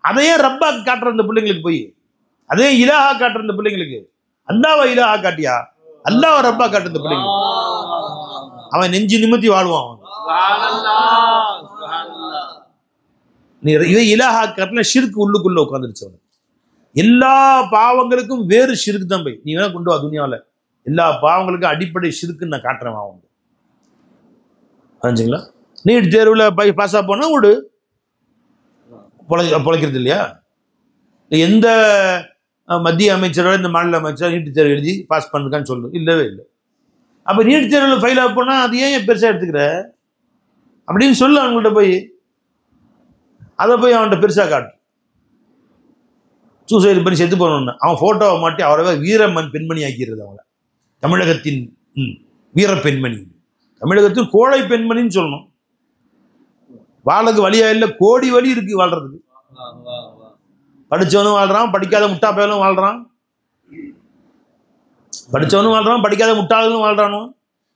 அதையே ரப்பா காட்டுற இந்த பிள்ளைங்களுக்கு போய் அதே இலாஹா காட்டுற இந்த பிள்ளைங்களுக்கு அல்லாவை இலாஹா காட்டியா? அல்லாவை ரப்பா காட்டுற இந்த பிள்ளைங்களுக்கு அவன் நெஞ்சு நிமித்தி வாழ்வான். நீ இதை இலாஹா காட்டின ஷிர்க் உள்ளுக்குள்ள உட்காந்துருச்சு. அவனுக்கு எல்லா பாவங்களுக்கும் வேறு ஷிர்க் தான் போய் நீ வேணா கொண்டு வா. துனியாவில் எல்லா பாவங்களுக்கும் அடிப்படை ஷிர்க்குன்னு நான் காட்டுறேன். அவங்க புரிஞ்சுங்களா? நீட் தேர்வில் பாஸா போனா விடு, பொழைக்கிறது இல்லையா? எந்த மத்திய அமைச்சரோட இந்த மாநில அமைச்சர் நீட் தேர்வு எழுதி பாஸ் பண்ணுக்கான்னு சொல்லு, இல்லவே இல்லை. அப்போ நீட் தேர்வில் ஃபெயில் ஆக போனால் அது ஏன் பெருசாக எடுத்துக்கிற அப்படின்னு சொல்லு அவங்கள்ட்ட போய். அதை போய் அவன்கிட்ட பெருசாக காட்டு. சூசைடு பண்ணி செத்து போகணுன்னு அவன் ஃபோட்டோவை மாட்டி அவரவே வீரமன் பெண்மணி ஆக்கிறது. அவங்கள தமிழகத்தின் வீர பெண்மணி, தமிழகத்தின் கோழை பெண்மணின்னு சொல்லணும். வாழக்கு வழியா இல்லை, கோடி வழி இருக்கு வாழ்றதுக்கு. படிச்சவனும் வாழ்றான், படிக்காத முட்டா பயலும் வாழ்றான். படிச்சவனும் வாழ்றான், படிக்காத முட்டாளும் வாழ்றானோ.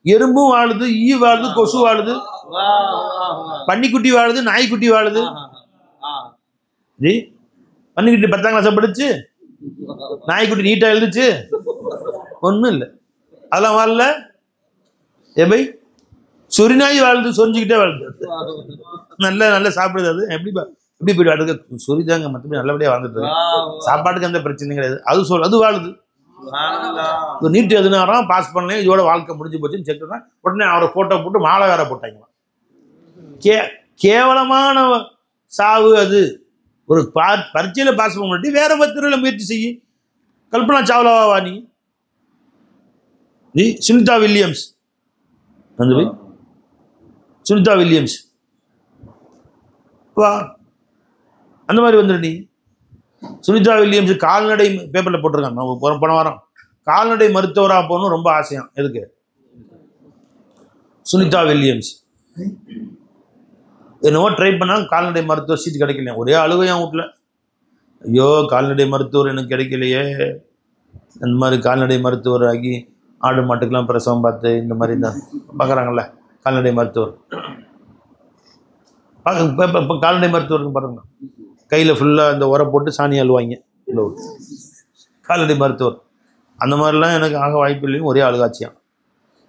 எறும்பும் வாழுது, ஈ வாழுது, கொசு வாழுது, பன்னிக்குட்டி வாழுது, நாய்க்குட்டி வாழுது. ஜி பன்னிக்குட்டி 10ஆம் கிளாஸ் படிச்சு, நாய்க்குட்டி நீட்டா எழுதுச்சு, ஒன்றும் இல்லை. அதெல்லாம் வாழல. பை சொரிநாய் வாழுது, சொரிஞ்சுக்கிட்டே வாழுது, நல்லா சாப்பிடுது. அது எப்படி போயிட்டு வாடுறது? சொரிதாங்க, மற்றபடி நல்லபடியாக வாழ்ந்துட்டு சாப்பாட்டுக்கு எந்த பிரச்சனையும் கிடையாது. அது வாழுது. நீட்டு எதுனாலும் பாஸ் பண்ணல, இதோட வாழ்க்கை முடிஞ்சு போச்சுன்னு செக் பண்ணா உடனே அவரை போட்டோ போட்டு மாலை வேற போட்டாங்களாம். கேவலமான சாவு அது. ஒரு பரீட்சையில் பாஸ் பண்ண முடியும், வேற 10 ரூபாயில் முயற்சி செய்யி. கல்பனா சாவ்லாவா நீ? சுனிதா வில்லியம்ஸ், சுனிதா வில்லியம்ஸ் வா, அந்த மாதிரி வந்துடு நீ. சுனிதா வில்லியம்ஸ் கால்நடை பேப்பரில் போட்டிருக்காங்க. நம்ம போன வாரம் கால்நடை மருத்துவராக போகணும் ரொம்ப ஆசையாம். எதுக்கு? சுனிதா வில்லியம்ஸ் என்னவோ ட்ரை பண்ணால் கால்நடை மருத்துவர் சீட்டு கிடைக்கலையா. ஒரே அழுகையான் வீட்டில், ஐயோ கால்நடை மருத்துவர் எனக்கு கிடைக்கலையே. இந்த மாதிரி கால்நடை மருத்துவர் ஆகி ஆடு மாட்டுக்கெல்லாம் பிரசவம் பார்த்து இந்த மாதிரி தான் பார்க்குறாங்கல்ல கால்நடை மருத்துவர். இப்போ கால்நடை மருத்துவருக்கு பாருங்க, கையில் ஃபுல்லாக இந்த உரை போட்டு சாணி அழுவாங்க கால்நடை மருத்துவர். அந்த மாதிரிலாம் எனக்கு ஆக வாய்ப்பு இல்லையும் ஒரே அழுகாட்சியான்.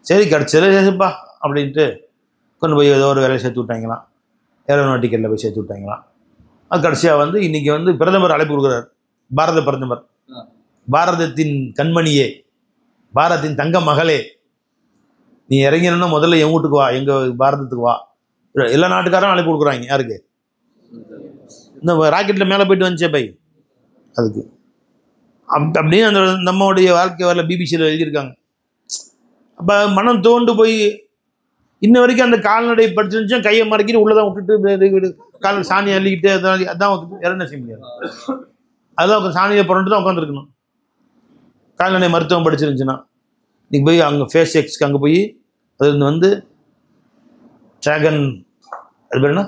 சரி கிடச்சல சேப்பா அப்படின்ட்டு கொண்டு போய் ஏதோ ஒரு வேலையை சேர்த்து விட்டாங்களாம். ஏரோநாட்டிக்கலில் போய் சேர்த்து விட்டாங்களாம். அது கடைசியாக வந்து இன்றைக்கி வந்து பிரதமர் அழைப்பு கொடுக்குறார். பாரத பிரதமர், பாரதத்தின் கண்மணியே, பாரதத்தின் தங்க மகளே, நீ இறங்கினா முதல்ல என் வீட்டுக்கு வா, எங்கள் பாரதத்துக்கு வா. எல்லா நாட்டுக்காரும் அழைப்பு கொடுக்குறாங்க. யாருக்கு? இந்த ராக்கெட்டில் மேலே போயிட்டு வந்துச்சே பை, அதுக்கு. அப்படின்னு அந்த நம்மளுடைய வாழ்க்கை வரல பிபிசியில் எழுதியிருக்காங்க. அப்போ மனம் தோண்டு போய் இன்ன வரைக்கும் அந்த கால்நடை படிச்சுருந்துச்சும் கையை மறைக்கிட்டு உள்ளதான் விட்டுட்டு கால் சாணி அள்ளிக்கிட்டு அதான் வேற என்ன செய்ய முடியாது. அதுதான் சாணியை புரண்டு தான் உட்காந்துருக்கணும். கால்நடை மருத்துவம் படிச்சிருந்துச்சுன்னா இன்னைக்கு போய் அங்கே ஃபேஸ் எக்ஸ்க்கு அங்கே போய் அது வந்து டிராகன், அது பேர் என்ன,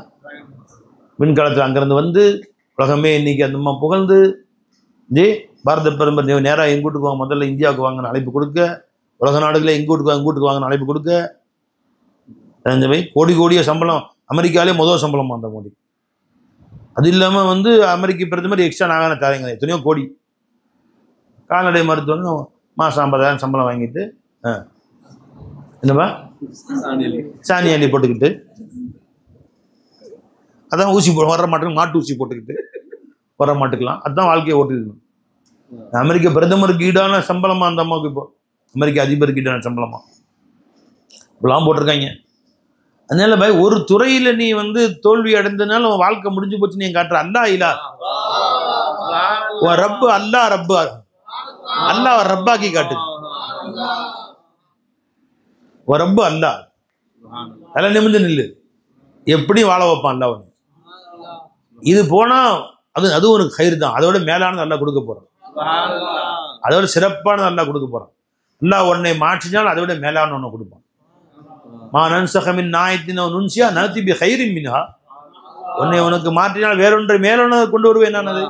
விண்காலத்தில் அங்கேருந்து வந்து உலகமே இன்னைக்கு அந்த அம்மா புகழ்ந்து பாரத பிரதமர் நேராக எங்கள் வீட்டுக்கு வாங்க, முதல்ல இந்தியாவுக்கு வாங்கன்னு அழைப்பு கொடுக்க உலக நாடுகளில் எங்கே வீட்டுக்கு வாங்க அழைப்பு கொடுக்க இந்த மாதிரி கோடி கோடிய சம்பளம். அமெரிக்காலே முதல் சம்பளமா அந்த மோடி. அது இல்லாமல் வந்து அமெரிக்க பிரதமர் எக்ஸ்ட்ரா நாகான தரீங்க எத்தனையோ கோடி. கால்நடை மருத்துவம்னு மாதம் 50,000 சம்பளம் வாங்கிட்டு என்னப்பா சாணி அள்ளி போட்டுக்கிட்டு அதான் ஊசி வர மாட்டுக்கு மாட்டு ஊசி போட்டுக்கிட்டு வர மாட்டுக்கலாம். அதுதான் வாழ்க்கையை ஓட்டிருக்கணும். அமெரிக்க பிரதமருக்கு ஈடான சம்பளமா அந்த அம்மாவுக்கு இப்போ அமெரிக்க அதிபருக்கு ஈடான சம்பளமா இப்பெல்லாம் போட்டிருக்காங்க. அதனால பாய் ஒரு துறையில நீ வந்து தோல்வி அடைந்ததுனால உன் வாழ்க்கை முடிஞ்சு போச்சு. நீ காட்டுற அல்லா இல்லா உன் ரப்பு அல்லா ரப்பு அல்லா ரப்பாக்கி காட்டு. உன் ரப்பு அல்லா தலை நிமிர்ந்து நில்லு. எப்படி வாழ வைப்பான் அல்லா ஒன்று. இது போனா அது உனக்கு கயிறு தான். அதோட மேலானது நல்லா கொடுக்க போறான். அதோட சிறப்பானது நல்லா கொடுக்க போறான். அல்லாஹ் உன்னை மாற்றினால் அதை விட மேலான ஒன்று கொடுப்பான். மா நன்சகமின் நாயத்தின் நுன்சியா நனத்தி பி ஹைரின் மின்ஹா. உன்னை உனக்கு மாற்றினால் வேறொன்றை மேலானதை கொண்டு வருவேன். நான் அது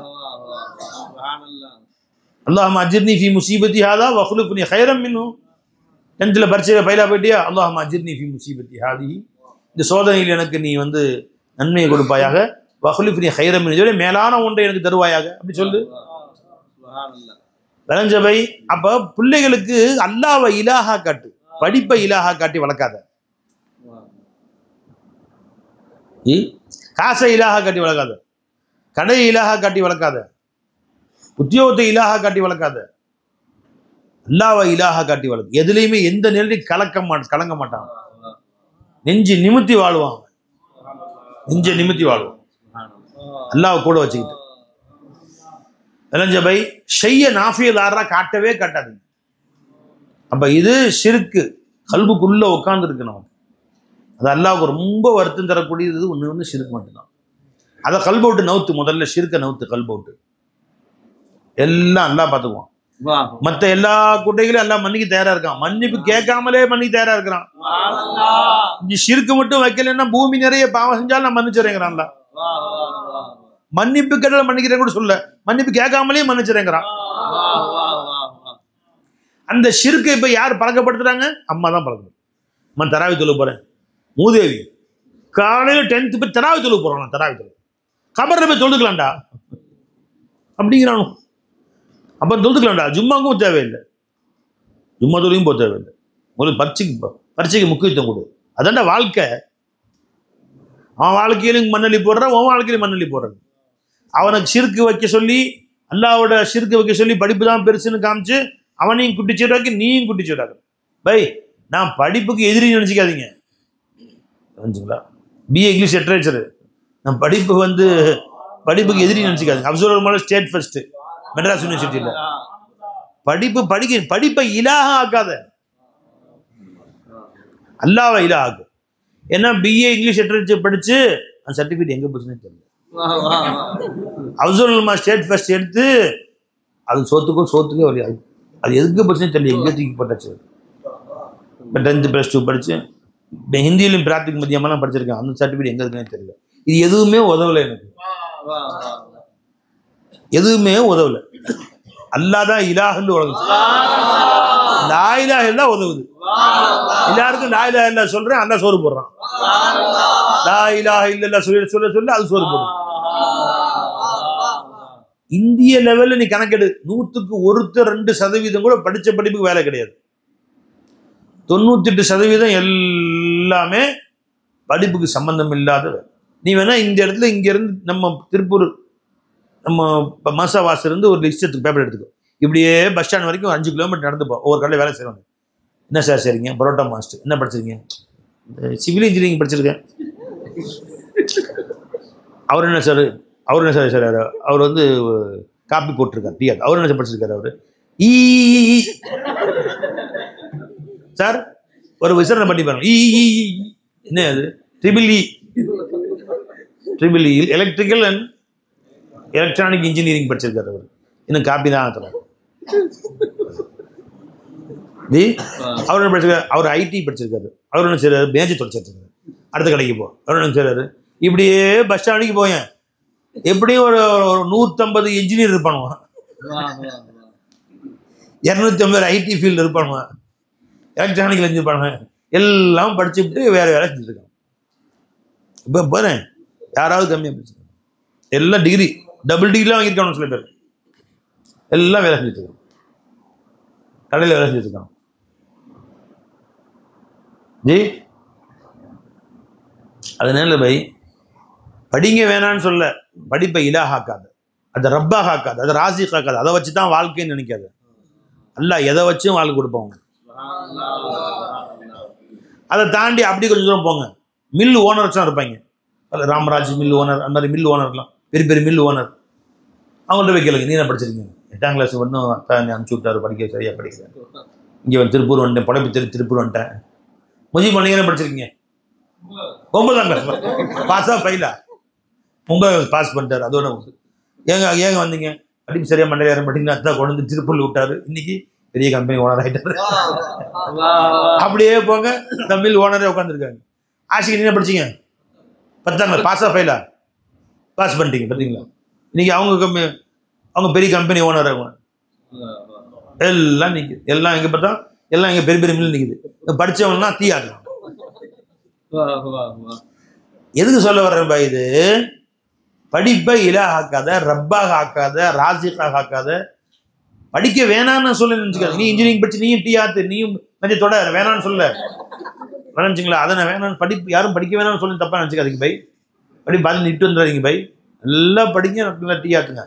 அல்லாஹும்ம அஜிர்னி ஃபி முசீபத்தி ஹாதா வஹ்லுஃப்னி ஹைரம் மின்ஹு. 10th பரீட்சையில் பயிலா போயிட்டியா? அல்லாஹும்ம அஜிர்னி ஃபி முசீபத்தி ஹாதி. இந்த சோதனையில் எனக்கு நீ வந்து நன்மையை கொடுப்பாயாக. வஹ்லுஃப்னி ஹைரம் மின்ஹு. இதோட மேலான ஒன்றை எனக்கு தருவாயாக. அப்படி சொல்லு. விளைஞ்சவை. அப்ப பிள்ளைகளுக்கு அல்லாஹ்வை இலாஹா காட்டு. படிப்பை இலாஹா காட்டி வளர்க்காத. காசை இலாஹா காட்டி வளர்க்காத. கடையை இலாஹா காட்டி வளர்க்காத. உத்தியோகத்தை இலாஹா காட்டி வளர்க்காத. அல்லாஹ்வை இலாஹா காட்டி வளர்க்கு. எதுலையுமே எந்த நிலையும் கலங்க மாட்டான். நெஞ்சு நிமித்தி வாழ்வான். நெஞ்சை நிமித்தி வாழ்வான். அல்லாஹ் கூட வச்சுக்கிட்டு. விளைஞ்சவை ஷைய நாஃபியதாரா காட்டவே காட்டாதீங்க. அப்ப இது ஷிர்க்கு கல்புக்குள்ள உட்கார்ந்து இருக்கு. நமக்கு அது அல்லாஹ்வுக்கு ரொம்ப வருத்தம் தரக்கூடியது ஒன்று ஷிர்க் மட்டும்தான். அதை கல்ப விட்டு நவுத்து. முதல்ல ஷிர்க்கை நவுத்து. கல்ப விட்டு எல்லாம் அல்லாஹ் பார்த்துக்குவான். மற்ற எல்லா குட்டைகளையும் எல்லாம் மன்னிக்க தயாரா இருக்கான். மன்னிப்பு கேட்காமலே மன்னிக்க தயாரா இருக்கிறான். ஷிர்க்கு மட்டும் வைக்கலன்னா பூமி நிறைய பாவம் செஞ்சாலும் நான் மன்னிச்சுறேங்கிறான்ல. மன்னிப்பு கேட்டாலும் மன்னிக்கிறேன் கூட சொல்ல. மன்னிப்பு கேட்காமலே மன்னிச்சுறேங்கிறான். அந்த ஷிர்க்கை இப்ப யார் பழக்கப்படுத்துறாங்க? அம்மா தான் பழக்கப்படுத்து. அம்மா தராவி தொழு போறேன். மூதேவி காலையில் 10th போய் தராவி தொழு போறான். தராவி தொழு கபர்ல போய் தொழுதுக்கலாம்டா அப்படிங்கிறானு. அப்ப தொழுதுக்கலாம்டா. ஜும்மாக்கும் தேவையில்லை. ஜும்மா தொழிலும் போக தேவையில்லை. முதல்ல பரீட்சைக்கு முக்கியத்துவம் கொடு. அதான்டா வாழ்க்கை. அவன் வாழ்க்கையிலும் மண்ணள்ளி போடுறான். உன் வாழ்க்கையிலும் மண்ணள்ளி போடுறான். அவனுக்கு ஷிர்க்கு வைக்க சொல்லி அல்லாவோட ஷிர்க்கு வைக்க சொல்லி படிப்பு தான் பெருசுன்னு காமிச்சு அவனையும் குட்டிச்சீடாக்கி நீயும் குட்டிச்சீடாக்கு. பை நான் படிப்புக்கு எதிரி நினச்சிக்காதீங்க. புரிஞ்சுங்களா? BA English literature. நான் படிப்புக்கு எதிரி நினச்சிக்காதீங்க. அப்சர்வர் மேலே ஸ்டேட் ஃபர்ஸ்ட் மெட்ராஸ் யூனிவர்சிட்டியில். படிப்பை இலாஹா ஆக்காத. அல்லாவை இலாஹா ஆக்கு. ஏன்னா பிஏ இங்கிலீஷ் லிட்ரேச்சர் படிச்சு அந்த சர்டிஃபிகேட் எங்கே போச்சுன்னு தெரியல. அப்சர்வர் ஸ்டேட் ஃபர்ஸ்ட் எடுத்து அது சோத்துக்கே வழி. அது எதுக்கு போச்சுன்னு தெரியல. எங்கே தூக்கி போட்டாச்சு. இப்போ 10th +2 படிச்சு இப்போ ஹிந்தியிலும் பிராக்டிக் மதியமெல்லாம் படிச்சிருக்கேன். அந்த சர்டிஃபிகேட் எங்கே இருக்குன்னு தெரியல. இது எதுவுமே உதவலை எனக்கு. எதுவுமே உதவலை. அல்லாஹ் தான் இலாஹ்னு உலகம். லா இலாஹ இல்லல்லாஹ் உதவுது. எல்லாருக்கும் லா இலாஹ இல்லல்லாஹ் சொல்றேன். அல்லாஹ் சோறு போடுறான். லா இலாஹ இல்லல்லாஹ் சொல்ல அது சோறு போடுறான். இந்திய லெவல்ல நீ கணக்கெடு. 100க்கு 1-2% கூட படிச்ச படிப்புக்கு வேலை கிடையாது. 98% எல்லாமே படிப்புக்கு சம்பந்தம் இல்லாத வேலை. நீ வேணா இந்த இடத்துல இங்க இருந்து நம்ம திருப்பூர் நம்ம மசாவாசம் இருந்து ஒரு லிஸ்ட் பேப்பர் எடுத்துக்கோ. இப்படியே பஸ் ஸ்டாண்ட் வரைக்கும் 5 கிலோமீட்டர் நடந்துப்போ. ஒவ்வொரு கடையில் வேலை செய்வாங்க. என்ன சார் சரிங்க? பரோட்டா மாஸ்டர். என்ன படிச்சிருக்கீங்க? சிவில் இன்ஜினியரிங் படிச்சிருக்கேன். அவர் என்ன சார் அவர் வந்து காப்பி போட்டிருக்காரு. டீ அவர் என்ன படிச்சிருக்காரு? அவர் சார் ஒரு விசாரணை பண்ணி பாருங்க. என்ன அது? Triple E electrical and electronic engineering படிச்சிருக்காரு. அவர் இன்னும் காப்பி தான் ஆத்துறாரு. அவர் என்ன படிச்சிருக்காரு? அவர் ஐடி படிச்சிருக்காரு. அவர் என்ன செய்யறாரு? மேஜை தொடச்சிருக்காரு. அடுத்த கடைக்கு போ. அவர் என்ன செய்யறாரு? இப்படியே பஸ் ஸ்டாண்டுக்கு போயேன். எப்படியும் ஒரு 150 இன்ஜினியர் இருப்பானுவான். 250 ஐடி ஃபீல்டு இருப்பானுவான். எலக்ட்ரானிக்கல் இன்ஜினியர் எல்லாம் படிச்சுட்டு வேறு வேலை செஞ்சுருக்காங்க. இப்போ போகிறேன் யாராவது கம்மியாக படிச்சிருக்காங்க, எல்லாம் டிகிரி டபுள் டிகிரிலாம் வாங்கியிருக்காங்க. சில பேர் எல்லாம் வேலை செஞ்சுருக்காங்க, கடையில் வேலை செஞ்சுருக்காங்க. ஜி அதனால பை படிங்க வேணான்னு சொல்ல, படிப்பை இலாஹாக்காது, அதை ரப்பாக ஆக்காது, அதை ராசிக் ஆக்காது. அதை வச்சு தான் வாழ்க்கைன்னு நினைக்காது. அல்லாஹ் எதை வச்சும் வாழ்க்கை கொடுப்போங்க. அதை தாண்டி அப்படி கொஞ்சம் தூரம் போங்க. மில் ஓனர்ஸ்லாம் இருப்பாங்க, ராமராஜ் மில் ஓனர், அந்த மாதிரி மில் ஓனர்லாம் பெரிய பெரிய மில் ஓனர். அவங்கள்ட்ட போய் கேளுங்க, நீ என்ன படிச்சிருக்கீங்க? 8ஆம் கிளாஸ் ஒன்றும் அத்தா அனுப்பிச்சி விட்டாரு, படிக்க சரியாக படிக்கிறேன். இங்கே வந்து திருப்பூர் வந்துட்டேன், படைப்பு திருப்பூர் வந்துட்டேன். முஜிப் பண்ணி என்ன படிச்சிருக்கீங்க? 9ஆம் கிளாஸ் பாஸா ஃபெயிலா? 9ஆம் கிளாஸ் பாஸ் பண்ணிட்டார். அதோட ஏங்க வந்தீங்க? படிப்பு சரியாக மண்டல யாரும் படிங்க, அதான் கொண்டு வந்து திருப்பூரில் விட்டாரு. இன்னைக்கு பெரிய கம்பெனி ஓனர் ஆகிட்டாரு. அப்படியே போங்க, தமிழ் ஓனரே உட்காந்துருக்காங்க. ஆஷிக்கு என்ன படிச்சிங்க? 10ஆம் கிளாஸ் பாஸா ஃபெயிலா? பாஸ் பண்ணிட்டீங்க பார்த்தீங்களா? இன்னைக்கு அவங்க பெரிய கம்பெனி ஓனர் ஆகும். எல்லாம் நிற்குது, எல்லாம் எங்கே பார்த்தா எல்லாம் எங்கே பெரிய பெரிய மில் நிற்குது. படித்தவங்கன்னா தீ ஆகலாம். எதுக்கு சொல்ல வர்றேன் பாய்? இது படிப்பை இலாஹ் ஆக்காத, ரப்பாக ஆக்காத, ராசிக்காக ஆக்காத. படிக்க வேணான்னு சொல்ல நினைச்சுக்காது. நீ இன்ஜினியரிங் படிச்சு நீயும் டீ ஆத்து, நீயும் கொஞ்சம் தொட வேணான்னு சொல்ல நினைச்சிங்களா? அதை நான் வேணான்னு படிப்பு யாரும் படிக்க வேணாம்னு சொல்லி தப்பா நினச்சிக்காதீங்க பை. படி பாதி இட்டு வந்துடாதீங்க பை. நல்லா படிங்க, நல்லா டீ ஆத்துங்க.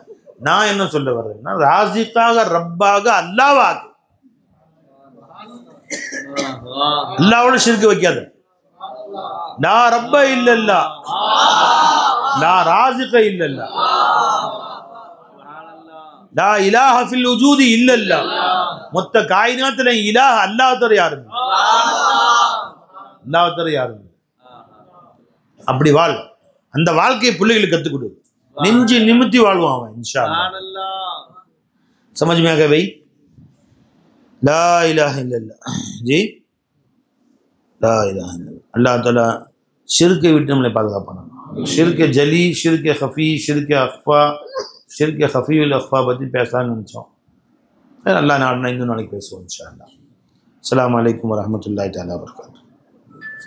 நான் என்ன சொல்ல வர்றேன்னா, ராசிக்காக ரப்பாக அல்லாஹ் ஆக்கு. அல்லாஹ்வோட ஷிர்க் வைக்காத. லா ரப்ப இல்லல்லா, லா ராசிக இல்லல்லா, லா இலாஹ ஃபில் வஜூதி இல்லல்லா. மொத்த காயினாத்துல இலாஹ் அல்லாஹ் தவிர யாரும், அல்லாஹ் தவிர யாரும். அப்படி வாழ். அந்த வாழ்க்கையை பிள்ளைகளுக்கு கற்றுக் கொடு. நெஞ்சு நிமித்தி வாழ்வான் அவன் இன்ஷா அல்லாஹ். समझ में आ गया भाई? ला इलाहा इल्लल्लाह जी, ला इलाहा इल्लल्लाह. अल्लाह ताला शिर्क விட்டு நம்மளை பாதுகாப்பானாங்க. ஷிர்க் ஜலி, ஷிர்க் ஹஃபி, ஷிர்க் அஃபா, ஷிர்க் ஹஃபியுல் அஃபா பற்றி பேசலாம்னு நினச்சோம். அல்லாஹ் நாளைக்கு இன்னும் நாளைக்கு பேசுவோம் இன்ஷா அல்லாஹ். அஸ்ஸலாமு அலைக்கும் வரஹ்மத்துல்லாஹி தஆலா வபரகாத்துஹு.